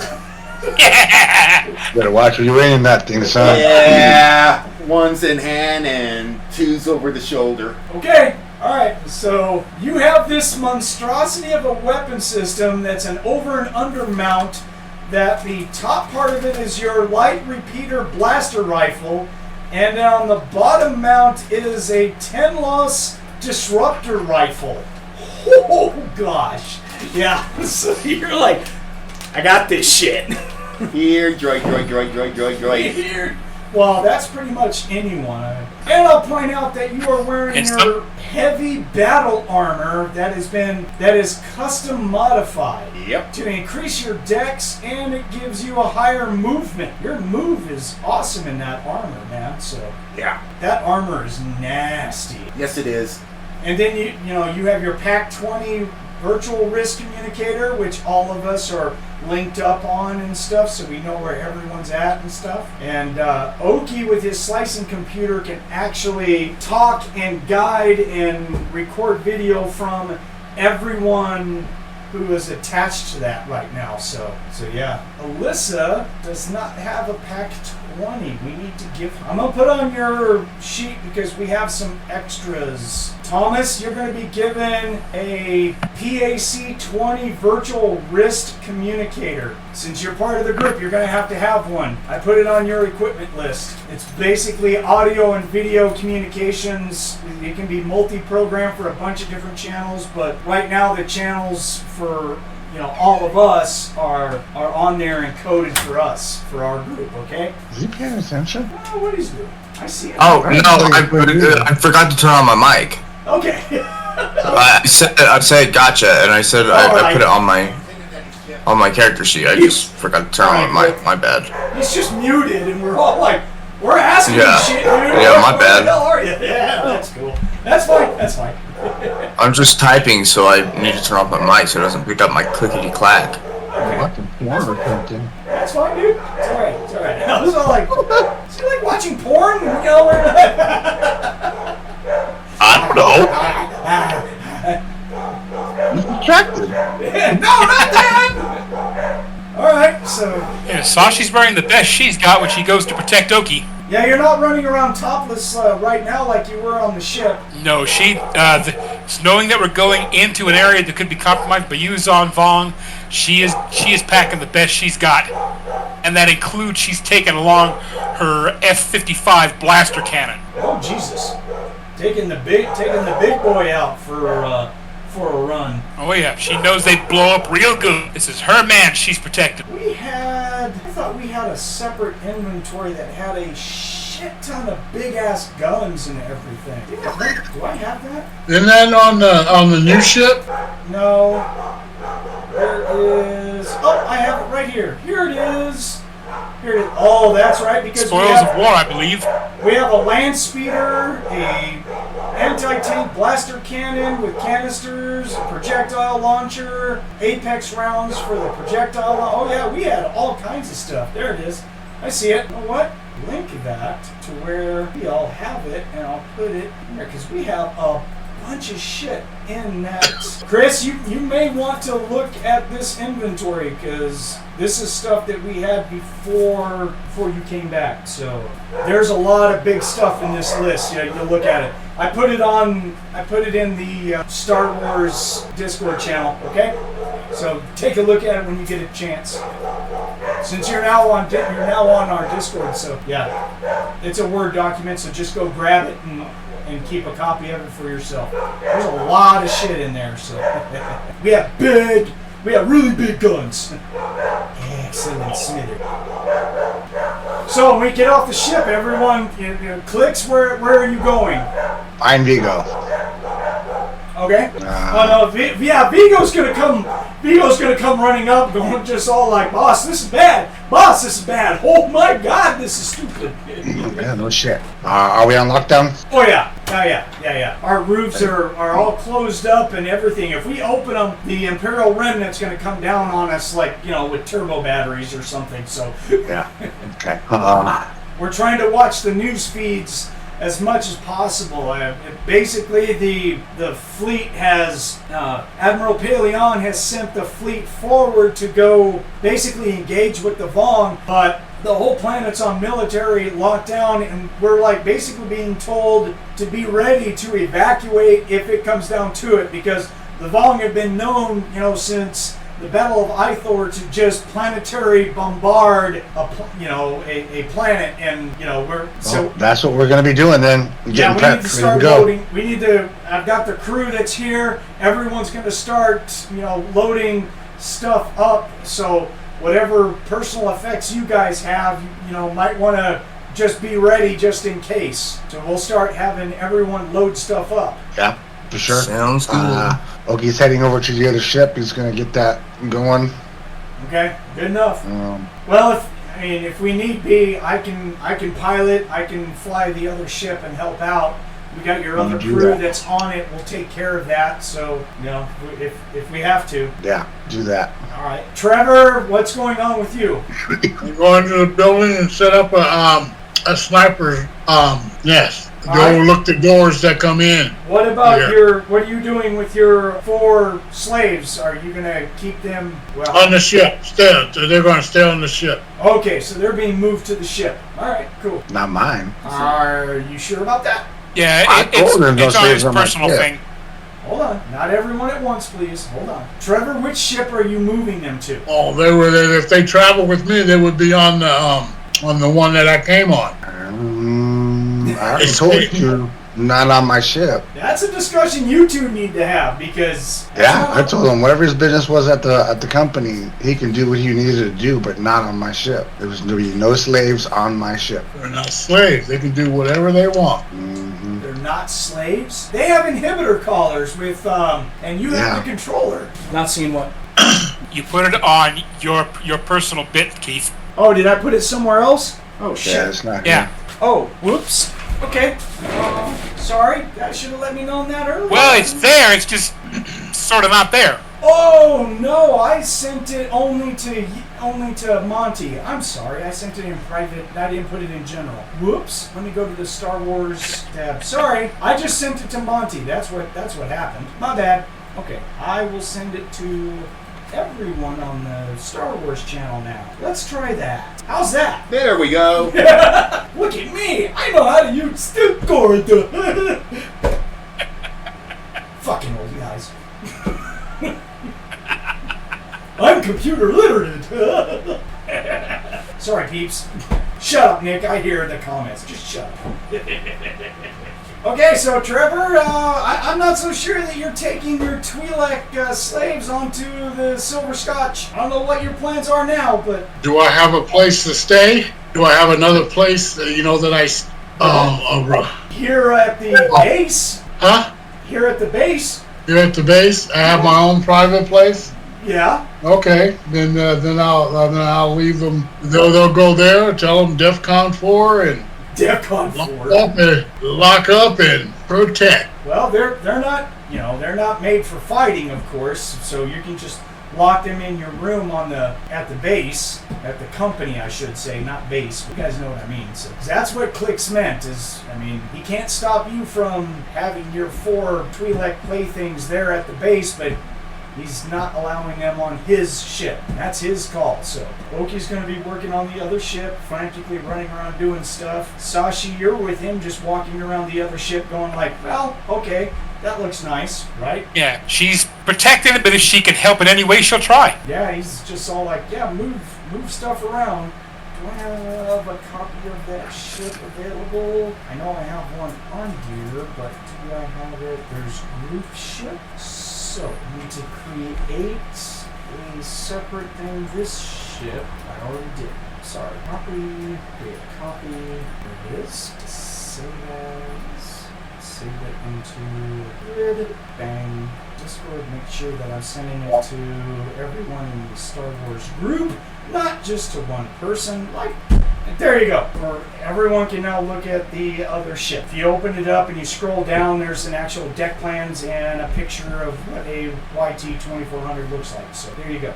Better watch where you're aiming that thing, son. Yeah. 1's in hand and 2's over the shoulder. Okay. All right, so you have this monstrosity of a weapon system that's an over and under mount, that the top part of it is your light repeater blaster rifle, and then on the bottom mount is a 10-loss disruptor rifle. Oh, gosh. Yeah, so you're like, I got this shit. Here, droid. Here. Well, that's pretty much anyone. And I'll point out that you are wearing your heavy battle armor that is custom modified. Yep. To increase your dex, and it gives you a higher movement. Your move is awesome in that armor, man. So Yeah. that armor is nasty. Yes, it is. And then you have your Pac 20 virtual wrist communicator, which all of us are linked up on and stuff, so we know where everyone's at and stuff. And Oki, with his slicing computer, can actually talk and guide and record video from everyone who is attached to that right now. So yeah. Alyssa does not have a Pac 20. We need to give her. I'm going to put on your sheet because we have some extras. Thomas, you're going to be given a PAC 20 virtual wrist communicator. Since you're part of the group, you're going to have one. I put it on your equipment list. It's basically audio and video communications. It can be multi-programmed for a bunch of different channels, but right now the channels for all of us are on there and coded for us, for our group, okay? Is he paying attention? Oh, what he's doing? I see it. Oh no! I forgot to turn on my mic. Okay. I said gotcha, and I said I put it on my character sheet. I just forgot to turn on my mic. My bad. He's just muted, and we're all like, we're asking Yeah. shit, dude. Yeah, my Where bad. the hell are you? Yeah, that's cool. That's fine. I'm just typing, so I need to turn off my mic so it doesn't pick up my clickety clack. Watching porn or something. That's fine, dude. It's alright. I was all like, is he like watching porn? I don't know. He's distracted. No, not that! Alright, so... Yeah, Sashi's wearing the best she's got when she goes to protect Oki. Yeah, you're not running around topless right now like you were on the ship. No, knowing that we're going into an area that could be compromised by Yuzon Vong, she is packing the best she's got, and that includes she's taking along her F-55 blaster cannon. Oh, Jesus. Taking the big boy out for a run. Oh yeah, she knows they blow up real good. This is her man she's protecting. I thought we had a separate inventory that had a shit ton of big ass guns and everything. Do I have that? Isn't that on the new ship? No. There Oh, I have it right here. Here it is. Here it is. Oh, that's right, because Spoils of war, I believe. we have a land speeder, a anti-tank blaster cannon with canisters, a projectile launcher, apex rounds for the projectile. Oh yeah, we had all kinds of stuff. There it is. I see it. You know what? Link that to where we all have it, and I'll put it here because we have a bunch of shit in that. Chris, you may want to look at this inventory because this is stuff that we had before you came back. So there's a lot of big stuff in this list. Yeah, you look at it. I put it in the Star Wars Discord channel. Okay, so take a look at it when you get a chance. Since you're now on our Discord, so yeah, it's a Word document. So just go grab it and keep a copy of it for yourself. There's a lot of shit in there. So we have really big guns. Excellent, Smither. So when we get off the ship, everyone, Clix, where are you going? I'm Vigo. Okay. Oh no, Vigo's gonna come running up, going just all like, "Boss, this is bad. Boss, this is bad. Oh my God, this is stupid." Yeah, no shit. Are we on lockdown? Oh yeah. Our roofs are all closed up and everything. If we open them, the Imperial Remnant's gonna come down on us like, with turbo batteries or something. So Yeah. Okay. we're trying to watch the news feeds as much as possible. Basically, the fleet has Admiral Paleon has sent the fleet forward to go basically engage with the Vong, but the whole planet's on military lockdown, and we're like basically being told to be ready to evacuate if it comes down to it, because the Vong have been known, since the Battle of Ithor to just planetary bombard a planet, and that's what we're going to be doing then. Yeah, we need to start loading. I've got the crew that's here. Everyone's going to start, loading stuff up. So whatever personal effects you guys have, might want to just be ready just in case. So we'll start having everyone load stuff up. Yeah. For sure. Sounds good. Oki's heading over to the other ship. He's going to get that going. Okay, good enough. Well, if we need be, I can pilot. I can fly the other ship and help out. We got your other crew that's on it. We'll take care of that. So if we have to. Yeah, do that. All right, Trevor, what's going on with you? I'm going to the building and set up a sniper's nest. Overlook the doors that come in. What about what are you doing with your 4 slaves? Are you going to keep them on the ship? They're going to stay on the ship. Okay, so they're being moved to the ship. All right, cool. Not mine. Are you sure about that? Yeah, it's on his personal thing. Hold on. Not everyone at once, please. Hold on. Trevor, which ship are you moving them to? Oh, they were there. If they travel with me, they would be on the one that I came on. I already told you, not on my ship. That's a discussion you two need to have, because... Yeah, I told him whatever his business was at the company, he can do what he needed to do, but not on my ship. There was going to be no slaves on my ship. They're not slaves. They can do whatever they want. Mm-hmm. They're not slaves? They have inhibitor collars with, and you have the controller. Not seeing what? You put it on your personal bit, Keith. Oh, did I put it somewhere else? Oh, shit. Yeah, it's not Yeah. here. Oh, whoops. Okay. Sorry. I should have let me know that earlier. Well, it's there. It's just sort of not there. Oh no! I sent it only to Monte. I'm sorry. I sent it in private. I didn't put it in general. Whoops. Let me go to the Star Wars tab. Sorry. I just sent it to Monte. That's what happened. My bad. Okay. I will send it to everyone on the Star Wars channel now. Let's try that. How's that? There we go. Look at me. I know how to use Discord. Fucking old guys. I'm computer literate. Sorry, peeps. Shut up, Nick. I hear the comments. Just shut up. Okay, so Trevor, I'm not so sure that you're taking your Twi'lek slaves onto the Silver Scotch. I don't know what your plans are now, but... Do I have a place to stay? Do I have another place, that Here at the base? Huh? Here at the base? Here at the base? I have my own private place? Yeah. Okay, then I'll leave them. They'll go there. Tell them DEFCON 4 and DEFCON 4. Lock up and protect. Well, they're not, they're not made for fighting, of course. So you can just lock them in your room at the base, at the company, I should say, not base. You guys know what I mean. So that's what Clix meant. He can't stop you from having your 4 Twi'lek playthings there at the base, but he's not allowing them on his ship. That's his call. So Oki's going to be working on the other ship, frantically running around doing stuff. Sashi, you're with him, just walking around the other ship, going like, well, okay. That looks nice, right? Yeah, she's protecting it, but if she can help in any way, she'll try. Yeah, he's just all like, yeah, move stuff around. Do I have a copy of that ship available? I know I have one on here, but do I have it? There's group ship. So, I need to create a separate thing. This ship, I already did. Sorry, copy, create a copy. There it is. Save as. Save it into grid. Bang. Just go ahead and make sure that I'm sending it to everyone in the Star Wars group, not just to one person. There you go. Or everyone can now look at the other ship. If you open it up and you scroll down, there's an actual deck plans and a picture of what a YT-2400 looks like. So there you go.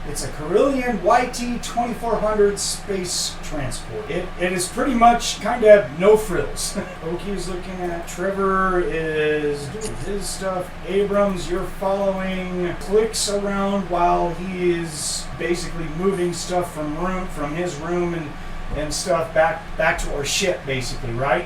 It's a Carillion YT-2400 space transport. It is pretty much kind of no frills. Oki's looking at. Trevor is doing his stuff. Abrams, you're following Clix around while he is basically moving stuff from his room and stuff back to our ship, basically, right?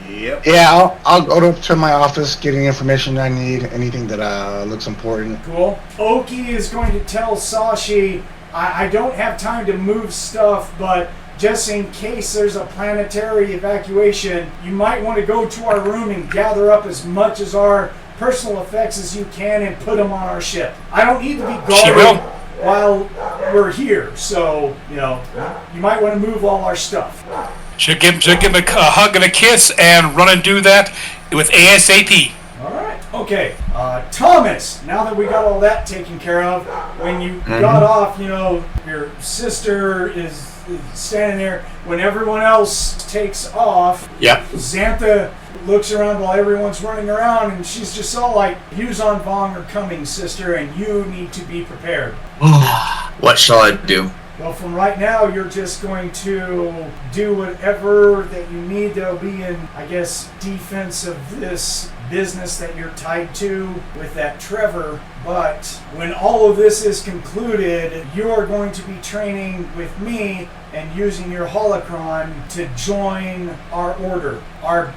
Yep. Yeah, I'll go to my office, get any information I need, anything that looks important. Cool. Oki is going to tell Sashi, I don't have time to move stuff, but just in case there's a planetary evacuation, you might want to go to our room and gather up as much as our personal effects as you can and put them on our ship. I don't need to be guarded while we're here, so, you might want to move all our stuff. She'll give him a hug and a kiss and run and do that with ASAP. All right. Okay. Thomas, now that we got all that taken care of, when you got off, your sister is standing there. When everyone else takes off, Xantha looks around while everyone's running around, and she's just all like, Yuzon Vong are coming, sister, and you need to be prepared. What shall I do? Well, from right now, you're just going to do whatever that you need. There'll be in, I guess, defense of this business that you're tied to with that Trevor. But when all of this is concluded, you are going to be training with me and using your holocron to join our order. Our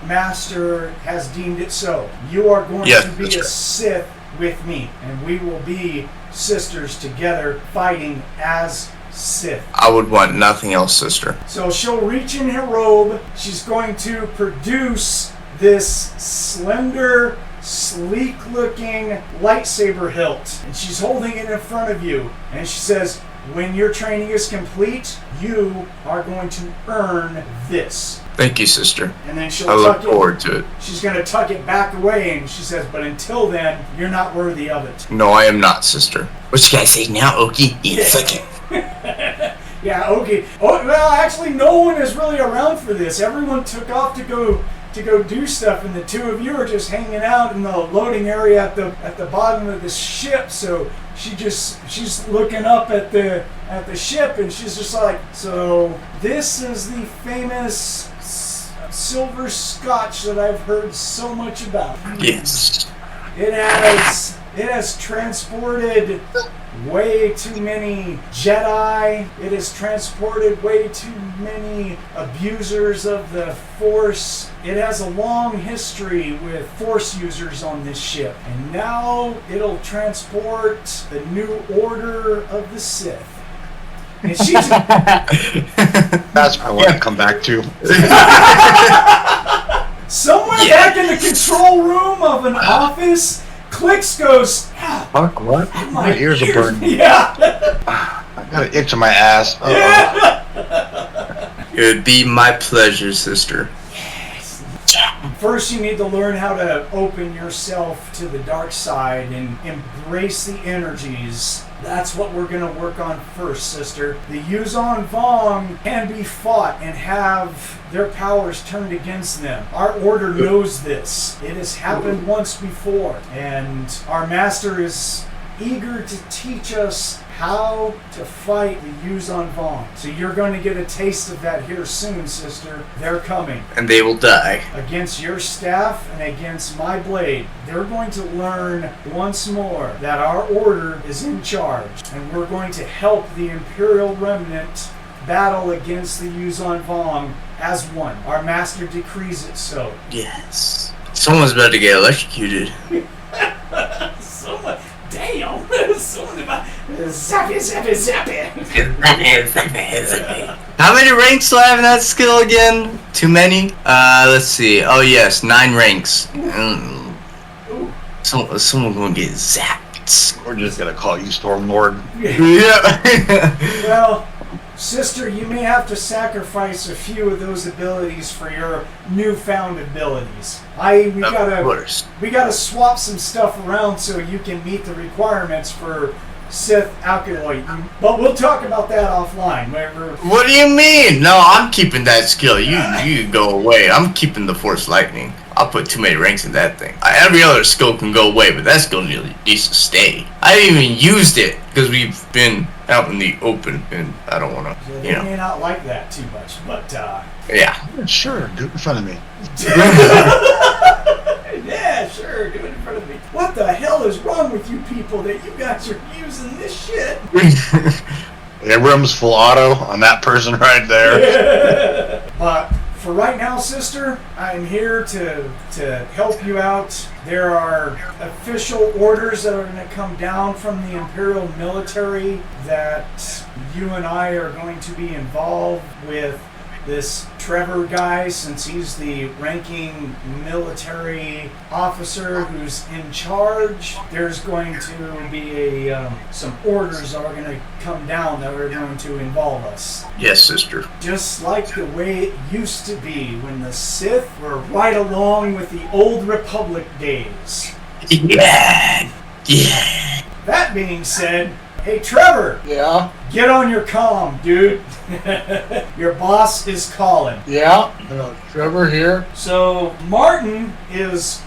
master has deemed it so. You are going to be a Sith with me, and we will be sisters together fighting as Sith. I would want nothing else, sister. So she'll reach in her robe. She's going to produce this slender, sleek-looking lightsaber hilt. And she's holding it in front of you. And she says, when your training is complete, you are going to earn this. Thank you, sister. And then she'll I look forward to it. She's going to tuck it back away, and she says, but until then, you're not worthy of it. No, I am not, sister. What you gotta say now, Oki? Yeah, Oki. Oh, well, actually, no one is really around for this. Everyone took off to go do stuff, and the two of you are just hanging out in the loading area at the bottom of the ship. So she's looking up at the ship, and she's just like, so this is the famous silver scotch that I've heard so much about. Yes. It has transported way too many Jedi. It has transported way too many abusers of the Force. It has a long history with Force users on this ship. And now it'll transport the new order of the Sith. And she's That's what I want to come back to. somewhere back in the control room of an office. Clix goes, Fuck, what? My ears are burning. Yeah. I got an itch on my ass. It would be my pleasure, sister. First, you need to learn how to open yourself to the dark side and embrace the energies. That's what we're going to work on first, sister. The Yuzon Vong can be fought and have their powers turned against them. Our order knows this. It has happened once before, and our master is eager to teach us how to fight the Yuzon Vong. So you're going to get a taste of that here soon, sister. They're coming. And they will die. Against your staff and against my blade. They're going to learn once more that our order is in charge. And we're going to help the Imperial Remnant battle against the Yuzon Vong as one. Our master decrees it so. Yes. Someone's about to get electrocuted. Someone... Damn! Something about zappy. How many ranks do I have in that skill again? Too many? Let's see. Oh yes, 9 ranks. Someone gonna get zapped. We're just gonna call you Stormlord. Yeah. Well, sister, you may have to sacrifice a few of those abilities for your newfound abilities. We gotta swap some stuff around so you can meet the requirements for Sith Alkaloid. But we'll talk about that offline. What do you mean? No, I'm keeping that skill. You go away. I'm keeping the Force Lightning. I'll put too many ranks in that thing. Every other skill can go away, but that skill needs to stay. I haven't even used it because we've been out in the open, and I don't want to, They may not like that too much, but yeah. Sure, do it in front of me. Yeah, sure, do it in front of me. What the hell is wrong with you people that you guys are using this shit? Abrams full auto on that person right there. But for right now, sister, I'm here to help you out. There are official orders that are going to come down from the Imperial military that you and I are going to be involved with this Trevor guy, since he's the ranking military officer who's in charge. There's going to be some orders that are going to come down that are going to involve us. Yes, sister. Just like the way it used to be when the Sith were right along with the old Republic days. Yeah. That being said, hey Trevor! Yeah? Get on your comm, dude. Your boss is calling. Yeah? Trevor here. So Martin is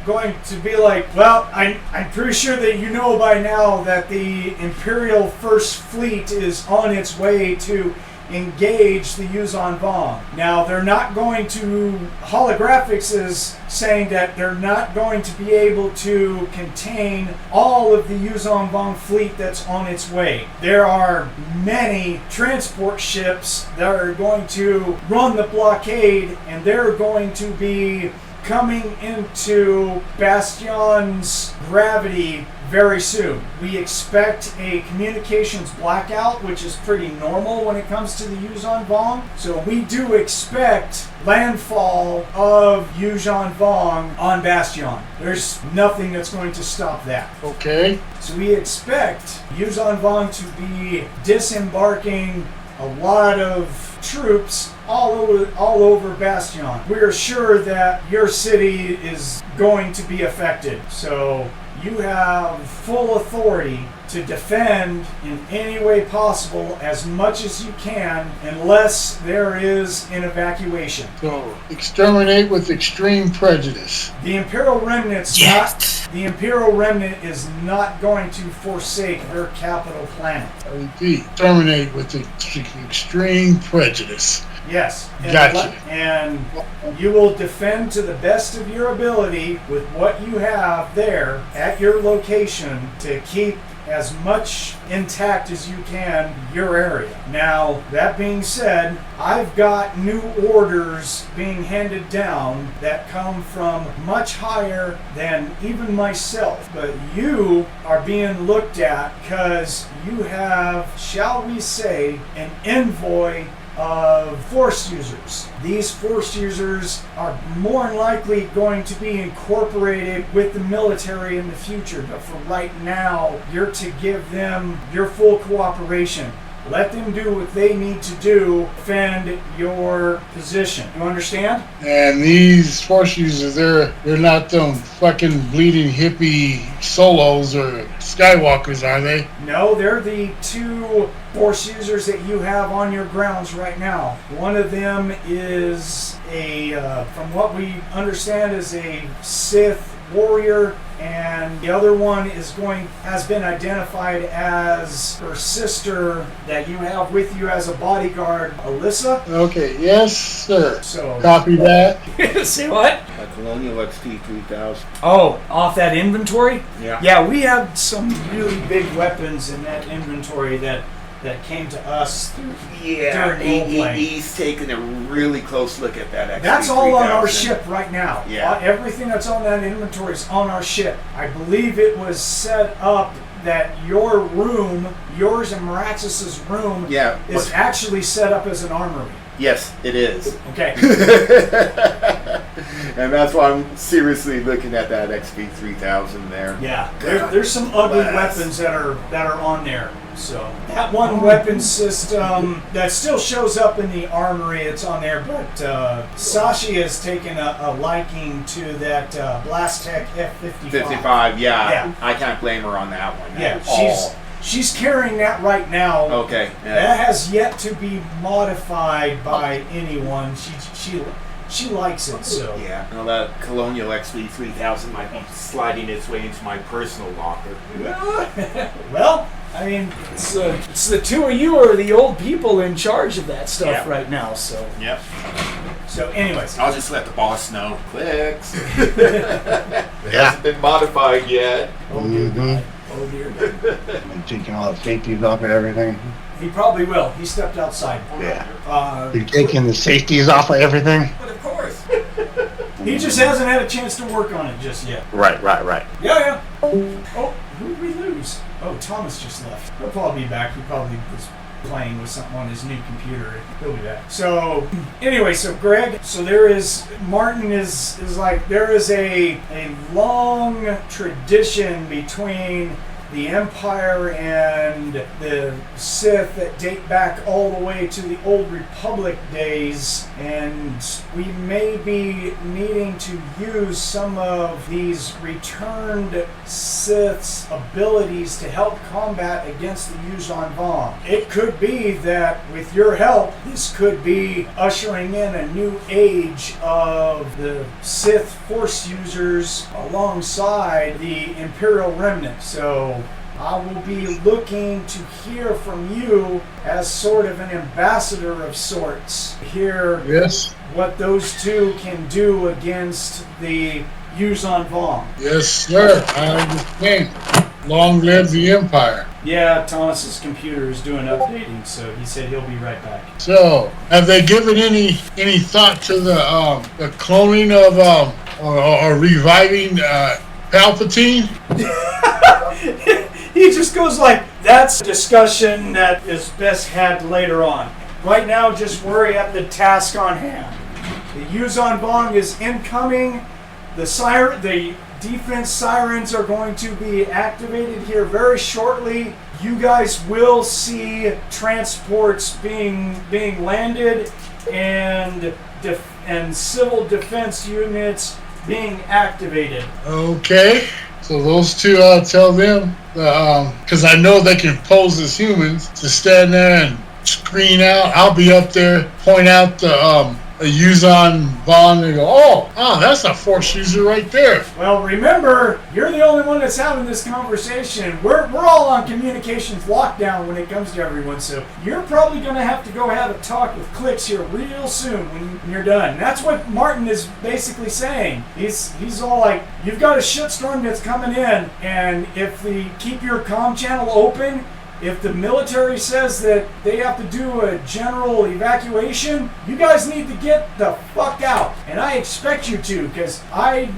going to be like, well, I'm pretty sure that you know by now that the Imperial First Fleet is on its way to engage the Yuzon Vong. Now, they're not going to... Holographics is saying that they're not going to be able to contain all of the Yuzon Vong fleet that's on its way. There are many transport ships that are going to run the blockade, and they're going to be coming into Bastion's gravity very soon. We expect a communications blackout, which is pretty normal when it comes to the Yuzon Vong. So we do expect landfall of Yuzon Vong on Bastion. There's nothing that's going to stop that. Okay. So we expect Yuzon Vong to be disembarking a lot of troops all over Bastion. We are sure that your city is going to be affected. So you have full authority to defend in any way possible as much as you can unless there is an evacuation. So, exterminate with extreme prejudice. The Imperial Remnant's the Imperial Remnant is not going to forsake their capital planet. I repeat, terminate with extreme prejudice. Yes. Gotcha. And you will defend to the best of your ability with what you have there at your location to keep as much intact as you can your area. Now, that being said, I've got new orders being handed down that come from much higher than even myself. But you are being looked at because you have, shall we say, an envoy of Force users. These Force users are more than likely going to be incorporated with the military in the future, but for right now, you're to give them your full cooperation. Let them do what they need to do, defend your position. You understand? And these force users, they're not them fucking bleeding hippie solos or Skywalkers, are they? No, they're the 2 force users that you have on your grounds right now. One of them is from what we understand, is a Sith warrior, and the other one has been identified as her sister that you have with you as a bodyguard, Alyssa. Okay, yes, sir. So Copy that. say what? A Colonial XP 3000. Oh, off that inventory? Yeah. Yeah, we have some really big weapons in that inventory that came to us Yeah, during role-playing. he's taking a really close look at that XP That's all on our 3000. ship right now. Yeah. Everything that's on that inventory is on our ship. I believe it was set up that your room, yours and Maraxis's room, Yeah. is actually set up as an armory. Yes, it is. Okay. And that's why I'm seriously looking at that XP 3000 there. Yeah. There's some ugly Bless. weapons that are on there. So that one weapon system that still shows up in the armory, it's on there. But Sashi has taken a liking to that Blastech F-55. 55, yeah. Yeah. I can't blame her on that one. Yeah, at all. she's carrying that right now. Okay. Yeah. That has yet to be modified by anyone. She likes it, so. Yeah. Well, that Colonial XP 3000 might be sliding its way into my personal locker. Well, I mean, it's the 2 of you are the old people in charge of that stuff Yeah. right now, so. Yep. So, anyways. I'll just let the boss know. Clix. Yeah. Hasn't been modified yet. Oh, dear Mhm. God. Oh, dear God. I'm taking all the safeties off and everything. He probably will. He stepped outside. Yeah. You're taking the safeties off of everything? But of course. He just hasn't had a chance to work on it just yet. Right. Yeah. Oh, who did we lose? Oh, Thomas just left. He'll probably be back. He probably was playing with something on his new computer. He'll be back. So, anyway, so Greg, Martin is like, there is a long tradition between the Empire and the Sith that date back all the way to the Old Republic days, and we may be needing to use some of these returned Sith's abilities to help combat against the Yuuzhan Vong. It could be that with your help, this could be ushering in a new age of the Sith Force users alongside the Imperial Remnant. So I will be looking to hear from you as sort of an ambassador of sorts. Hear Yes. what those 2 can do against the Yuuzhan Vong. Yes, sir. I understand. Long live the Empire. Yeah, Thomas's computer is doing updating, so he said he'll be right back. So, have they given any thought to the cloning of or reviving Palpatine? He just goes like, that's a discussion that is best had later on. Right now, just worry at the task on hand. The Yuuzhan Vong is incoming. The defense sirens are going to be activated here very shortly. You guys will see transports being landed and civil defense units being activated. Okay. So those 2, tell them, because I know they can pose as humans, to stand there and screen out. I'll be up there, point out the Yuuzhan Vong, and go, oh, that's a Force user right there. Well, remember, you're the only one that's having this conversation. We're all on communications lockdown when it comes to everyone, so you're probably going to have to go have a talk with Clix here real soon when you're done. And that's what Martin is basically saying. He's all like, you've got a shitstorm that's coming in, and if keep your comm channel open, if the military says that they have to do a general evacuation, you guys need to get the fuck out. And I expect you to, because I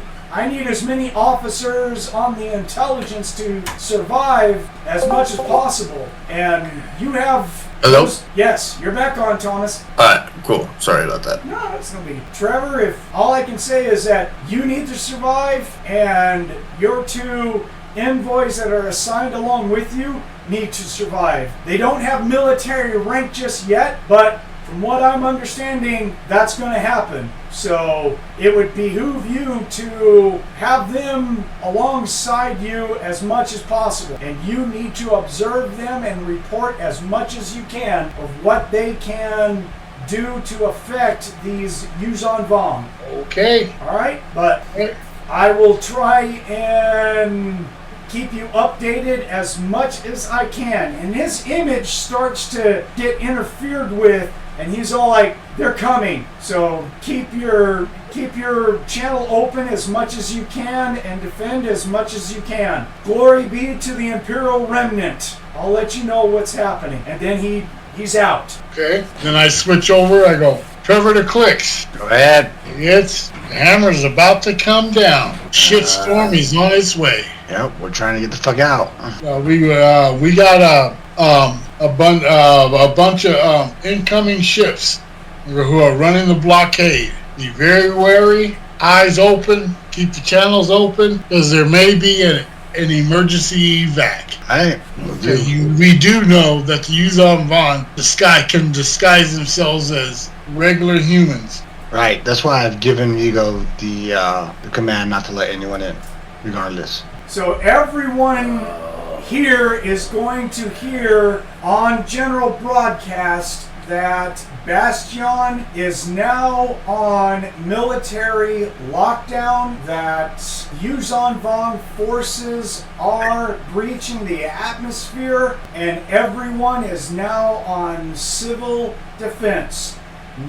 need as many officers on the intelligence to survive as much as possible. And you have... Hello? Yes, you're back on, Thomas. Alright, cool. Sorry about that. No, that's no big. Trevor, if all I can say is that you need to survive, and your 2 envoys that are assigned along with you need to survive. They don't have military rank just yet, but from what I'm understanding, that's going to happen. So it would behoove you to have them alongside you as much as possible. And you need to observe them and report as much as you can of what they can do to affect these Yuuzhan Vong. Okay. All right? But I will try and keep you updated as much as I can. And his image starts to get interfered with, and he's all like, they're coming. So keep your channel open as much as you can and defend as much as you can. Glory be to the Imperial Remnant. I'll let you know what's happening. And then he's out. Okay. Then I switch over. I go, Trevor to Clix. Go ahead. The hammer's about to come down. Shitstorm is on its way. Yep, we're trying to get the fuck out. We got a bunch of incoming ships who are running the blockade. Be very wary, eyes open, keep the channels open, because there may be an emergency evac. Alright, We do know that the Yuuzhan Vong can disguise themselves as regular humans. Right, that's why I've given Ego the command not to let anyone in, regardless. So everyone here is going to hear on general broadcast that Bastion is now on military lockdown, that Yuuzhan Vong forces are breaching the atmosphere, and everyone is now on civil defense.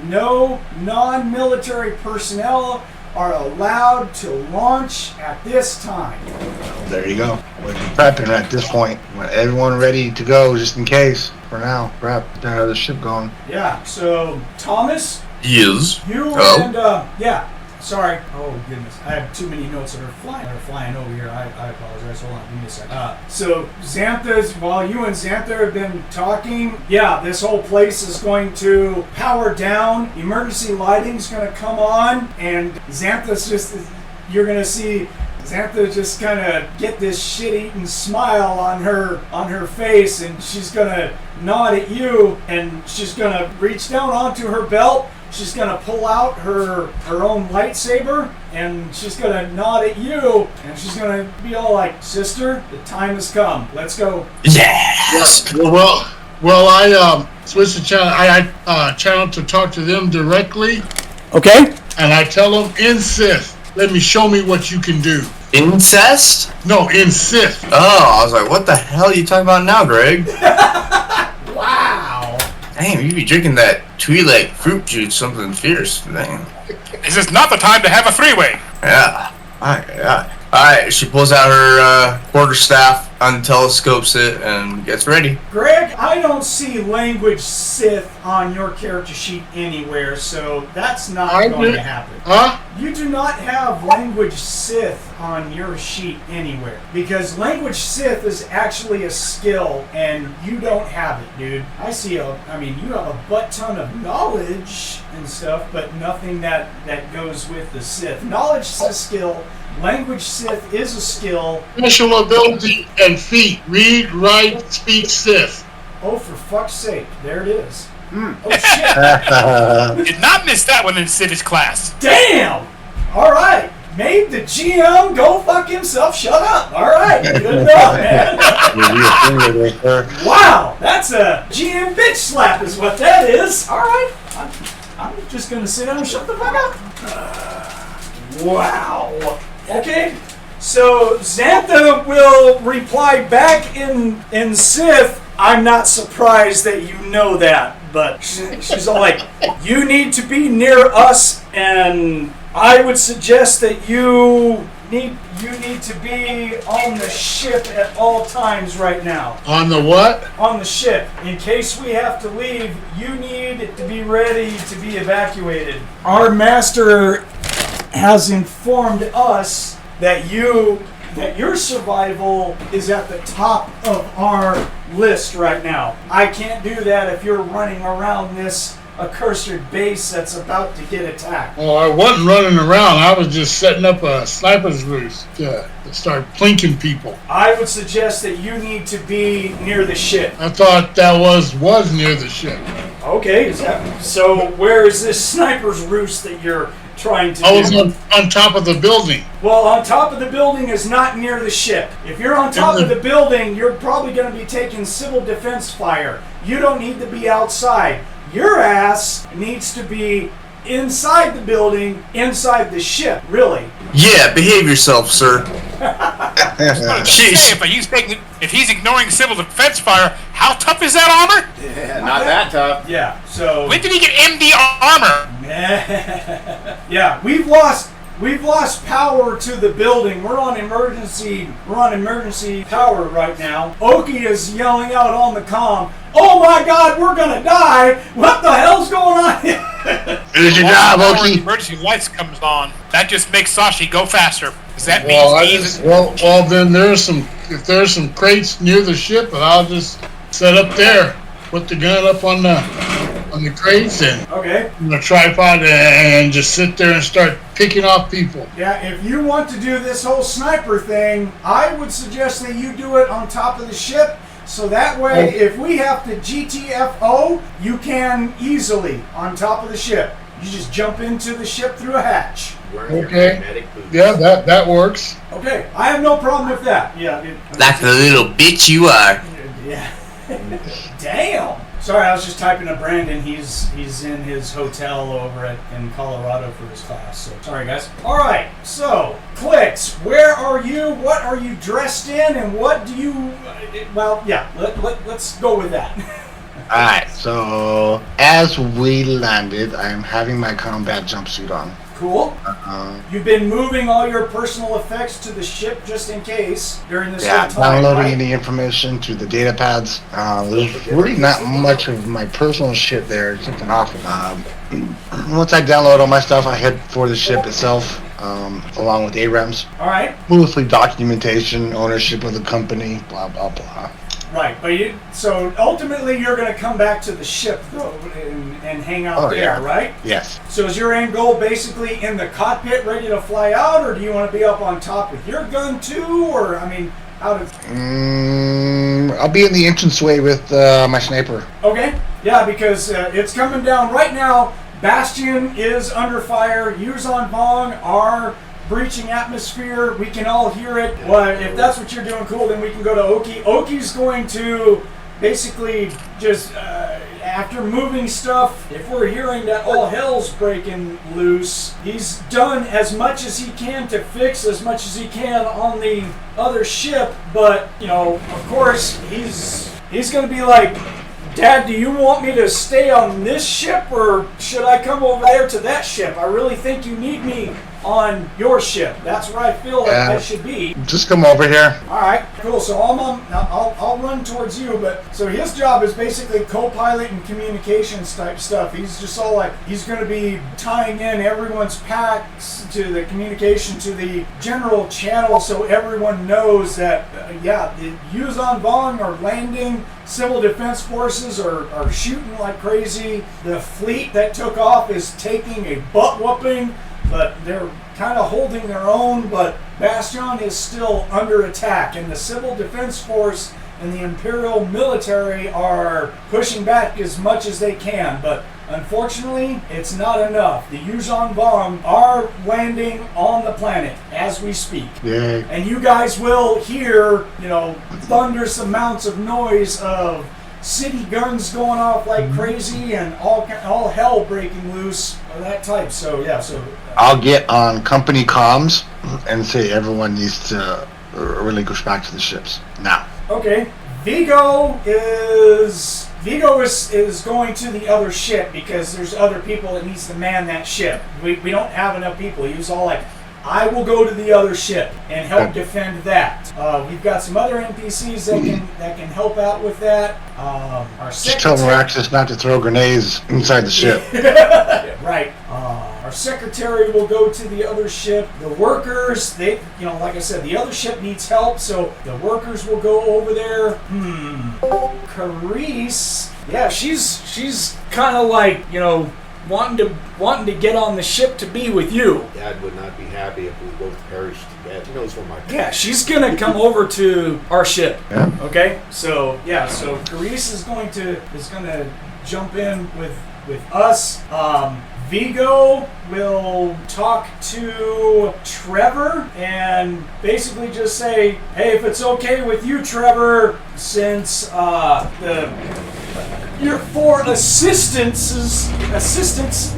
No non-military personnel are allowed to launch at this time. There you go. We're prepping at this point. Want everyone ready to go just in case. For now, prep. The ship going. Yeah, so Thomas, Yes. you Oh. and yeah, sorry. Oh goodness, I have too many notes that are flying over here. I apologize. Hold on, give me a second. So Xantha's, while you and Xantha have been talking, yeah, this whole place is going to power down. Emergency lighting's going to come on, and Xantha's you're going to see Xantha just kind of get this shit-eating smile on her face, and she's going to nod at you, and she's going to reach down onto her belt. She's going to pull out her own lightsaber, and she's going to nod at you, and she's going to be all like, "Sister, the time has come. Let's go." Yes. Well, I switch the channel. I channel to talk to them directly, Okay. and I tell them in Sith. Show me what you can do. Incest? No, in Sith. Oh, I was like, what the hell are you talking about now, Greg? Wow. Damn, you be drinking that Twi'lek fruit juice, something fierce. Dang. This is not the time to have a three-way. Yeah. Yeah. Alright, she pulls out her quarterstaff, untelescopes it, and gets ready. Greg, I don't see language Sith on your character sheet anywhere, so that's not going to happen. Huh? You do not have language Sith on your sheet anywhere, because language Sith is actually a skill, and you don't have it, dude. You have a butt ton of knowledge and stuff, but nothing that goes with the Sith. Knowledge is a skill. Language Sith is a skill. Special ability and feat. Read, write, speak Sith. Oh, for fuck's sake. There it is. Oh, shit. Did not miss that one in Civics class. Damn! Alright. Made the GM go fuck himself. Shut up. Alright. Good enough, man. Wow. That's a GM bitch slap is what that is. Alright. I'm just going to sit down and shut the fuck up. Wow. Okay. So Xantha will reply back in Sith. I'm not surprised that you know that, but she's all like, "You need to be near us, and I would suggest that you need to be on the ship at all times right now." On the what? On the ship. In case we have to leave, you need to be ready to be evacuated. Our master has informed us that your survival is at the top of our list right now. I can't do that if you're running around this accursed base that's about to get attacked? Well, I wasn't running around. I was just setting up a sniper's roost to start plinking people. I would suggest that you need to be near the ship. I thought that was near the ship. Okay, so where is this sniper's roost that you're trying to do? I was on top of the building. Well, on top of the building is not near the ship. If you're on top of the building, you're probably going to be taking civil defense fire. You don't need to be outside. Your ass needs to be inside the building, inside the ship, really. Yeah, behave yourself, sir. Say, if he's ignoring civil defense fire, how tough is that armor? Yeah, not that tough. Yeah, so... When did he get MD armor? Yeah, we've lost power to the building. We're on emergency power right now. Okie is yelling out on the comm, "Oh my God, we're gonna die! What the hell's going on here?" Finish your job, Okie. Emergency lights comes on. That just makes Sashi go faster. Does that mean then if there's some crates near the ship, and I'll just set up there, put the gun up on the crates and Okay. the tripod, and just sit there and start picking off people. Yeah, if you want to do this whole sniper thing, I would suggest that you do it on top of the ship. So that way, if we have to GTFO, you can easily on top of the ship. You just jump into the ship through a hatch. Okay. Yeah, that works. Okay, I have no problem with that. Yeah. Like the little bitch you are. Yeah. Damn. Sorry, I was just typing to Brandon. He's in his hotel over in Colorado for his class. So sorry, guys. All right. So Clix, where are you? What are you dressed in? And what do you? Well, yeah. Let's go with that. Alright, so as we landed, I'm having my combat jumpsuit on. Cool. You've been moving all your personal effects to the ship just in case during this whole time, downloading right? the information to the data pads. There's really not much of my personal shit there. It's something awful. Once I download all my stuff, I head for the ship itself, along with Abrams. All right. Mostly documentation, ownership of the company, blah, blah, blah. Right, but so ultimately you're going to come back to the ship though and hang out there, yeah. right? Yes. So is your end goal basically in the cockpit ready to fly out, or do you want to be up on top with your gun too, or I mean, how does... I'll be in the entranceway with my sniper. Okay, yeah, because it's coming down right now. Bastion is under fire. Yuzon Vong are breaching atmosphere. We can all hear it. Well, if that's what you're doing, cool, then we can go to Okie. Okie's going to basically just, after moving stuff, if we're hearing that all hell's breaking loose, he's done as much as he can to fix as much as he can on the other ship, but, you know, of course, he's going to be like, "Dad, do you want me to stay on this ship, or should I come over there to that ship? I really think you need me on your ship. That's where I feel like I should be." Just come over here. All right, cool. So I'll run towards you. But so his job is basically co-pilot and communications type stuff. He's just all like, he's going to be tying in everyone's packs to the communication to the general channel, so everyone knows that the Yuzon Vong are landing. Civil defense forces are shooting like crazy. The fleet that took off is taking a butt whooping, but they're kind of holding their own. But Bastion is still under attack, and the Civil Defense Force and the Imperial military are pushing back as much as they can. But unfortunately, it's not enough. The Yuzon Vong are landing on the planet as we speak. Yay. And you guys will hear, thunderous amounts of noise of city guns going off like crazy and all hell breaking loose of that type. So I'll get on company comms and say everyone needs to relinquish back to the ships now. Okay, Vigo is going to the other ship because there's other people that needs to man that ship. We don't have enough people. He was all like, "I will go to the other ship and help defend that." We've got some other NPCs that can help out with that. Our Just tell Miraxis not to throw grenades inside the ship. Right. Our secretary will go to the other ship. The workers, like I said, the other ship needs help, so the workers will go over there. Carice Yeah, she's kind of like, you know, wanting to get on the ship to be with you. Dad would not be happy if we both perished together. He knows where my Yeah, she's gonna come over to our ship. Yeah. Okay, so Carice is gonna jump in with us. Vigo will talk to Trevor and basically just say, hey, if it's okay with you, Trevor, since your 4 assistants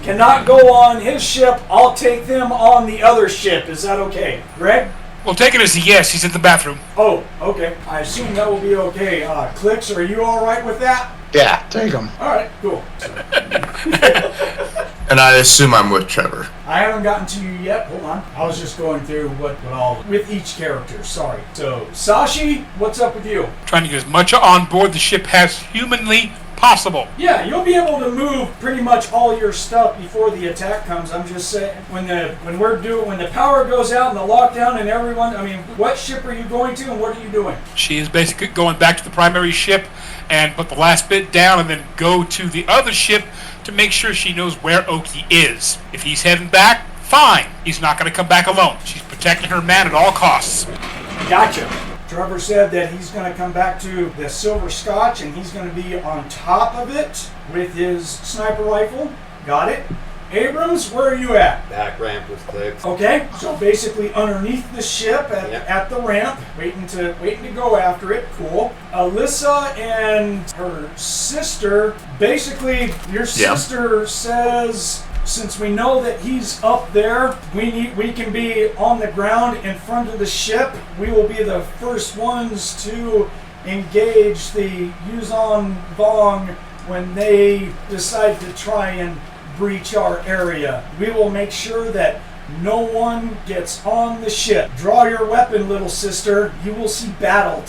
cannot go on his ship, I'll take them on the other ship. Is that okay? Greg? We'll take it as a yes. He's in the bathroom. Oh, okay. I assume that will be okay. Clix, are you all right with that? Yeah, take them. All right, cool. And I assume I'm with Trevor. I haven't gotten to you yet. Hold on. I was just going through what all with each character. Sorry. So, Sashi, what's up with you? Trying to get as much on board the ship as humanly possible. Yeah, you'll be able to move pretty much all your stuff before the attack comes. I'm just saying, when the power goes out and the lockdown and everyone, I mean, what ship are you going to and what are you doing? She is basically going back to the primary ship and put the last bit down and then go to the other ship to make sure she knows where Oki is. If he's heading back, fine. He's not going to come back alone. She's protecting her man at all costs. Gotcha. Trevor said that he's going to come back to the Silver Scotch and he's going to be on top of it with his sniper rifle. Got it. Abrams, where are you at? back ramp with Clix. Okay, so basically underneath the ship at the ramp, waiting to go after it. Cool. Alyssa and her sister, basically your sister says, since we know that he's up there, we can be on the ground in front of the ship. We will be the first ones to engage the Yuzon Vong when they decide to try and breach our area. We will make sure that no one gets on the ship. Draw your weapon, little sister. You will see battle.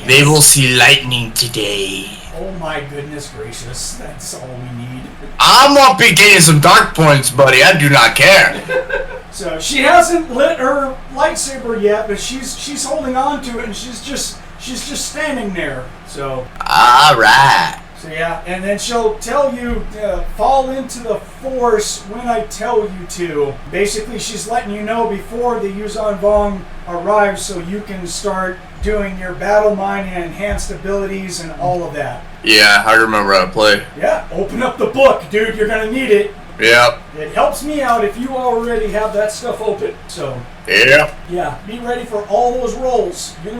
They will see lightning today. Oh my goodness gracious. That's all we need. I'm gonna be getting some dark points, buddy. I do not care. So she hasn't lit her lightsaber yet, but she's holding on to it and she's just standing there. So Alright. So yeah, and then she'll tell you to fall into the Force when I tell you to. Basically, she's letting you know before the Yuzon Vong arrives so you can start doing your battle mind and enhanced abilities and all of that. Yeah, I remember how to play. Yeah, open up the book, dude. You're going to need it. Yep. It helps me out if you already have that stuff open. So Yep. yeah, be ready for all those rolls. You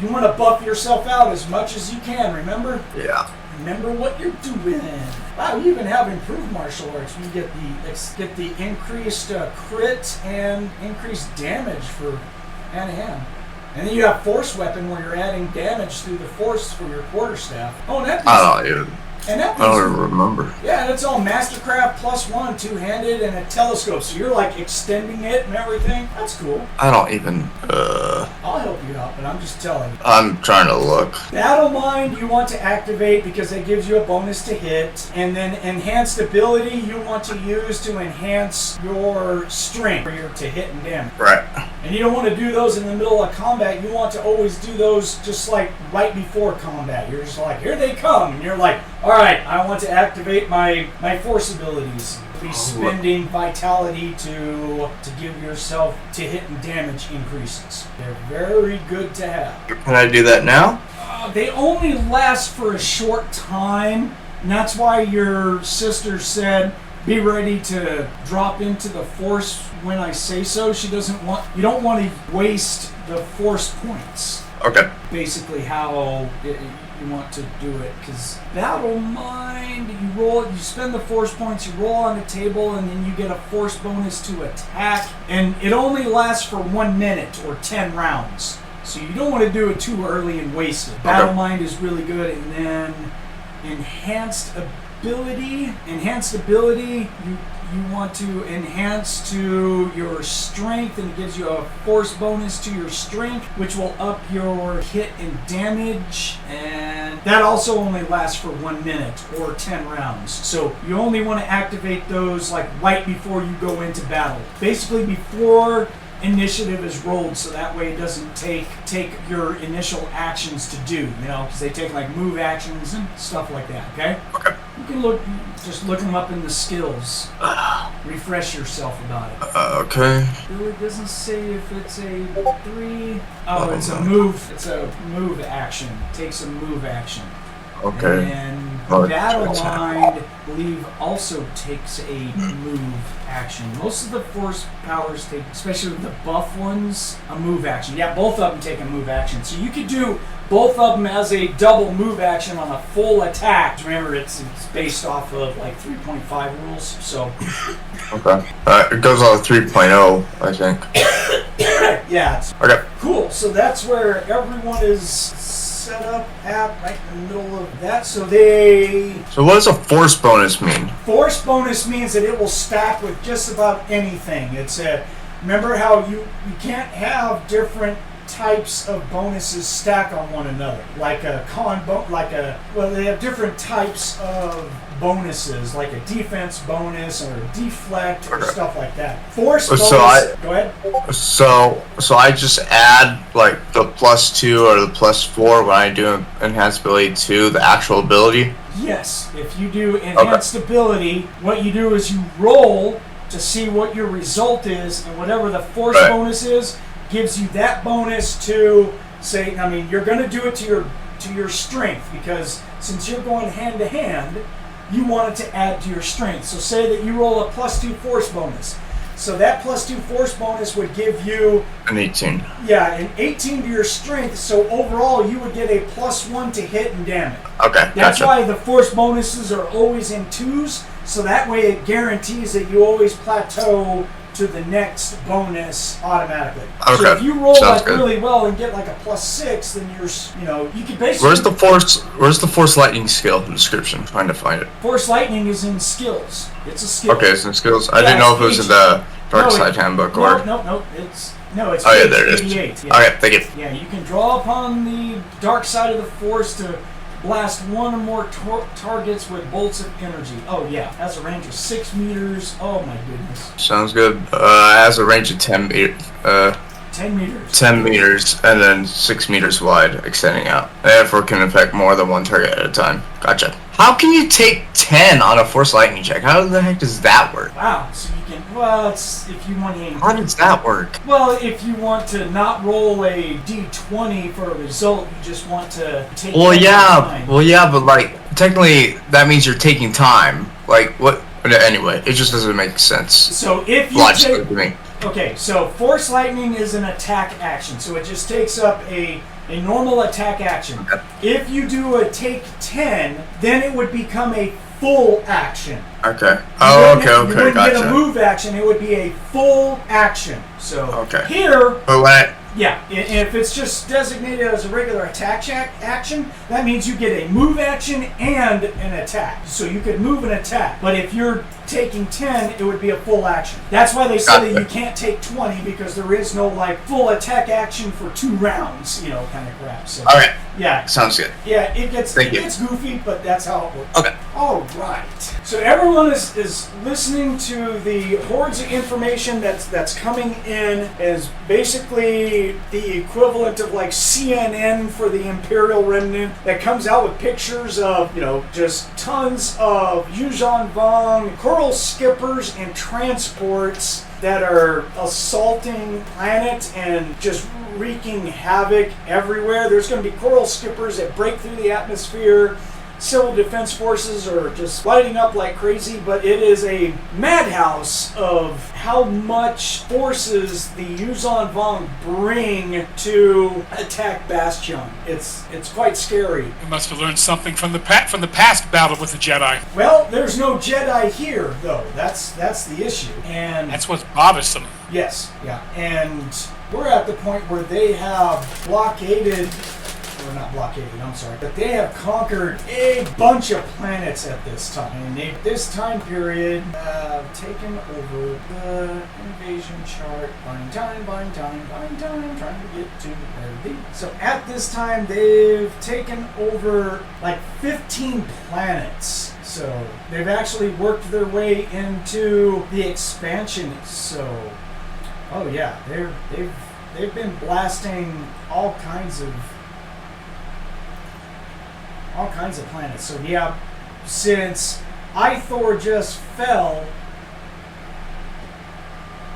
want to buff yourself out as much as you can, remember? Yeah. Remember what you're doing. Wow, you even have improved martial arts. You get the increased crit and increased damage for hand-to-hand. And then you have force weapon where you're adding damage through the force for your quarterstaff. Oh, and that I don't even remember. Yeah, and it's all Mastercraft +1, two-handed, and a telescope. So you're like extending it and everything. That's cool. I don't even, I'll help you out, but I'm just telling you. I'm trying to look. Battle Mind you want to activate because it gives you a bonus to hit. And then Enhanced Ability you want to use to enhance your strength to hit and damage. Right. And you don't want to do those in the middle of combat. You want to always do those just like right before combat. You're just like, here they come. And you're like, all right, I want to activate my force abilities. Be spending vitality to give yourself to hit and damage increases. They're very good to have. Can I do that now? They only last for a short time, and that's why your sister said be ready to drop into the force when I say so. You don't want to waste the force points. Okay. Basically how you want to do it, because Battle Mind, you spend the force points, you roll on the table, and then you get a force bonus to attack, and it only lasts for 1 minute or 10 rounds. So you don't want to do it too early and waste it. Battle Mind is really good, and then Enhanced Ability, you want to enhance to your strength, and it gives you a force bonus to your strength, which will up your hit and damage, and that also only lasts for 1 minute or 10 rounds. So you only want to activate those like right before you go into battle. Basically before initiative is rolled, so that way it doesn't take your initial actions to do, because they take like move actions and stuff like that, okay? Okay. You can just look them up in the skills. Refresh yourself about it. Okay. It really doesn't say if it's a 3. Oh, it's a move. It's a move action. It takes a move action. Okay. And Oh, Battle that's Mind, I believe, also takes a move action. Most of the force powers take, especially the buff ones, a move action. Yeah, both of them take a move action. So you could do both of them as a double move action on a full attack. Remember, it's based off of like 3.5 rules. So. Okay. It goes on 3.0, I think. Yeah. Okay. Cool. So that's where everyone is set up at, right in the middle of that. So what does a force bonus mean? Force bonus means that it will stack with just about anything. Remember how you can't have different types of bonuses stack on one another, like a they have different types of bonuses, like a defense bonus or a deflect or stuff like that. Force bonus. Go ahead. So I just add like the +2 or the +4 when I do enhanced ability to the actual ability. Yes, if you do enhanced ability, what you do is you roll to see what your result is, and whatever the force bonus is gives you that bonus to say. I mean, you're going to do it to your strength, because since you're going hand to hand, you want it to add to your strength. So say that you roll a +2 force bonus. So that +2 force bonus would give you an 18. Yeah, an 18 to your strength. So overall, you would get a +1 to hit and damage. Okay, That's gotcha. why the force bonuses are always in 2s. So that way, it guarantees that you always plateau to the next bonus automatically. Okay. So if you roll Sounds good. really well and get like a +6, then you can basically. Where's the force lightning skill description? I'm trying to find it. Force lightning is in skills. It's a skill. Okay, it's in skills. I Yeah, didn't know if it it's was in the Dark No, Side Handbook or. No. It's Oh yeah, there it is. 88. Yeah. Okay, thank you. Yeah, you can draw upon the dark side of the force to blast one or more targets with bolts of energy. Oh yeah, has a range of 6 meters. Oh my goodness. Sounds good. Has a range of 10 meters. 10 meters. 10 meters and then 6 meters wide, extending out. Therefore, can affect more than one target at a time. Gotcha. How can you take 10 on a force lightning check? How the heck does that work? Wow. So you can. Well, it's if you want to. How does that work? Well, if you want to not roll a D20 for a result, you just want to take. Well, yeah, but like technically that means you're taking time. Like what? Anyway, it just doesn't make sense. So if you logically to me. Okay, so Force Lightning is an attack action, so it just takes up a normal attack action. Okay. If you do a take 10, then it would become a full action. Okay. You Okay, wouldn't gotcha. get a move action, it would be a full action. So Okay. here, But when if it's just designated as a regular attack action, that means you get a move action and an attack. So you could move and attack. But if you're taking 10, it would be a full action. That's why they say that you can't take 20, because there is no like full attack action for 2 rounds, kind of crap. So, all right, yeah. sounds good. Yeah, it gets goofy, but that's how it works. Okay. All right. So everyone is listening to the hordes of information that's coming in as basically the equivalent of like CNN for the Imperial Remnant, that comes out with pictures of, just tons of Yuuzhan Vong coral skippers and transports that are assaulting planet and just wreaking havoc everywhere. There's going to be coral skippers that break through the atmosphere. Civil defense forces are just lighting up like crazy, but it is a madhouse of how much forces the Yuuzhan Vong bring to attack Bastion. It's quite scary. We must have learned something from the past battle with the Jedi. Well, there's no Jedi here, though. That's the issue. And That's what's bothersome. yes, yeah. And we're at the point where they have blockaded. Or not blockaded, I'm sorry. But they have conquered a bunch of planets at this time. And they, this time period, have taken over the invasion chart. Buying time, trying to get to where they. So at this time, they've taken over like 15 planets. So they've actually worked their way into the expansion. So Oh yeah, they've been blasting all kinds of planets. So yeah, since Ithor just fell,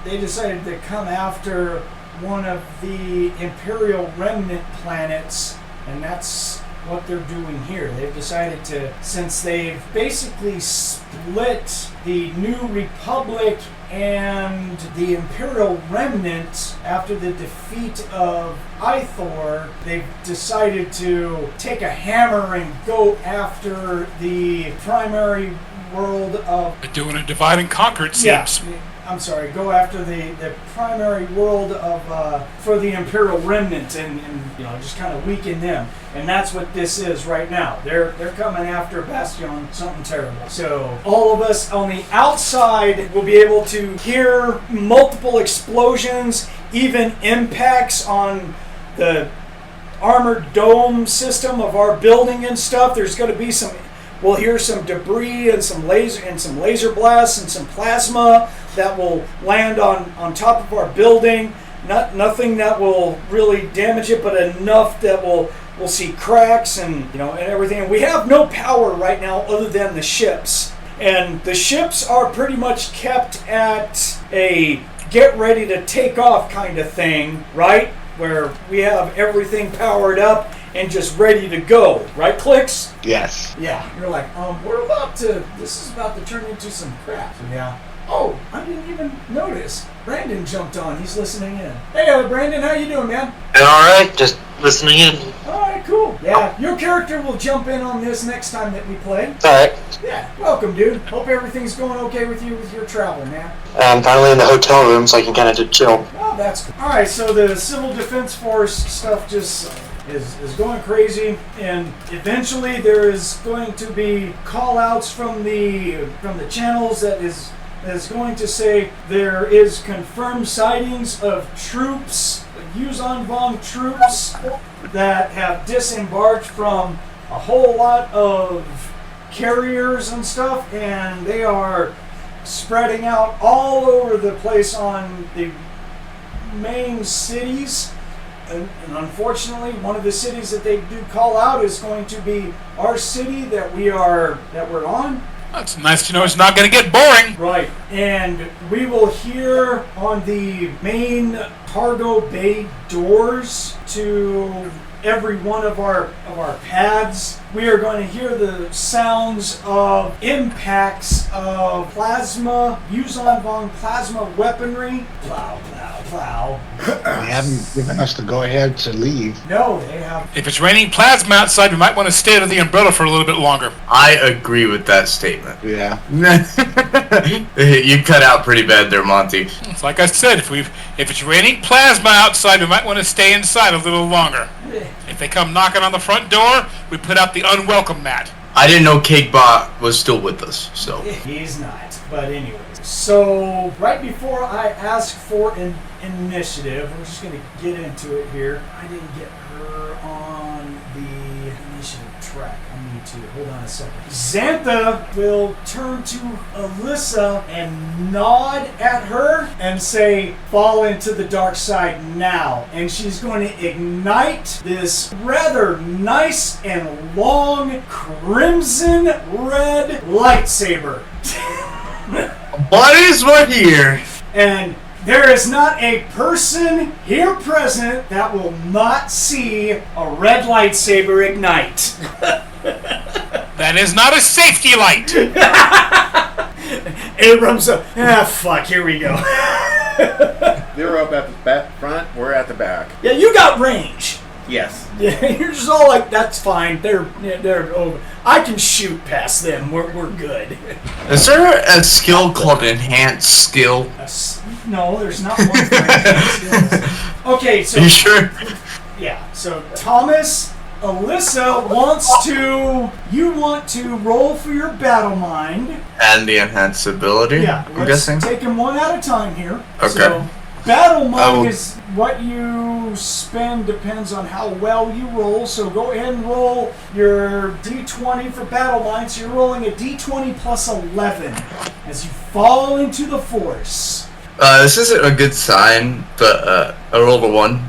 they decided to come after one of the Imperial remnant planets, and that's what they're doing here. They've decided to, since they've basically split the New Republic and the Imperial remnant after the defeat of Ithor, they've decided to take a hammer and go after the primary world of... They're doing a divide and conquer, it seems. Yeah. I'm sorry, go after the primary world of for the Imperial remnant and just kind of weaken them, and that's what this is right now. They're coming after Bastion, something terrible. So all of us on the outside will be able to hear multiple explosions, even impacts on the armored dome system of our building and stuff. There's going to be some. We'll hear some debris and some laser blasts and some plasma that will land on top of our building. Nothing that will really damage it, but enough that we'll see cracks and and everything. And we have no power right now other than the ships. And the ships are pretty much kept at a get ready to take off kind of thing, right? Where we have everything powered up and just ready to go, right, Clix? Yes. Yeah, you're like, this is about to turn into some crap. So, yeah. Oh, I didn't even notice. Brandon jumped on. He's listening in. Hey, Brandon, how you doing, man? All right, just listening in. All right, cool. Yeah, your character will jump in on this next time that we play. All right. Yeah, welcome, dude. Hope everything's going okay with you with your travel, man. I'm finally in the hotel room, so I can kind of just chill. Oh, that's cool. All right, so the Civil Defense Force stuff just... is going crazy, and eventually there is going to be call-outs from the channels that is going to say there is confirmed sightings of troops, Yuuzhan Vong troops that have disembarked from a whole lot of carriers and stuff, and they are spreading out all over the place on the main cities. And unfortunately, one of the cities that they do call out is going to be our city that we're on. That's nice to know it's not going to get boring. Right, and we will hear on the main cargo bay doors to every one of our pads. We are going to hear the sounds of impacts of plasma, Yuuzhan Vong plasma weaponry. Plow, plow, plow. They haven't given us the go-ahead to leave. No, they have. If it's raining plasma outside, we might want to stay under the umbrella for a little bit longer. I agree with that statement. Yeah. You cut out pretty bad there, Monte. It's like I said, if it's raining plasma outside, we might want to stay inside a little longer. If they come knocking on the front door, we put out the unwelcome mat. I didn't know Cakebot was still with us, so. He's not, but anyways. So, right before I ask for an initiative, we're just going to get into it here. I didn't get her on the initiative track. I need to. Hold on a second. Xantha will turn to Alyssa and nod at her and say, fall into the dark side now. And she's going to ignite this rather nice and long crimson red lightsaber. Buddies, we're here. And there is not a person here present that will not see a red lightsaber ignite. That is not a safety light. Abrams, fuck, here we go. They're up at the back front, we're at the back. Yeah, you got range. Yes. Yeah, you're just all like, that's fine. They're over. I can shoot past them. We're good. Is there a skill called Enhanced Skill? No, there's not one for enhanced skills. Okay, so... Are you sure? Yeah, so Thomas, Alyssa you want to roll for your battle mind. And the Enhanced Ability, Yeah, I'm let's guessing? take them one at a time here. Okay. So, battle mind will- is what you spend depends on how well you roll. So go ahead and roll your D20 for battle mind. So you're rolling a D20 plus 11 as you fall into the Force. This isn't a good sign, but I rolled a 1.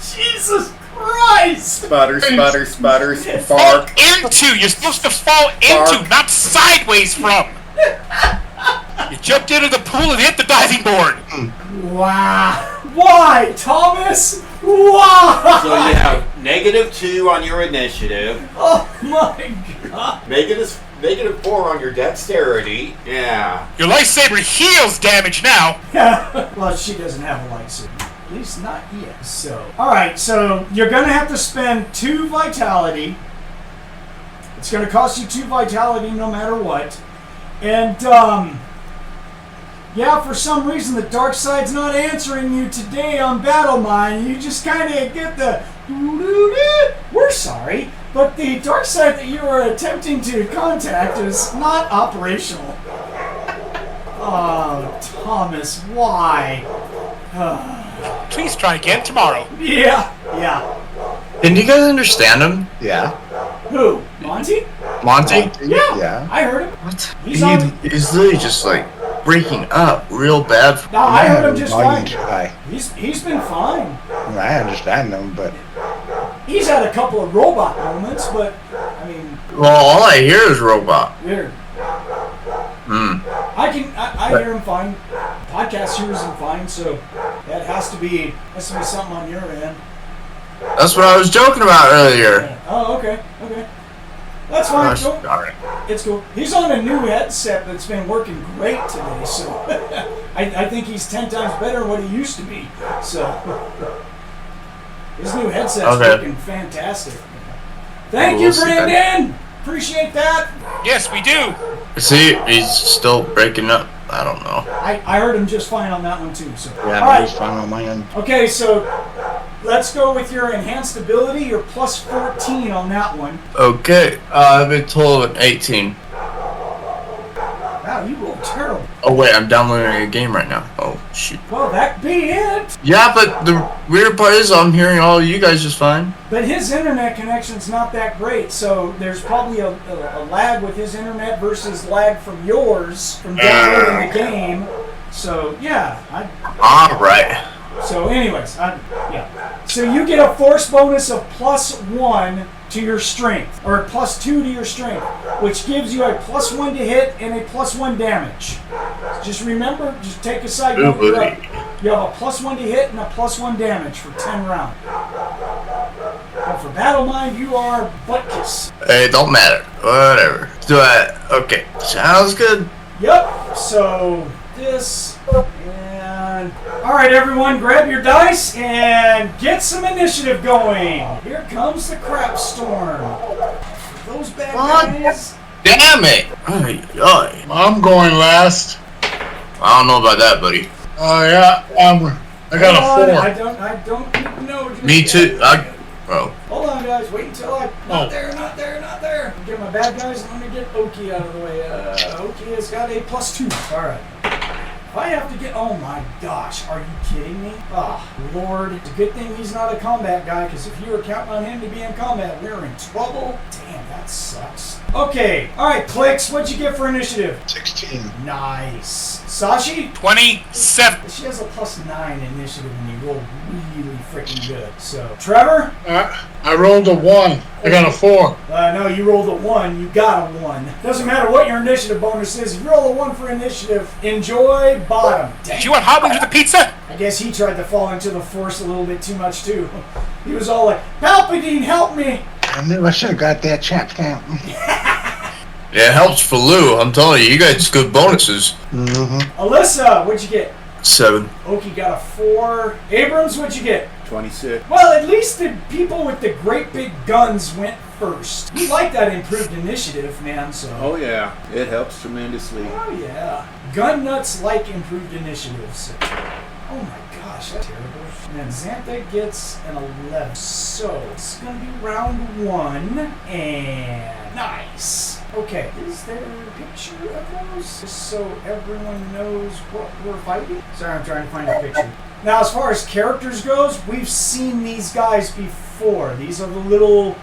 Jesus Christ! Sputter, sputter, sputter, Fall spark. into! You're supposed to fall into, not sideways from! You jumped into the pool and hit the diving board! Wow. Why, Thomas? Why? So you have -2 on your initiative, Oh my god. -4 on your dexterity. Yeah. Your lightsaber heals damage now! Well, she doesn't have a lightsaber. At least not yet. So, alright, so you're going to have to spend 2 vitality. It's going to cost you 2 vitality no matter what. And, yeah, for some reason the dark side's not answering you today on Battle Mind. You just kind of get the we're sorry, but the dark side that you are attempting to contact is not operational. Oh, Thomas, why? Please try again tomorrow. Yeah. Can you guys understand him? Yeah. Who? Monte? Monte? Yeah. I heard him. What? He's on- He's literally just like breaking up real bad. No, I heard him just Volume fine. too high. He's been fine. I understand them, but He's had a couple of robot moments, but I mean, Well, all I hear is robot. weird. Hmm. I hear him fine. Podcast hears him fine, so that has to be something on your end. That's what I was joking about earlier. Oh, okay. That's fine. Gosh, Don't- darn it. It's cool. He's on a new headset that's been working great today, so I think he's 10 times better than what he used to be. So his new headset's Okay. working fantastic. Thank We'll you, see that. Brandon. Appreciate that. Yes, we do! See, he's still breaking up. I don't know. I heard him just fine on that one too. So yeah, all he's right. fine on my end. Okay, so let's go with your enhanced ability. You're plus 14 on that one. Okay, I've been told an 18. Wow, you rolled terrible. Oh wait, I'm downloading a game right now. Oh shoot. Well, that be it. Yeah, but the weird part is I'm hearing all of you guys just fine. But his internet connection's not that great, so there's probably a lag with his internet versus lag from yours from downloading the game. So yeah, Alright. so anyways, yeah. So you get a force bonus of +1 to your strength, or +2 to your strength, which gives you a +1 to hit and a +1 damage. Just remember, just take a side note. You have a +1 to hit and a +1 damage for 10 rounds. But for Battle Mind, you are Butkus. It don't matter. Whatever. Do it. Okay. Sounds good. Yep. So this and all right, everyone, grab your dice and get some initiative going. Here comes the crap storm. Those bad guys. Damn it! Ay, ay. I'm going last. I don't know about that, buddy. Oh yeah, I got a Hold on, 4. I don't know. Me too. Bro. Hold on, guys. Wait until I. Oh. Not there. Get my bad guys. Let me get Oki out of the way. Oki has got a +2. All right. If I have to get. Oh my gosh. Are you kidding me? Oh, Lord. It's a good thing he's not a combat guy, because if you were counting on him to be in combat, we're in trouble. Damn, that sucks. Okay. All right, Clix. What'd you get for initiative? 16. Nice. Sashi? 27. She has a +9 initiative, and you roll really freaking good. So, Trevor? I rolled a 1. I got a 4. No, you rolled a 1. You got a 1. Doesn't matter what your initiative bonus is. If you roll a 1 for initiative, enjoy bottom. Do you want hot wings with the pizza? I guess he tried to fall into the Force a little bit too much, too. He was all like, Palpatine, help me! I knew I should have got that chap stamp. Yeah, it helps for Lou. I'm telling you, you guys good bonuses. Mm-hmm. Alyssa, what'd you get? 7. Oki got a 4. Abrams, what'd you get? 26. Well, at least the people with the great big guns went first. We like that improved initiative, man, so... Oh yeah, it helps tremendously. Oh, yeah. Gun nuts like improved initiatives. Oh my gosh, that's terrible. And then Xantha gets an 11. So, it's going to be round 1. And nice. Okay, is there a picture of those? Just so everyone knows what we're fighting? Sorry, I'm trying to find a picture. Now, as far as characters goes, we've seen these guys before. These are the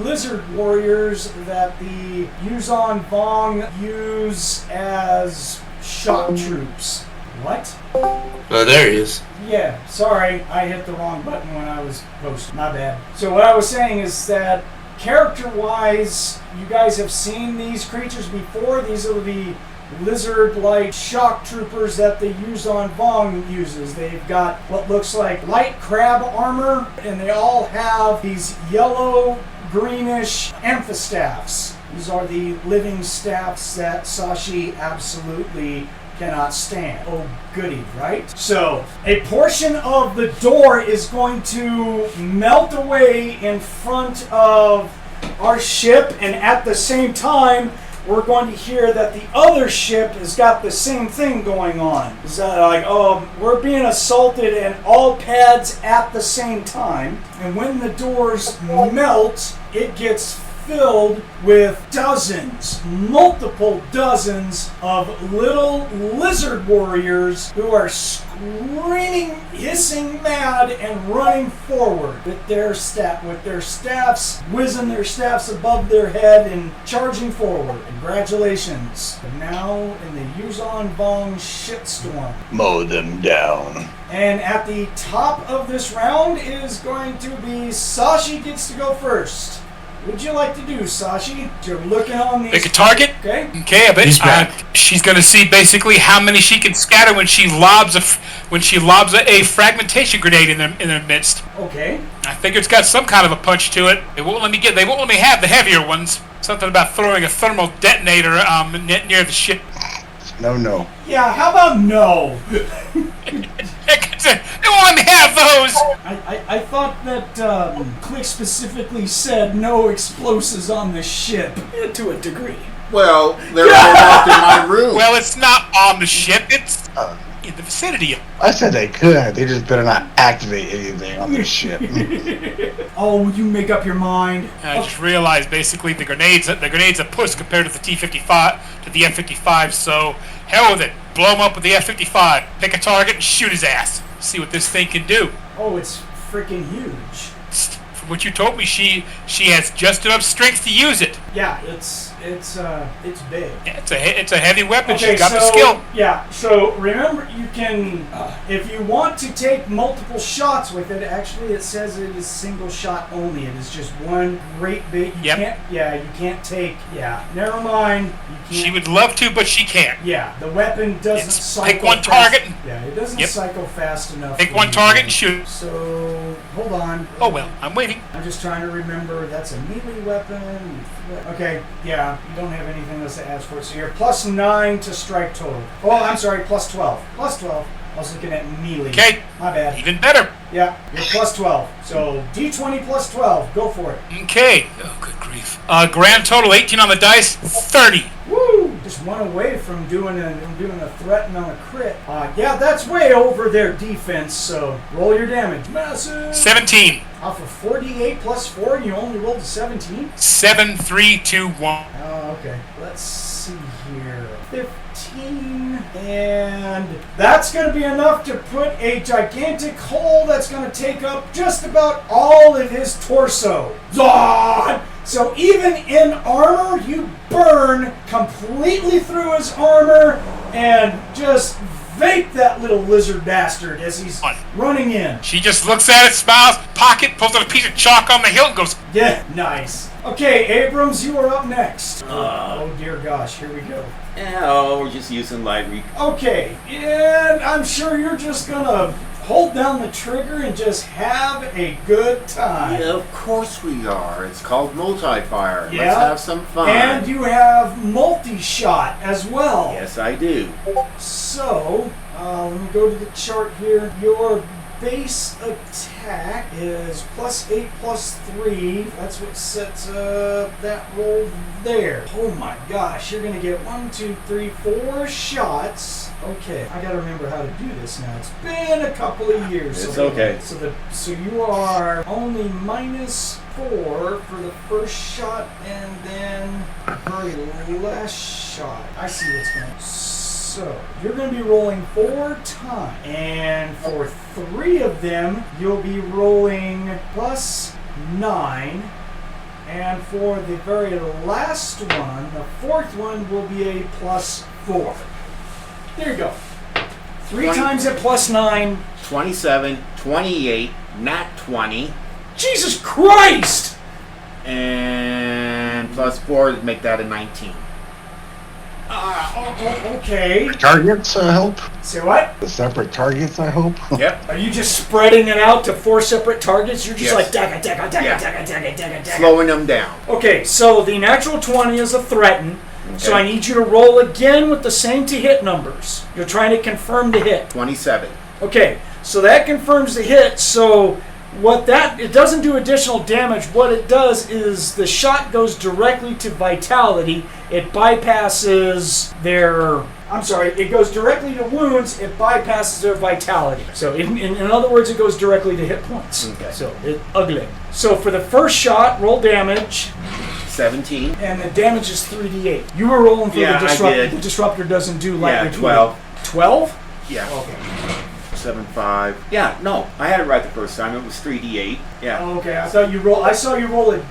lizard warriors that the Yuzon Vong use as shock troops. What? Oh, there he is. Yeah, sorry, I hit the wrong button when I was posting. My bad. So what I was saying is that character-wise, you guys have seen these creatures before. These are the lizard-like shock troopers that they use on Vong uses. They've got what looks like light crab armor, and they all have these yellow, greenish amphistaffs. These are the living staffs that Sashi absolutely cannot stand. Oh, goody, right? So, a portion of the door is going to melt away in front of our ship, and at the same time, we're going to hear that the other ship has got the same thing going on. It's like, oh, we're being assaulted and all pads at the same time. And when the doors melt, it gets filled with dozens, multiple dozens of little lizard warriors who are screaming, hissing mad, and running forward with their staffs, whizzing their staffs above their head and charging forward. Congratulations. Now in the Yuzon Vong shitstorm. Mow them down. And at the top of this round is going to be Sashi gets to go first. What would you like to do, Sashi? You're looking on these... Pick a target. Okay. Okay, I bet she's going to see basically how many she can scatter when she lobs a fragmentation grenade in their midst. Okay. I figure it's got some kind of a punch to it. They won't let me have the heavier ones. Something about throwing a thermal detonator near the ship. No. Yeah, how about no? They won't let me have those. I thought that Clix specifically said no explosives on the ship, to a degree. Well, they're all locked in my room. Well, it's not on the ship. It's in the vicinity of... I said they could. They just better not activate anything on the ship. Oh, you make up your mind. I just realized basically the grenades a puss compared to the T-55 to the F-55. So hell with it. Blow him up with the F-55. Pick a target and shoot his ass. See what this thing can do. Oh, it's freaking huge. From what you told me, she has just enough strength to use it. Yeah, it's big. Yeah, it's a heavy weapon. Okay, She's got the skill. Yeah, so remember, you can, if you want to take multiple shots with it, actually it says it is single shot only. It is just one great big. You can't take. Yeah, never mind. You can't. She would love to, but she can't. Yeah, the weapon doesn't cycle. Pick one fast. target. Yeah, it doesn't cycle fast enough. Pick one target and shoot. So hold on. Oh well, I'm waiting. I'm just trying to remember. That's a melee weapon. Okay, yeah, you don't have anything else to ask for. So you're +9 to strike total. Oh, I'm sorry, +12. +12. I was looking at melee. Okay. My bad. Even better. Yeah, you're +12. So D20 +12. Go for it. Okay. Oh, good grief. Grand total 18 on the dice, 30. Woo! Just one away from doing a threat and on a crit. Yeah, that's way over their defense. So roll your damage. Massive. 17. Off of 48 +4, you only rolled a 17. 7, 3, 2, 1. Oh, okay. Let's see here. 15, and that's going to be enough to put a gigantic hole that's going to take up just about all of his torso. Zod! So even in armor, you burn completely through his armor and just vape that little lizard bastard as he's running in. She just looks at it, smiles, pocket, pulls out a piece of chalk on the hilt and goes, yeah, nice. Okay, Abrams, you are up next. Oh dear gosh, here we go. Oh, we're just using light Okay, and I'm sure you're just gonna hold down the trigger and just have a good time. Yeah, of course we are. It's called multi-fire. Yeah. Let's have some fun. And you have multi-shot as well. Yes, I do. So, let me go to the chart here. Your base attack is +8 +3. That's what sets up that roll there. Oh my gosh, you're gonna get 1, 2, 3, 4 shots. Okay, I gotta remember how to do this now. It's been a couple of years. It's okay. So you are only -4 for the first shot and then the very last shot. I see what's going on. So, you're going to be rolling 4 times, and for 3 of them, you'll be rolling +9, and for the very last one, the 4th one will be a +4. There you go. 3 20. times at plus 9. 27, 28, nat 20, Jesus Christ! and plus 4 to make that a 19. Okay. Targets, I hope. Say what? The separate targets, I hope. Yep. Are you just spreading it out to 4 separate targets? You're just Yes. like dagga, dagga, dagga, Yeah. dagga, dagga, dagga, dagga. Slowing them down. Okay, so the natural 20 is a threaten. So Okay. I need you to roll again with the same to hit numbers. You're trying to confirm the hit. 27. Okay, so that confirms the hit. So it doesn't do additional damage. What it does is the shot goes directly to vitality. It bypasses it goes directly to wounds. It bypasses their vitality. So in other words, it goes directly to hit points. Okay. So ugly. So for the first shot, roll damage. 17. And the damage is 3d8. You were rolling for Yeah, the I disruptor. did. The disruptor doesn't do Yeah, lightning. 12. 12? Yeah. Okay. 7, 5. Yeah, no, I had it right the first time. It was 3d8. Yeah. Okay, I thought you roll. I saw you roll it.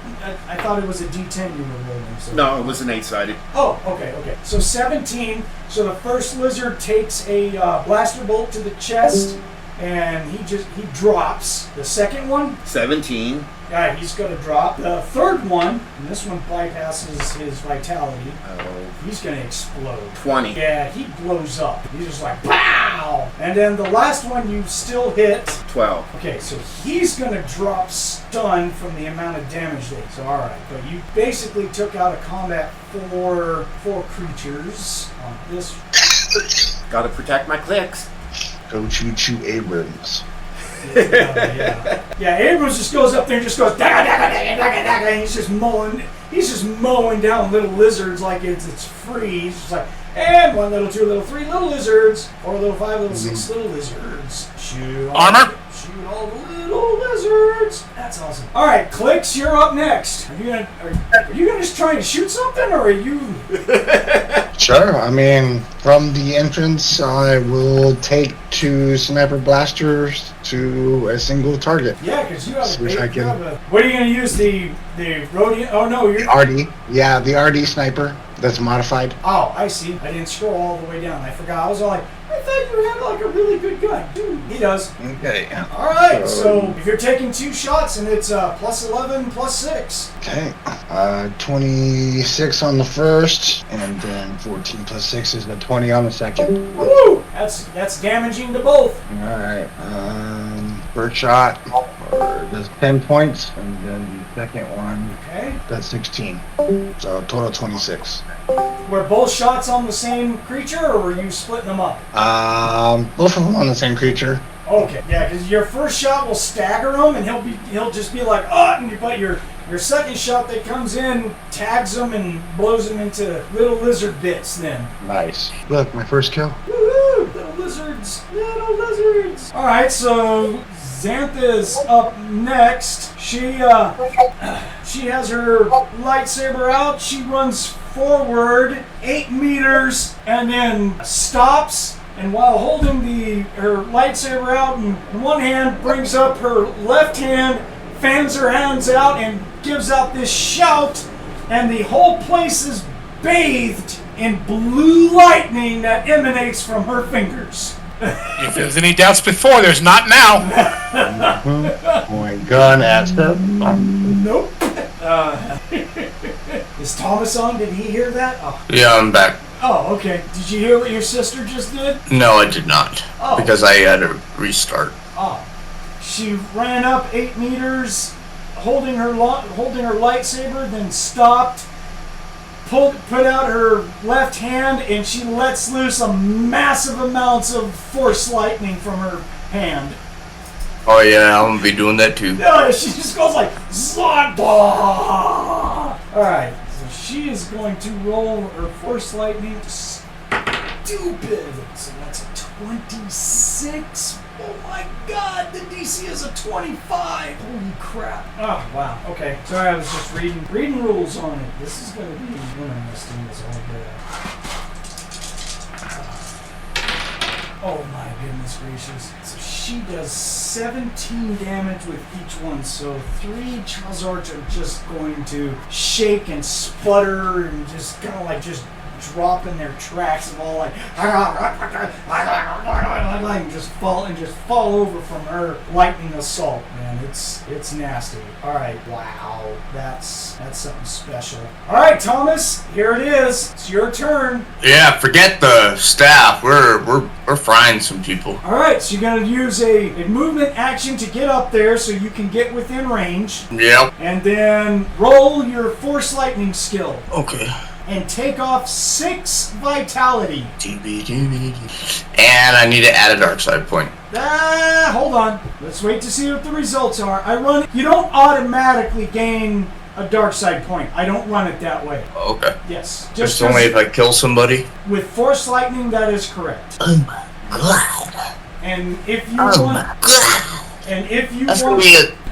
I thought it was a D10 you were rolling. So. No, it was an 8-sided. Oh, okay. So 17. So the first lizard takes a blaster bolt to the chest, and he drops. The second one, 17. yeah, he's gonna drop. The third one, and this one bypasses his vitality. He's gonna explode. 20. Yeah, he blows up. He's just like, pow! And then the last one you still hit. 12. Okay, so he's gonna drop stun from the amount of damage they. So alright, but you basically took out of combat four creatures on this. Gotta protect my Clix. Go choo-choo Abrams. Yeah, Abrams just goes up there and just goes dagga, dagga, dagga, dagga, dagga, and he's just mowing down little lizards like it's free. He's just like, and 1 little, 2 little, 3 little lizards, 4 little, 5 little, 6 little lizards. Shoot all shoot all the little lizards. That's awesome. All right, Clix, you're up next. Are you gonna just try to shoot something, or are you? Sure. I mean, from the entrance, I will take 2 sniper blasters to a single target. Yeah, because you have See if I can- What are you gonna use? The Rhodian? Oh no, you're. RD. Yeah, the RD sniper that's modified. Oh, I see. I didn't scroll all the way down. I forgot. I was all like, I thought you had like a really good gun. Dude, he does. Okay. All right, so if you're taking 2 shots and it's plus 11, plus 6. Okay. 26 on the first, and then 14 plus 6 is the 20 on the second. Woo! That's damaging to both. All right. First shot does 10 points, and then the second one Okay. does 16. So total 26. Were both shots on the same creature, or were you splitting them up? Both of them on the same creature. Okay. Yeah, because your first shot will stagger him, and he'll just be like, but your second shot that comes in tags him and blows him into little lizard bits. Then. Nice. Look, my first kill. Woohoo! Little lizards! Little lizards! Alright, so Xantha is up next. She has her lightsaber out. She runs forward 8 meters and then stops. And while holding her lightsaber out in one hand, brings up her left hand, fans her hands out, and gives out this shout. And the whole place is bathed in blue lightning that emanates from her fingers. If there's any doubts before, there's not now. Point gun at them. Nope. Is Thomas on? Did he hear that? Oh. Yeah, I'm back. Oh, okay. Did you hear what your sister just did? No, I did not. Oh. Because I had to restart. Oh. She ran up 8 meters, holding her lightsaber, then stopped, put out her left hand, and she lets loose a massive amounts of force lightning from her hand. Oh yeah, I'm gonna be doing that too. No, she just goes like Zodba! Alright, so she is going to roll her force lightning. Stupid! So that's a 26. Oh my god, the DC is a 25! Holy crap. Oh, wow. Okay. Sorry, I was just reading rules on it. This is going to be interesting as all get out. Oh my goodness gracious. So she does 17 damage with each one. So 3 Chazarts are just going to shake and sputter and just kind of like just drop in their tracks and all like and just fall over from her lightning assault. Man, it's nasty. All right, wow, that's something special. All right, Thomas, here it is. It's your turn. Yeah, forget the staff. We're frying some people. All right, so you're gonna use a movement action to get up there so you can get within range. Yep. And then roll your Force Lightning skill. Okay. And take off 6 vitality. And I need to add a dark side point. Hold on. Let's wait to see what the results are. You don't automatically gain a dark side point. I don't run it that way. Okay. Yes. Just only if I kill somebody? With Force Lightning, that is correct. Oh my god. And if you Oh want... my god. And if you That's want...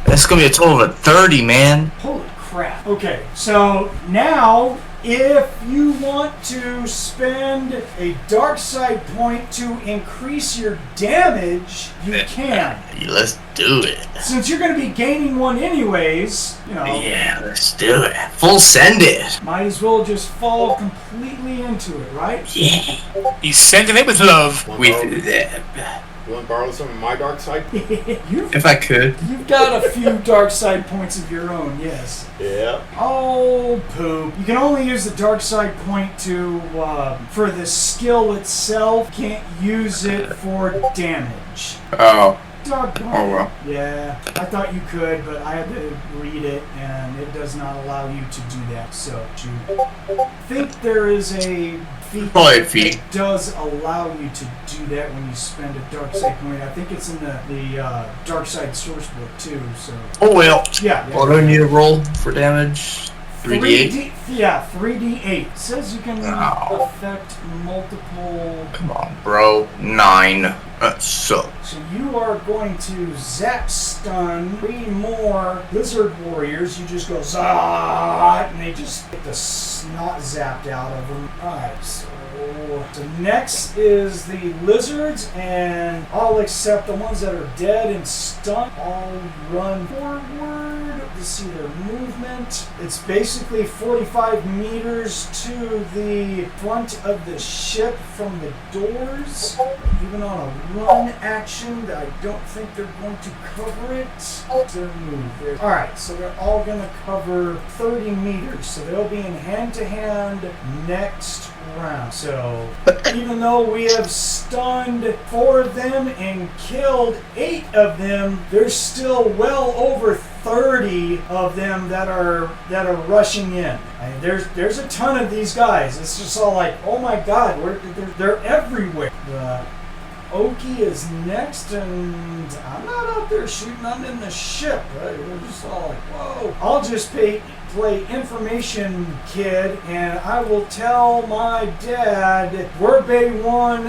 That's gonna be a total of 30, man. Holy crap. Okay, so now... If you want to spend a dark side point to increase your damage, you can. Let's do it. Since you're going to be gaining one anyways, Yeah, let's do it. Full send it. Might as well just fall completely into it, right? Yeah. He's sending it with love. You want to borrow some of my dark side? If I could. You've got a few dark side points of your own, yes. Yeah. Oh, poop. You can only use the dark side point for the skill itself. Can't use it for damage. Oh. Doggone. Oh well. Yeah, I thought you could, but I had to read it, and it does not allow you to do that. So, I think there is a feat Probably a feat. that does allow you to do that when you spend a dark side point. I think it's in the dark side source book too. So. Oh well. Yeah. What do I need to roll for damage? 3d8? 3d8. It says you can affect multiple... Come on, bro. 9. That sucks. So you are going to zap stun 3 more lizard warriors. You just go zah, and they just get the snot zapped out of them. Alright, so next is the lizards, and I'll accept the ones that are dead and stunned. I'll run forward to see their movement. It's basically 45 meters to the front of the ship from the doors. Even on a run action, I don't think they're going to cover it. Their move. Alright, so they're all going to cover 30 meters. So they'll be in hand-to-hand next round. So even though we have stunned 4 of them and killed 8 of them, there's still well over 30 of them that are rushing in. I mean, there's a ton of these guys. It's just all like, oh my god, they're everywhere. Oki is next, and I'm not out there shooting. I'm in the ship. Right? We're just all like, whoa. I'll just play information kid, and I will tell my dad we're Bay 1,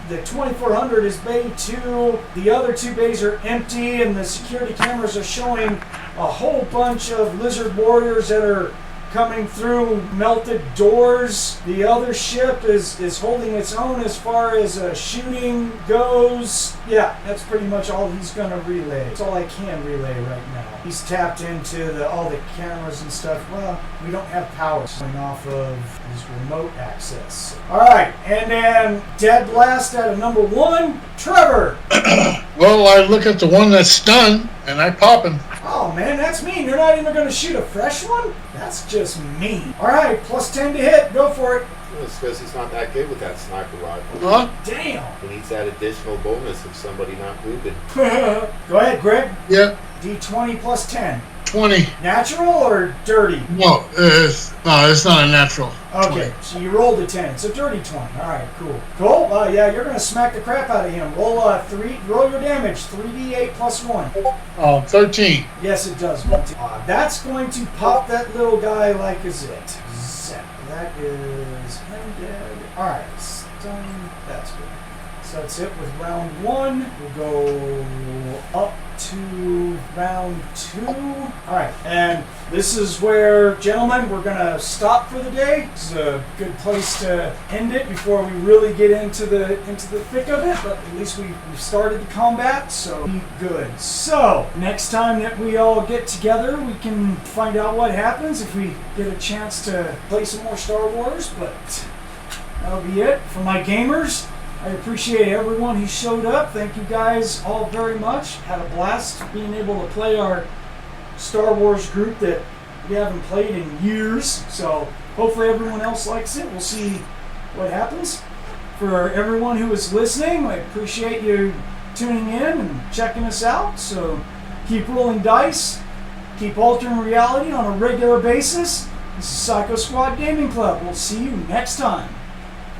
the 2400 is Bay 2, the other 2 bays are empty, and the security cameras are showing a whole bunch of lizard warriors that are coming through melted doors. The other ship is holding its own as far as shooting goes. Yeah, that's pretty much all he's going to relay. That's all I can relay right now. He's tapped into all the cameras and stuff. Well, we don't have power going off of his remote access. Alright, and then dead blast out of number 1, Trevor. Well, I look at the one that's stunned, and I pop him. Oh man, that's mean. You're not even going to shoot a fresh one? That's just mean. Alright, plus 10 to hit. Go for it. It's because he's not that good with that sniper rifle. Huh? Damn. He needs that additional bonus of somebody not moving. Go ahead, Greg. Yep. D20 plus 10. 20. Natural or dirty? No, it's not a natural. Okay, 20. so you rolled a 10. It's a dirty 20. Alright, cool. Cool. Yeah, you're going to smack the crap out of him. Roll your damage. 3d8 plus 1. 13. Yes, it does, Monte. That's going to pop that little guy like a zit. Zap. That is him dead. Alright, stun. That's good. So that's it with round 1. We'll go up to round 2. Alright, and this is where, gentlemen, we're going to stop for the day. This is a good place to end it before we really get into the thick of it, but at least we've started the combat, so be good. So, next time that we all get together, we can find out what happens if we get a chance to play some more Star Wars, but that'll be it. For my gamers, I appreciate everyone who showed up. Thank you guys all very much. Had a blast being able to play our Star Wars group that we haven't played in years. So hopefully everyone else likes it. We'll see what happens. For everyone who is listening, I appreciate you tuning in and checking us out. So keep rolling dice, keep altering reality on a regular basis. This is Psycho Squad Gaming Club. We'll see you next time.